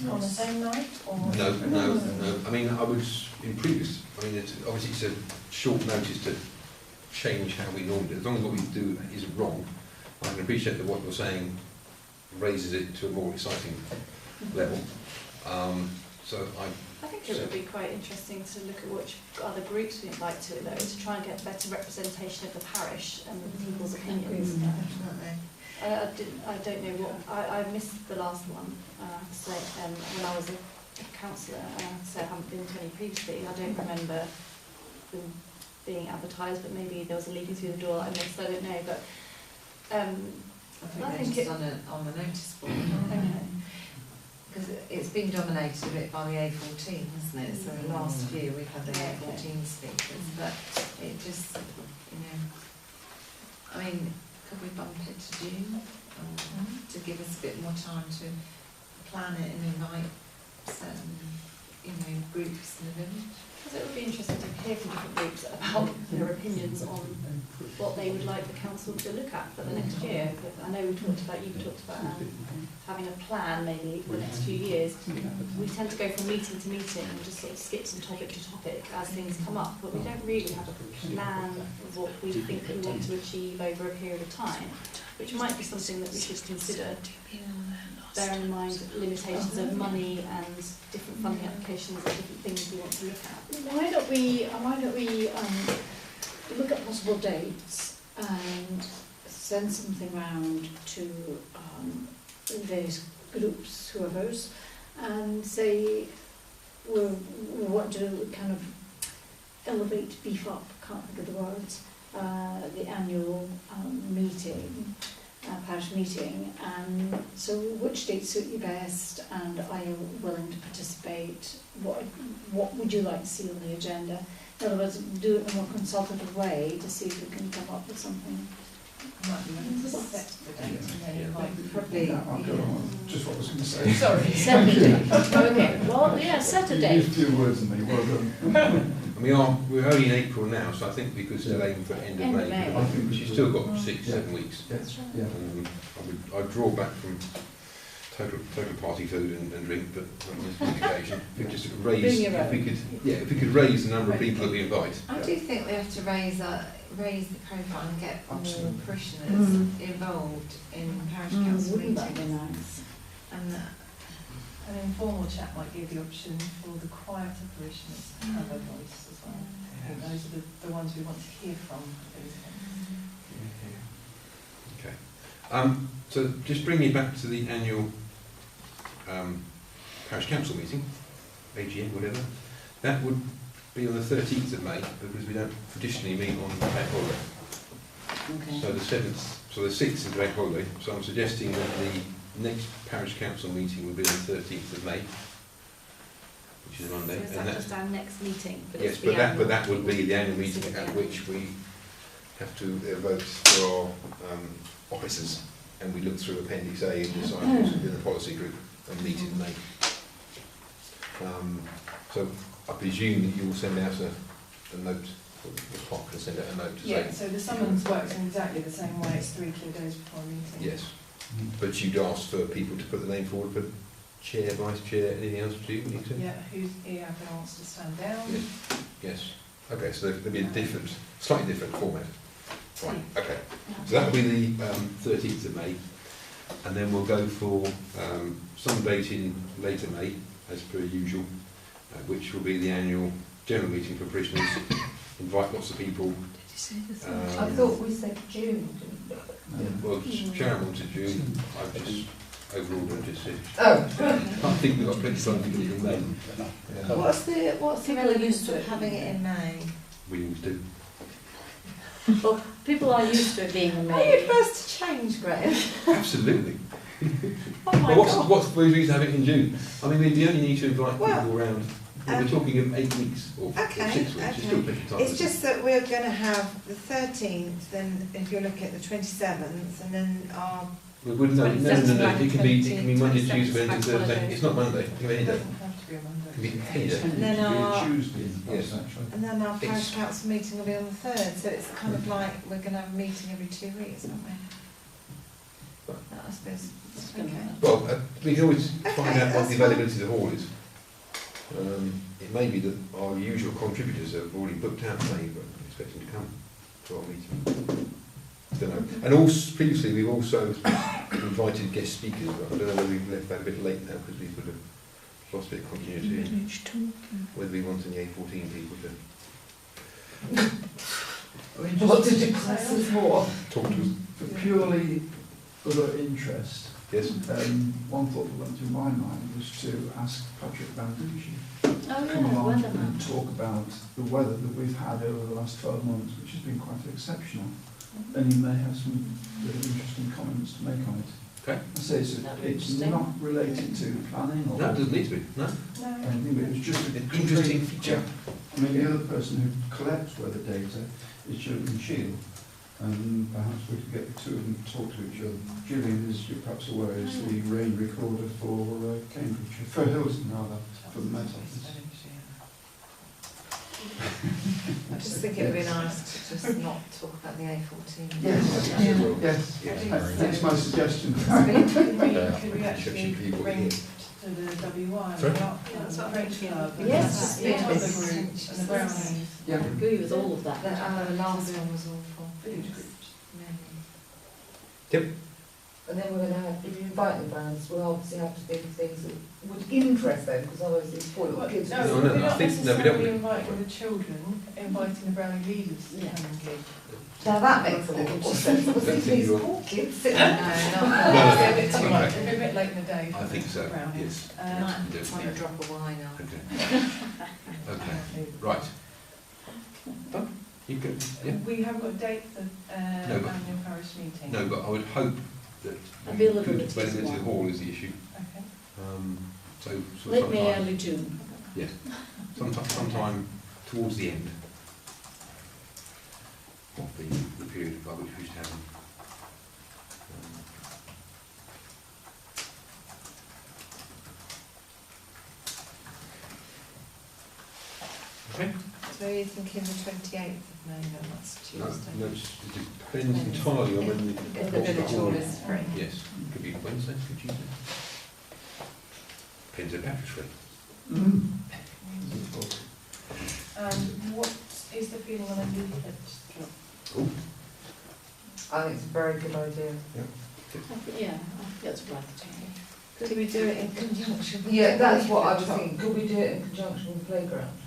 On the same night, or? No. I mean, I was in previous. I mean, obviously it's a short notice to change how we normally do. As long as what we do isn't wrong, I can appreciate that what you're saying raises it to a more exciting level. So I think it would be quite interesting to look at which other groups we invite to it though, to try and get better representation of the parish and people's opinions. Definitely. I don't know what, I missed the last one, so when I was a councillor, so I haven't been to any previously. I don't remember them being advertised, but maybe there was a leading through the door that I missed, I don't know, but I think it's on the notice board. okay. Because it's been dominated a bit by the A14, hasn't it? So the last few we've had the Yeah, A14 speakers, but it just, you know, I mean, bump it to June, to give us a bit more time to plan it and invite certain, groups in the village? Because it would be interesting to hear from different groups about their opinions on what they would like the council to look at for the next year. I know you've talked about having a plan maybe for the next few years. We tend to go from meeting to meeting and just sort of skip from topic to topic as things come up, but we don't really have a plan of what we think we want to achieve over a period of time, which might be something that we should consider, bearing in mind limitations of money and different funding applications and different things we want to look at. Why don't we look at possible dates and send something round to various groups, whoever's, and say we want to kind of elevate, beef up, can't think of the words, the annual meeting, parish meeting, and so which dates suit you best, and are you willing to participate? What would you like to see on the agenda? In other words, do it in a more consultative way to see if we can come up with something. Might be willing to set the date and then invite Probably. Just what I was going to say. Sorry. Set the date. Okay. Well, yeah, set a date. You used 2 words in me. Well done. We're only in April now, so I think we could still aim for end of End of May. May. I think she's still got 6-7 weeks. That's right. Yeah. I'd draw back from total party food and drink, but on this occasion, if we just raise, if we could raise the number of people that we invite. I do think we have to raise the profile and get Absolutely. more parishioners involved in parish council Wouldn't that be meetings. nice? And an informal chat might give the option for the quieter parishioners to have a voice as well. I think those are the ones we want to hear from. Okay. So just bring me back to the annual Parish Council meeting, AGM, whatever. That would be on the 13th of May, because we don't traditionally meet on bank holiday. Okay. So the 7th, so the 6th is bank holiday. So I'm suggesting that the next Parish Council meeting will be on the 13th of May, which is Monday. So is and that just our next meeting? yes, but that would be the annual meeting at which we have to vote for our officers, and we look through Appendix A and decide who's within the policy group and meet in May. So I presume that you will send out a note, or the clerk can send out a note to Yeah, say... so the summons works in exactly the same way. It's 3 clear days before a meeting. Yes, but you'd ask for people to put the name forward for chair, vice chair, anything else to do? Need to? Yeah, who's here been asked to stand down. Yes. Okay, so there'll be a slightly different format. Right, okay. So that will be the 13th of May, and then we'll go for some date in later May, as per usual, which will be the annual general meeting for parishioners. Invite lots of people. I thought we said June, didn't we? Well, Sharon wanted June. I've just overruled and just said. Oh. I think we've got plenty of time to get it in May. what's the People are used relevance to of it. having it in May? We always do. Well, people are used to it being in Are May. you first to change, Graham? Absolutely. Oh my Well, God. what's the reason to have it in June? I mean, we only need to invite Well, people around. We're talking of 8 weeks or 6 weeks. It's still plenty of time. It's just that we're going to have the 13th, then if you look at the 27th, and then our... We wouldn't know. No. It can be Monday, Tuesday, Wednesday, Thursday. It's not Monday. It can be any It day. doesn't have to be a Monday. It can be any day. And then our... Tuesday, Yes. actually. And then our parish It's- council meeting will be on the 3rd, so it's kind of like we're going to have a meeting every 2 weeks, aren't we? I suppose. Okay. Well, we can always Okay, find out what that's the availability of the hall is. It may be that our usual contributors have already booked out May, but I'm expecting to come to our meeting. I don't know. And also, previously we've also invited guest speakers, but I don't know whether we've left that a bit late now because we would have lost a bit of continuity. And whether we want any A14 people to What did you say more? talk to us. For purely other interest, Yes? one thought that went through my mind was to ask Patrick Banducci Oh to come yeah, along weatherman. and talk about the weather that we've had over the last 12 months, which has been quite exceptional. And he may have some really interesting comments to make on it. Okay. I say That'd be it's interesting. not related to planning or No, it doesn't need to be. No. anything, but it was just An interesting feature. I mean, the other person who collects weather data is Hilton Parish, and perhaps we could get the two of them to talk to each other. Gillian, as you're perhaps aware, is the rain recorder for Cambridgeshire, for Hilton rather, for the Met Office. I just think it would be nice to just not talk about the A14. Yes, that's my suggestion. Could we actually bring to the WI Sorry? the French club? Yes, the yes. other group and the brownies. I agree with all of that. The last one was awful. Food groups. And then we're going to have, if you invite the brands, we'll obviously have to think of things that would interest them, because otherwise these poor little kids. No, No, no, we're I not think- no, we don't- necessarily inviting the children, inviting the brownie leaders to come and give. Now that makes a little more sense, because Don't think these you're- poor kids sitting No, there. not It's a bit too Okay. much, it'll be a bit late in the day. I think so, Brownies. yes. Might want a drop of wine on. Okay, right. Done? You can, yeah? We haven't got a date for No, but- annual parish meeting. No, but I would hope that Availability good is availability of the one. hall is the issue. Okay. So Late May, sometime, early June. sometime towards the end of the period by which we should have them. Okay. So are you thinking the 28th of May? No, that's No, Tuesday. no, it depends entirely on when If the village hall is free. Yes, it could be Wednesday, could be Tuesday. Depends if Patrick's free. What is the feeling on a leaflet drop? Oh, I think it's a very good idea. Yeah, I think that's a good idea. Could we do it in conjunction? with Yeah, the that's what I was leaflet thinking, could we do it in conjunction with the playground?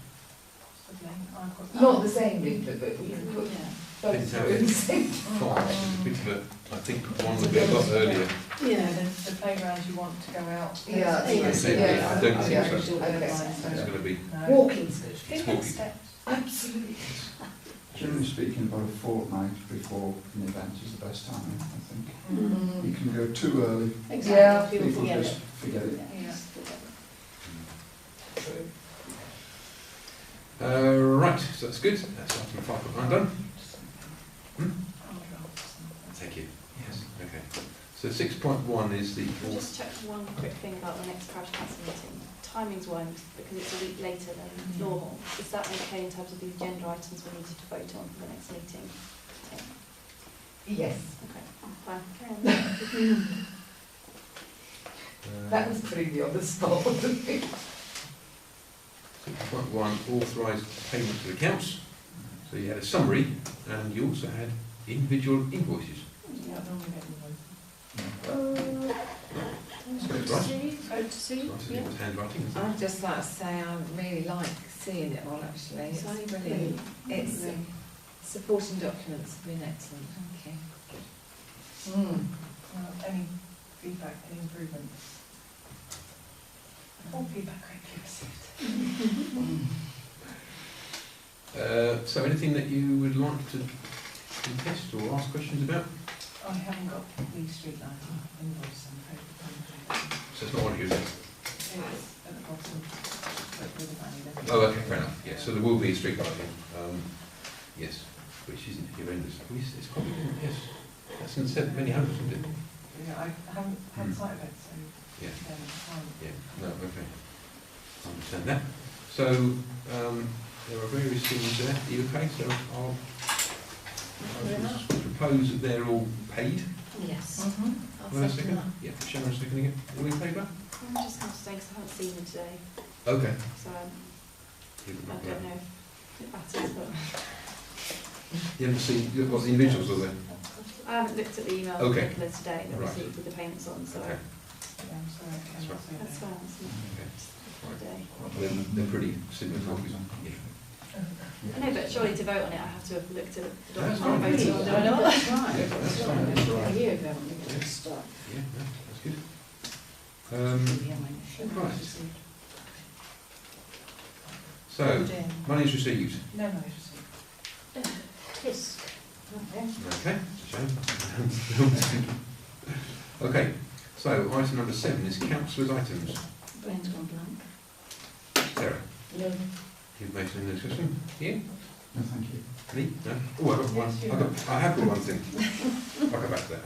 Possibly. I've got that. Not the same leaflet, but we can put Yeah. both Depends how in the it- same. fine, it's a bit of a, I think one would be a lot earlier. Yeah. The playgrounds you want to go out. Yeah, Yeah. I don't think yeah, so. okay. It's going to be, Walking station. Think walking. next steps. Absolutely. Generally speaking, about a fortnight before an event is the best time, I think. Mm. You can go too early, Exactly. People people forget just it. forget it. Yeah. right, so that's good, that's item 5.9 done. Thank you, yes, okay. So 6.1 is the, Can I just check one quick thing about the next parish council meeting? Timings wise, because it's a week later than normal, is that okay in terms of the agenda items we needed to vote on for the next meeting? Yes, Okay, fine. that was putting me on the spot, wasn't it? 6.1, authorised payment to accounts. So you had a summary, and you also had individual invoices. Yeah, normally get That's right. Vote to see. Nice, Yeah. it was handwriting. isn't it? I'd just like to say I really like seeing it all actually. It's So I agree. brilliant. It's supporting documents have been excellent. Thank you. Mm. any feedback, any improvements? All feedback greatly received. So anything that you would like to contest or ask questions about? I haven't got the street light invoice, I'm afraid. So it's not one of yours. It's at the bottom, but with the value there. Oh, okay, fair enough. Yeah, so there will be a street lighting. Yes, which isn't horrendous. It's probably, yes, that's said many hundreds, isn't it? Yeah, I haven't had sight of it, so. Yeah. Fine. Yeah, no, okay. I understand that. So, there are various things there. Are you okay? So I'll propose that they're all paid. Yes. Will I I'll second second? that. Yeah, Sharon seconding it. All in favour? I'm just going to stay because I haven't seen them today, Okay. so I don't know if it matters, but You haven't seen, you've got the individuals, are there? I haven't looked at the email Okay. from today that Right. received with the payments on, so Okay. Yeah, I'm sorry, I That's cannot say that's that. fine. It's Okay. not a day. They're pretty similar copies. Yeah. I know, but surely to vote on it, I have to have looked at the That's document I fine. voted on. Do I know that's right? Yeah, that's fine, that's all A right. year ago, when we got to start. Yeah, no, that's good. Right. So, money's received. No, no, it's Yes. Okay, shame. Okay, so item number 7 is councillors' items. Brain's gone blank. Sarah, No. you've made some discussion. Ian? No, thank you. Lee? No? Oh, I've got one. Yes, you I have got one thing. I'll come back to that.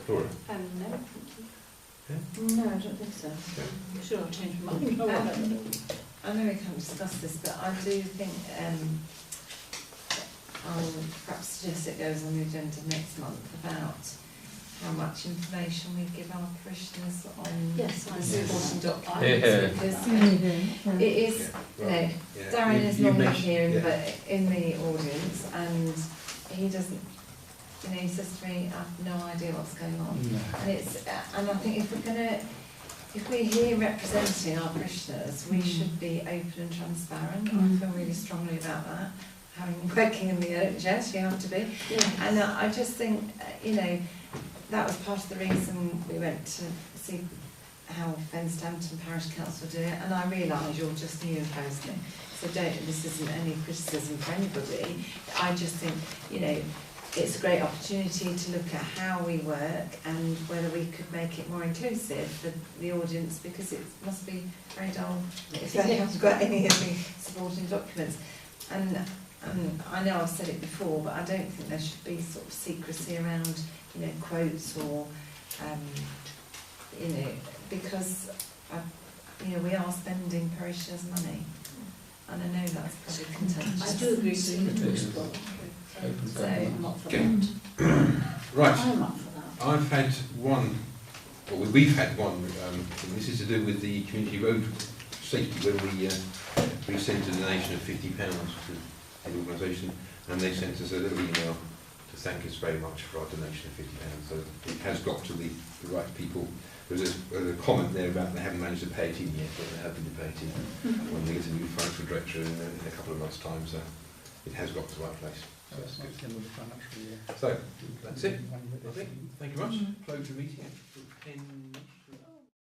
Laura? No, thank you. No, I don't think so. I'm sure I'll change my mind. I know we can't discuss this, but I do think I'll perhaps suggest it goes on the agenda next month about how much information we give our parishioners on Yes, I the see. supporting documents, Yeah. because it is, you know, Darren is normally here, yeah. but in the audience, and he doesn't, you know, he says to me, I have no idea what's going on. And it's, and I think if we're here representing our parishioners, we should be open and transparent. I feel really strongly about that. Working in the NHS, you have to be. Yeah. And I just think, you know, that was part of the reason we went to see how Fenstampton Parish Council do it. And I realise you're just new in posting, so this isn't any criticism for anybody. I just think, you know, it's a great opportunity to look at how we work and whether we could make it more inclusive for the audience, because it must be very dull if they haven't got any of the supporting documents. And I know I've said it before, but I don't think there should be sort of secrecy around, you know, quotes or, you know, because, you know, we are spending parishioners' money. And I know that's probably contentious. I do agree with you. So, I'm up for Okay. that. Right. I'm up for that. I've had one, well, we've had one, and this is to do with the community road safety, when we sent a donation of £50 to the organisation, and they sent us a little email to thank us very much for our donation of £50. So it has got to the right people. There's a comment there about they haven't managed to pay it in yet, but they have been to pay it in when they get a new financial director in a couple of months' time, so it has got to the right place. So that's good. So, that's it, I think. Thank you very much. Close the meeting at 10.